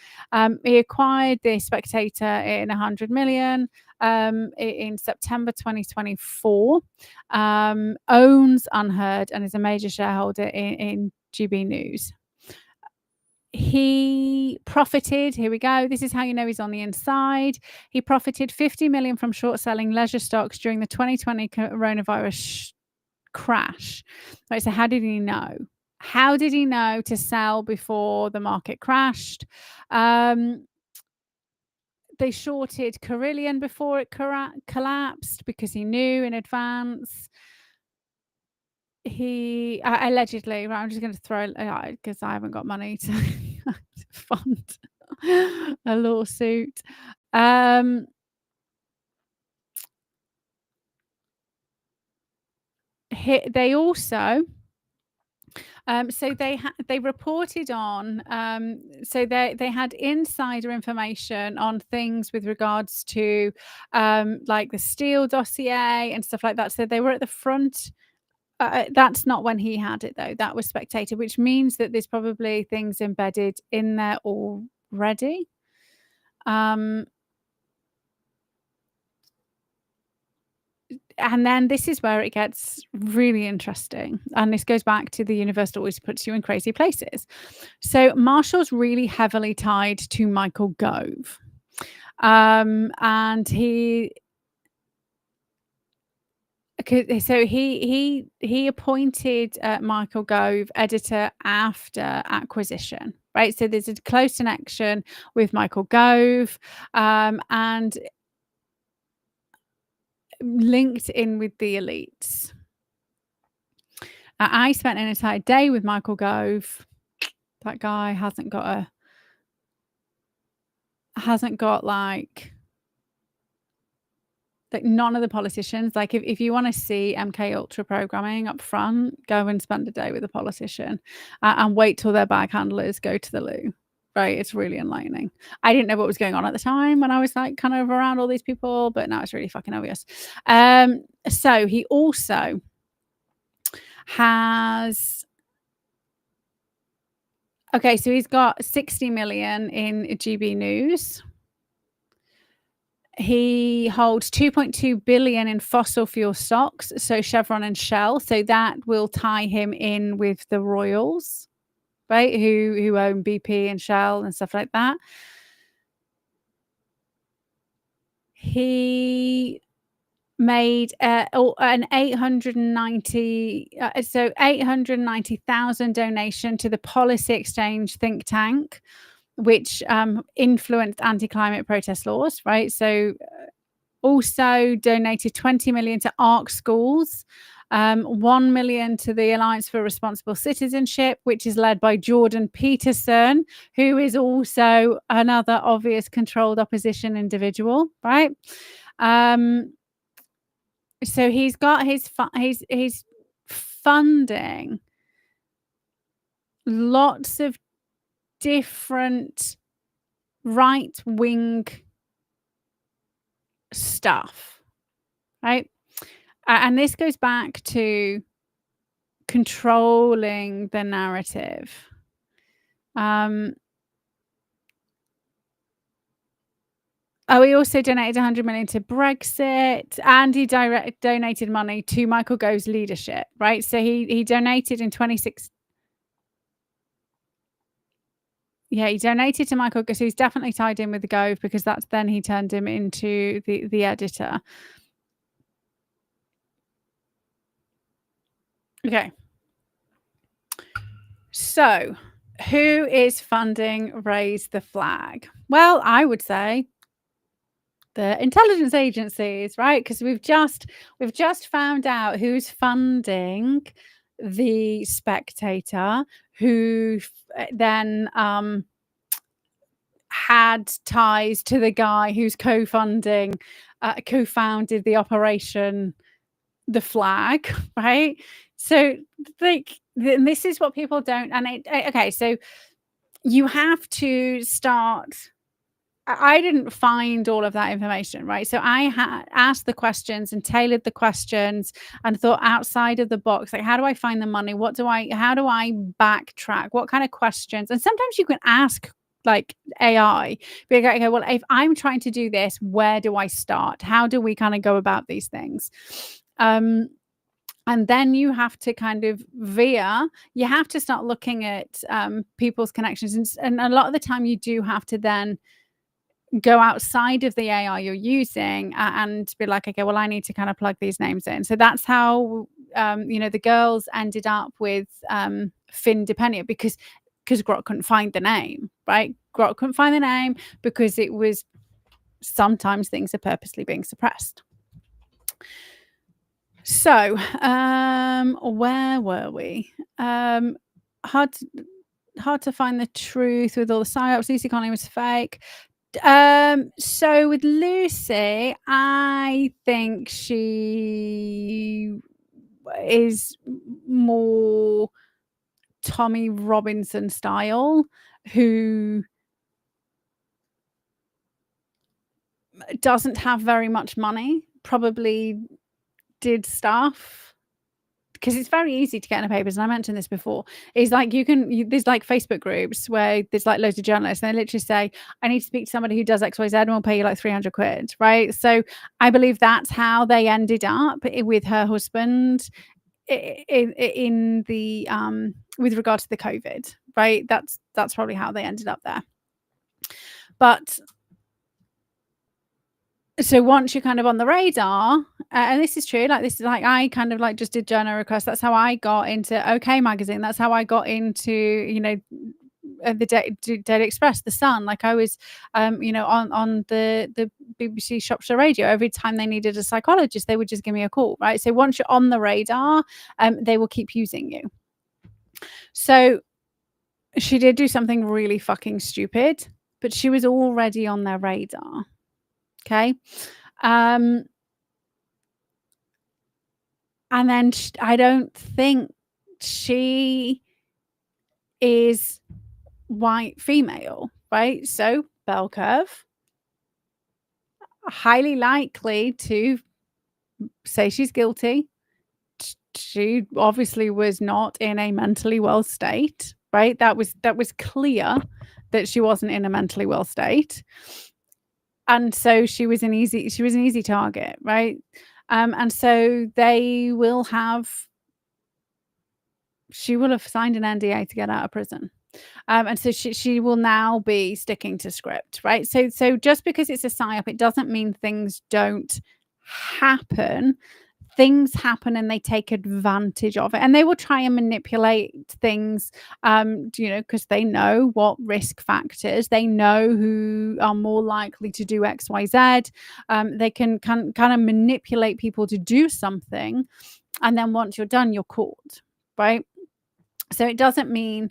He acquired The Spectator in 100 million in September 2024. Owns Unheard and is a major shareholder in GB News. He profited, here we go, this is how you know he's on the inside. He profited 50 million from short selling leisure stocks during the 2020 coronavirus crash. Right, so how did he know? How did he know to sell before the market crashed? They shorted Carillion before it collapsed because he knew in advance. He allegedly, right, I'm just going to throw because I haven't got money to fund a lawsuit. They also so they reported on so they had insider information on things with regards to like the Steele dossier and stuff like that. So they were at the front. That's not when he had it though. That was Spectator, which means that there's probably things embedded in there already. And then this is where it gets really interesting. And this goes back to the universe always puts you in crazy places. So Marshall's really heavily tied to Michael Gove. And he appointed Michael Gove editor after acquisition, right? So there's a close connection with Michael Gove, and linked in with the elites. I spent an entire day with Michael Gove. That guy hasn't got like none of the politicians. Like if you want to see MK Ultra programming up front, go and spend a day with a politician and wait till their bag handlers go to the loo. Right, it's really enlightening. I didn't know what was going on at the time when I was like kind of around all these people, but now it's really fucking obvious. So he also has so he's got 60 million in GB News. He holds 2.2 billion in fossil fuel stocks, so Chevron and Shell. So that will tie him in with the royals, right? Who own BP and Shell and stuff like that. He made an 890,000 donation to the Policy Exchange think tank, which influenced anti-climate protest laws, right? So also donated 20 million to ARC schools, 1 million to the Alliance for Responsible Citizenship, which is led by Jordan Peterson, who is also another obvious controlled opposition individual, right? So he's got his funding lots of different right-wing stuff, right? And this goes back to controlling the narrative. Oh, he also donated 100 million to Brexit, and he donated money to Michael Gove's leadership, right? So he donated in 26. Yeah, he donated to Michael Gove, so he's definitely tied in with the Gove, because that's then he turned him into the editor. Okay. So, who is funding Raise the Flag? Well, I would say the intelligence agencies, right? Because we've just found out who's funding the Spectator, who then had ties to the guy who's co-founded the operation, the Flag, right? So, like, this is what people don't. And okay, so you have to start. I didn't find all of that information, right? So I had asked the questions and tailored the questions and thought outside of the box. Like, how do I find the money? How do I backtrack? What kind of questions? And sometimes you can ask like AI, be like, okay, well, if I'm trying to do this, where do I start? How do we kind of go about these things? And then you have to kind of you have to start looking at people's connections. And a lot of the time you do have to then go outside of the AI you're using and be like, okay, well, I need to kind of plug these names in. So that's how, the girls ended up with Finn Dependent, because Grok couldn't find the name, right? Grok couldn't find the name because it was, sometimes things are purposely being suppressed. So, where were we? Hard to find the truth with all the psyops. Lucy Conley was fake. So with Lucy, I think she is more Tommy Robinson style, who doesn't have very much money, probably did stuff because it's very easy to get in the papers. And I mentioned this before. It's like there's like Facebook groups where there's like loads of journalists, and they literally say, I need to speak to somebody who does XYZ and we'll pay you like 300 quid, right? So I believe that's how they ended up with her husband in the with regard to the COVID, right? That's probably how they ended up there. But so once you're kind of on the radar, and this is true, like this is like I kind of like just did journal requests. That's how I got into OK Magazine. That's how I got into the Daily Express, the Sun. Like I was on the BBC Shropshire Radio. Every time they needed a psychologist, they would just give me a call, right? So once you're on the radar, they will keep using you. So she did do something really fucking stupid, but she was already on their radar. Okay. And then I don't think she is white female, right? So bell curve, highly likely to say she's guilty. She obviously was not in a mentally well state, right? That was clear that she wasn't in a mentally well state. And so she was an easy target, right? And so she will have signed an NDA to get out of prison. And so she will now be sticking to script, right? So just because it's a psyop, it doesn't mean things don't happen. Things happen and they take advantage of it, and they will try and manipulate things, because they know what risk factors, they know who are more likely to do XYZ. They can kind of manipulate people to do something, and then once you're done, you're caught, right? So it doesn't mean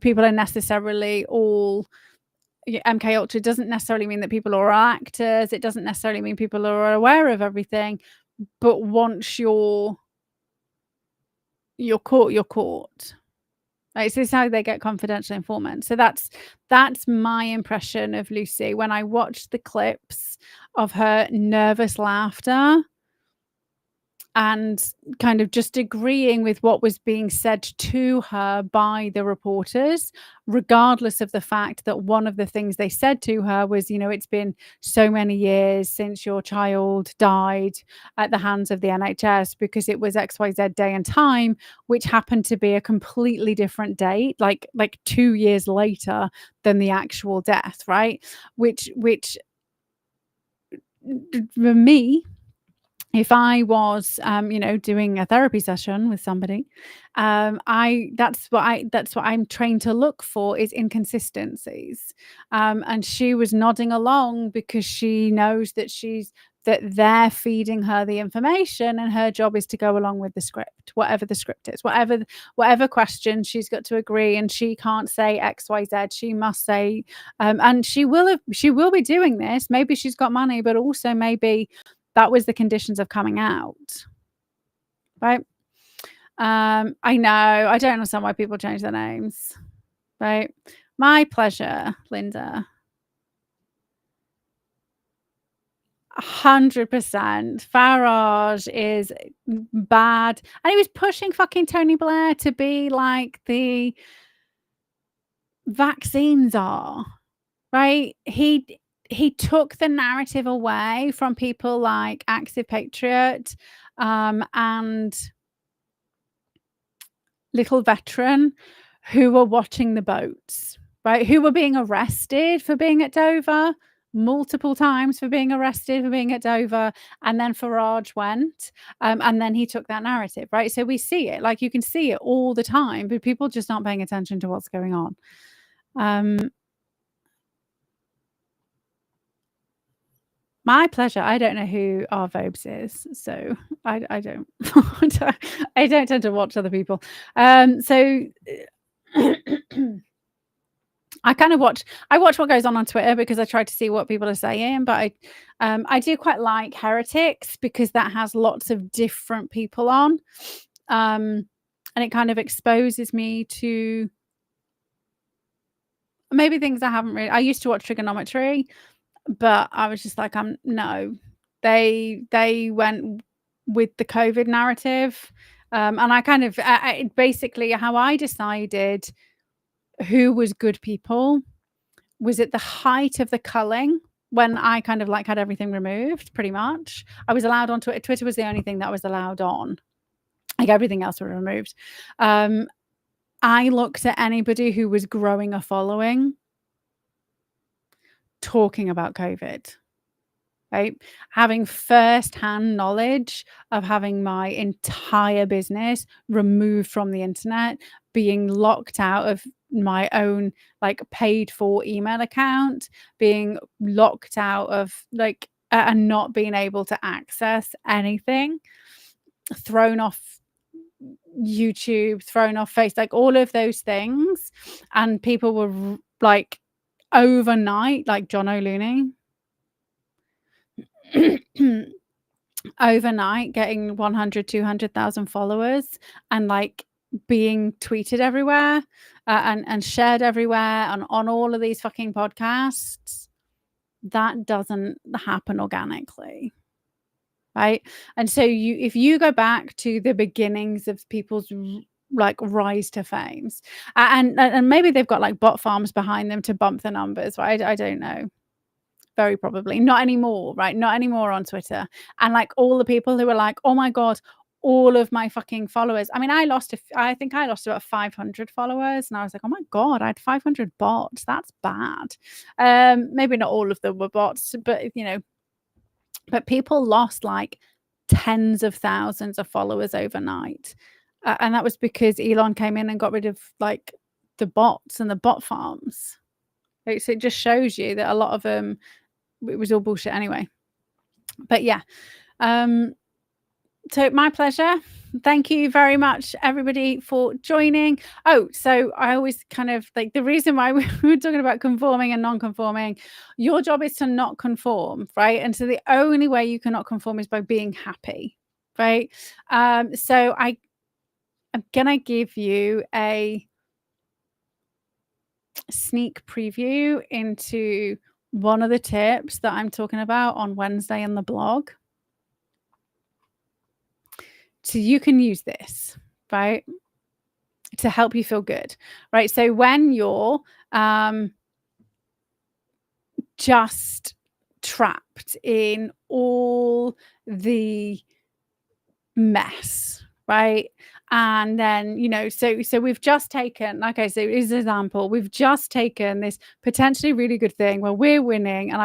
people are necessarily all MK Ultra. Doesn't necessarily mean that people are actors. It doesn't necessarily mean people are aware of everything. But once you're caught, you're caught. Right? So this is how they get confidential informants. So that's my impression of Lucy. When I watched the clips of her nervous laughter, and kind of just agreeing with what was being said to her by the reporters, regardless of the fact that one of the things they said to her was, it's been so many years since your child died at the hands of the NHS, because it was XYZ day and time, which happened to be a completely different date, like 2 years later than the actual death, right? Which for me, if I was, doing a therapy session with somebody, that's what I'm trained to look for, is inconsistencies. And she was nodding along because she knows that they're feeding her the information, and her job is to go along with the script, whatever the script is, whatever question she's got to agree, and she can't say XYZ. She must say, and she will be doing this. Maybe she's got money, but also maybe that was the conditions of coming out, right? I know, I don't understand why people change their names, right? My pleasure, Linda. 100%. Farage is bad, and he was pushing fucking Tony Blair to be like the vaccines are, right? He took the narrative away from people like Active Patriot, and Little Veteran, who were watching the boats, right? Who were being arrested for being at Dover, multiple times for being arrested for being at Dover, and then Farage went, and then he took that narrative, right? So we see it, like, you can see it all the time, but people just aren't paying attention to what's going on. My pleasure. I don't know who our Vobes is, so I don't I don't tend to watch other people. So I watch what goes on Twitter, because I try to see what people are saying, but I do quite like Heretics, because that has lots of different people on, and it kind of exposes me to maybe things I used to watch Trigonometry, but I was just like, no. They went with the COVID narrative, and I kind of basically how I decided who was good people was at the height of the culling, when I kind of had everything removed. Pretty much, I was allowed on Twitter. Twitter was the only thing that I was allowed on. Like, everything else was removed. I looked at anybody who was growing a following talking about COVID. Right? Having first-hand knowledge of having my entire business removed from the internet, being locked out of my own paid for email account, being locked out of and not being able to access anything, thrown off YouTube, thrown off face, all of those things, and people were overnight, like John O'Looney. Overnight getting 100, 200,000 followers, and being tweeted everywhere, and shared everywhere, and on all of these fucking podcasts. That doesn't happen organically, right? And so if you go back to the beginnings of people's rise to fames, and maybe they've got bot farms behind them to bump the numbers, right? I don't know. Very probably not anymore, right? Not anymore on Twitter. And all the people who were like, oh my God, all of my fucking followers. I mean, I think I lost about 500 followers, and I was like, oh my God, I had 500 bots. That's bad. Maybe not all of them were bots, but but people lost tens of thousands of followers overnight. And that was because Elon came in and got rid of the bots and the bot farms. So it just shows you that a lot of them, it was all bullshit anyway. But yeah, so my pleasure. Thank you very much, everybody, for joining. Oh, so I always kind of the reason why we were talking about conforming and non-conforming. Your job is to not conform, right? And so the only way you cannot conform is by being happy, right? So I'm gonna give you a sneak preview into one of the tips that I'm talking about on Wednesday in the blog. So you can use this, right, to help you feel good, right? So when you're just trapped in all the mess, right? And then, you know, so we've just taken, okay, so as an example, we've just taken this potentially really good thing where we're winning, and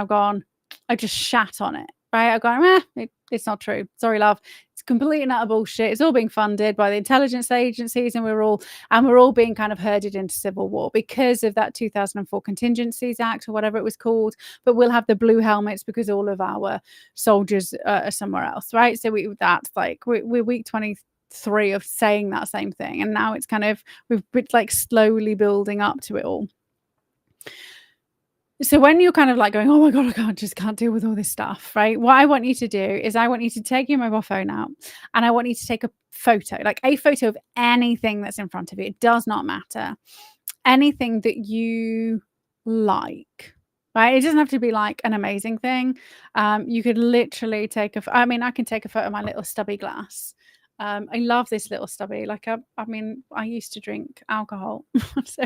I just shat on it, right? I've gone, it's not true. Sorry, love. It's complete and utter bullshit. It's all being funded by the intelligence agencies, and we're all being kind of herded into civil war because of that 2004 Contingencies Act or whatever it was called. But we'll have the blue helmets because all of our soldiers are somewhere else, right? So that's like we're week 23 of saying that same thing, and now it's kind of we've been like slowly building up to it all. So when you're kind of like going, oh my God, I just can't deal with all this stuff, right? What I want you to do is I want you to take your mobile phone out, and I want you to take a photo of anything that's in front of you. It does not matter. Anything that you like, right? It doesn't have to be like an amazing thing. You could literally I can take a photo of my little stubby glass. I love this little stubby. Like, I used to drink alcohol. So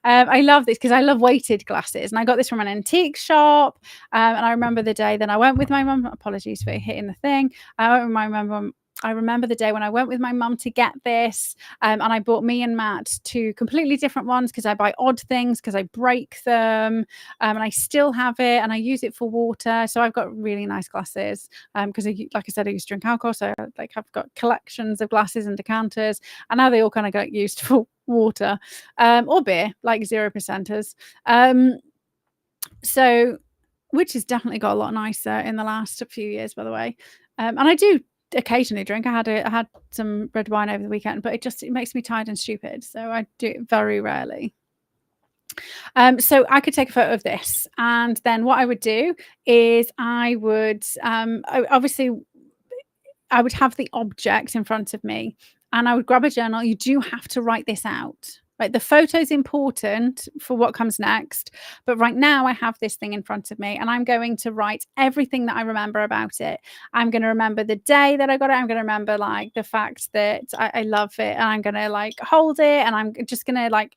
I love this because I love weighted glasses. And I got this from an antique shop. And I remember the day that I went with my mum. Apologies for hitting the thing. I remember the day when I went with my mum to get this, and I bought me and Matt two completely different ones because I buy odd things because I break them, and I still have it, and I use it for water. So I've got really nice glasses because, like I said, I used to drink alcohol, so I've got collections of glasses and decanters, and now they all kind of get used for water or beer, like 0%ers. So, which has definitely got a lot nicer in the last few years, by the way. And I do occasionally drink. I had some red wine over the weekend, but it makes me tired and stupid, so I do it very rarely. So I could take a photo of this, and then what I would do is I would obviously I would have the object in front of me, and I would grab a journal. You do have to write this out. Right, the photo is important for what comes next, but right now I have this thing in front of me, and I'm going to write everything that I remember about it. I'm going to remember the day that I got it. I'm going to remember like the fact that I love it, and I'm going to like hold it, and I'm just going to like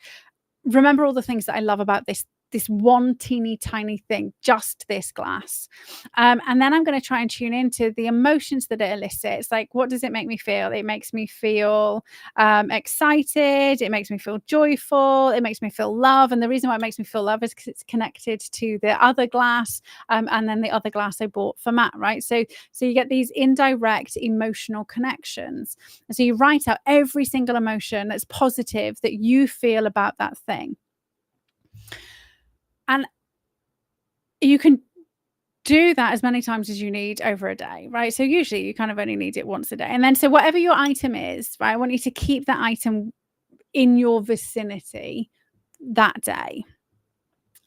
remember all the things that I love about this one teeny tiny thing, just this glass. And then I'm going to try and tune into the emotions that it elicits. Like, what does it make me feel? It makes me feel excited. It makes me feel joyful. It makes me feel love. And the reason why it makes me feel love is because it's connected to the other glass, and then the other glass I bought for Matt, right? So you get these indirect emotional connections. And so you write out every single emotion that's positive that you feel about that thing. And you can do that as many times as you need over a day, right? So usually you kind of only need it once a day. And then so whatever your item is, right, I want you to keep that item in your vicinity that day.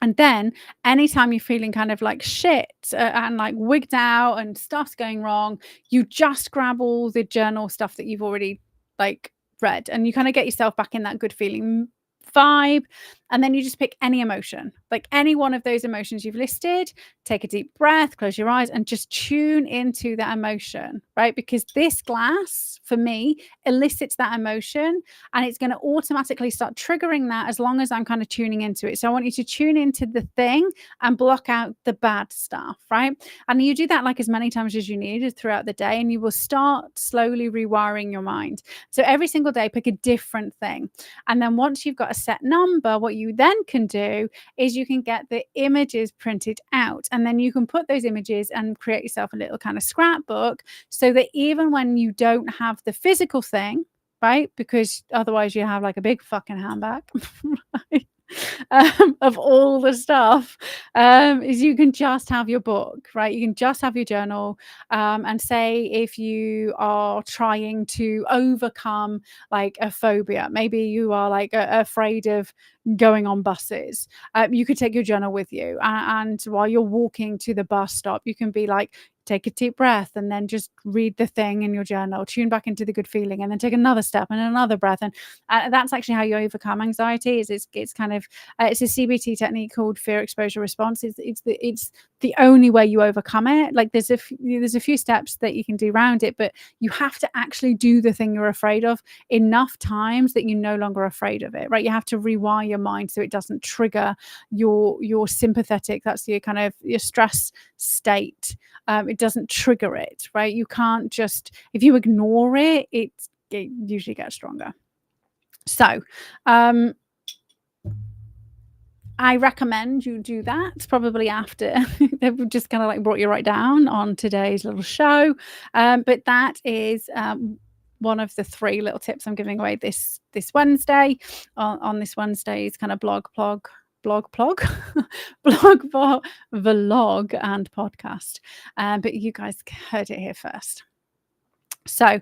And then anytime you're feeling kind of like shit and like wigged out and stuff's going wrong, you just grab all the journal stuff that you've already like read, and you kind of get yourself back in that good feeling vibe. And then you just pick any emotion, like any one of those emotions you've listed. Take a deep breath, close your eyes, and just tune into that emotion, right? Because this glass for me elicits that emotion, and it's going to automatically start triggering that as long as I'm kind of tuning into it. So I want you to tune into the thing and block out the bad stuff, right? And you do that like as many times as you need throughout the day, and you will start slowly rewiring your mind. So every single day, pick a different thing. And then once you've got a set number, what you then can do is you can get the images printed out, and then you can put those images and create yourself a little kind of scrapbook, so that even when you don't have the physical thing, right, because otherwise you have like a big fucking handbag, right? Of all the stuff, is you can just have your book, right? You can just have your journal, and say if you are trying to overcome like a phobia, maybe you are like afraid of going on buses, you could take your journal with you, and while you're walking to the bus stop, you can be like take a deep breath, and then just read the thing in your journal, tune back into the good feeling, and then take another step and another breath. And that's actually how you overcome anxiety. It's kind of it's a CBT technique called fear exposure response. It's the only way you overcome it. Like there's a few steps that you can do around it, but you have to actually do the thing you're afraid of enough times that you're no longer afraid of it, right? You have to rewire your mind so it doesn't trigger your sympathetic, that's your kind of your stress state. It doesn't trigger it, right? You can't just, if you ignore it, it usually gets stronger. So I recommend you do that probably after they've just kind of like brought you right down on today's little show. But that is one of the 3 little tips I'm giving away this Wednesday on this Wednesday's kind of blog, vlog and podcast. But you guys heard it here first. So,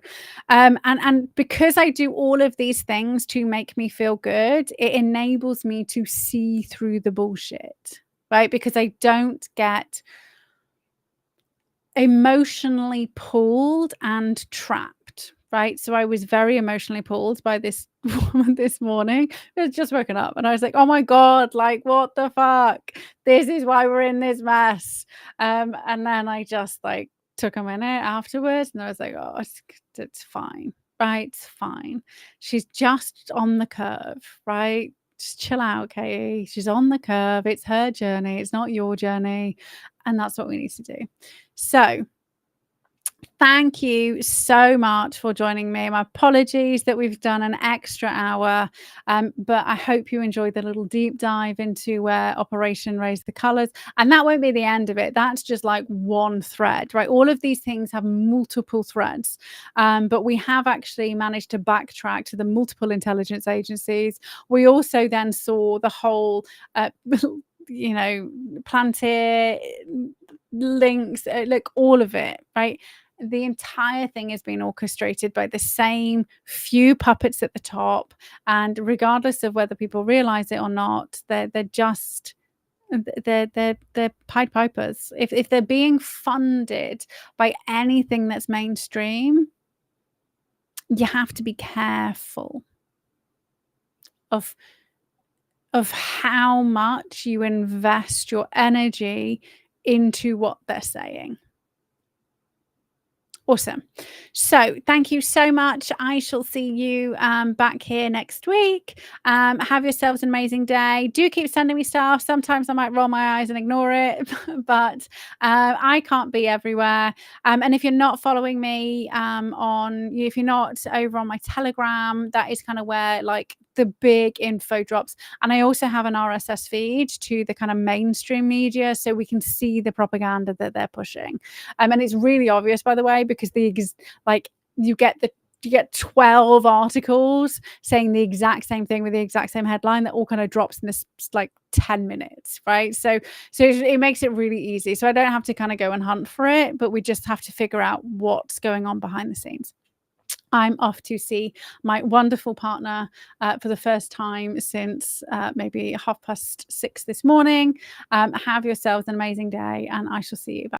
and because I do all of these things to make me feel good, it enables me to see through the bullshit, right? Because I don't get emotionally pulled and trapped, right? So I was very emotionally pulled by this woman this morning. I had just woken up and I was like, oh my God, like what the fuck? This is why we're in this mess. And then I just like took a minute afterwards and I was like, oh, it's fine, right? It's fine. She's just on the curve, right? Just chill out, Katie. She's on the curve. It's her journey. It's not your journey. And that's what we need to do. So thank you so much for joining me. My apologies that we've done an extra hour, but I hope you enjoyed the little deep dive into Operation Raise the Colours. And that won't be the end of it. That's just like one thread, right? All of these things have multiple threads, but we have actually managed to backtrack to the multiple intelligence agencies. We also then saw the whole Plantier links, like all of it, right? The entire thing has been orchestrated by the same few puppets at the top, and regardless of whether people realize it or not, they're Pied Pipers. If they're being funded by anything that's mainstream, you have to be careful of how much you invest your energy into what they're saying. Awesome. So thank you so much. I shall see you back here next week. Have yourselves an amazing day. Do keep sending me stuff. Sometimes I might roll my eyes and ignore it, but I can't be everywhere. And if you're not following me if you're not over on my Telegram, that is kind of where like the big info drops. And I also have an RSS feed to the kind of mainstream media so we can see the propaganda that they're pushing. And it's really obvious, by the way, because you get 12 articles saying the exact same thing with the exact same headline that all kind of drops in this like 10 minutes, right? So it makes it really easy. So I don't have to kind of go and hunt for it, but we just have to figure out what's going on behind the scenes. I'm off to see my wonderful partner for the first time since maybe 6:30 this morning. Have yourselves an amazing day, and I shall see you back.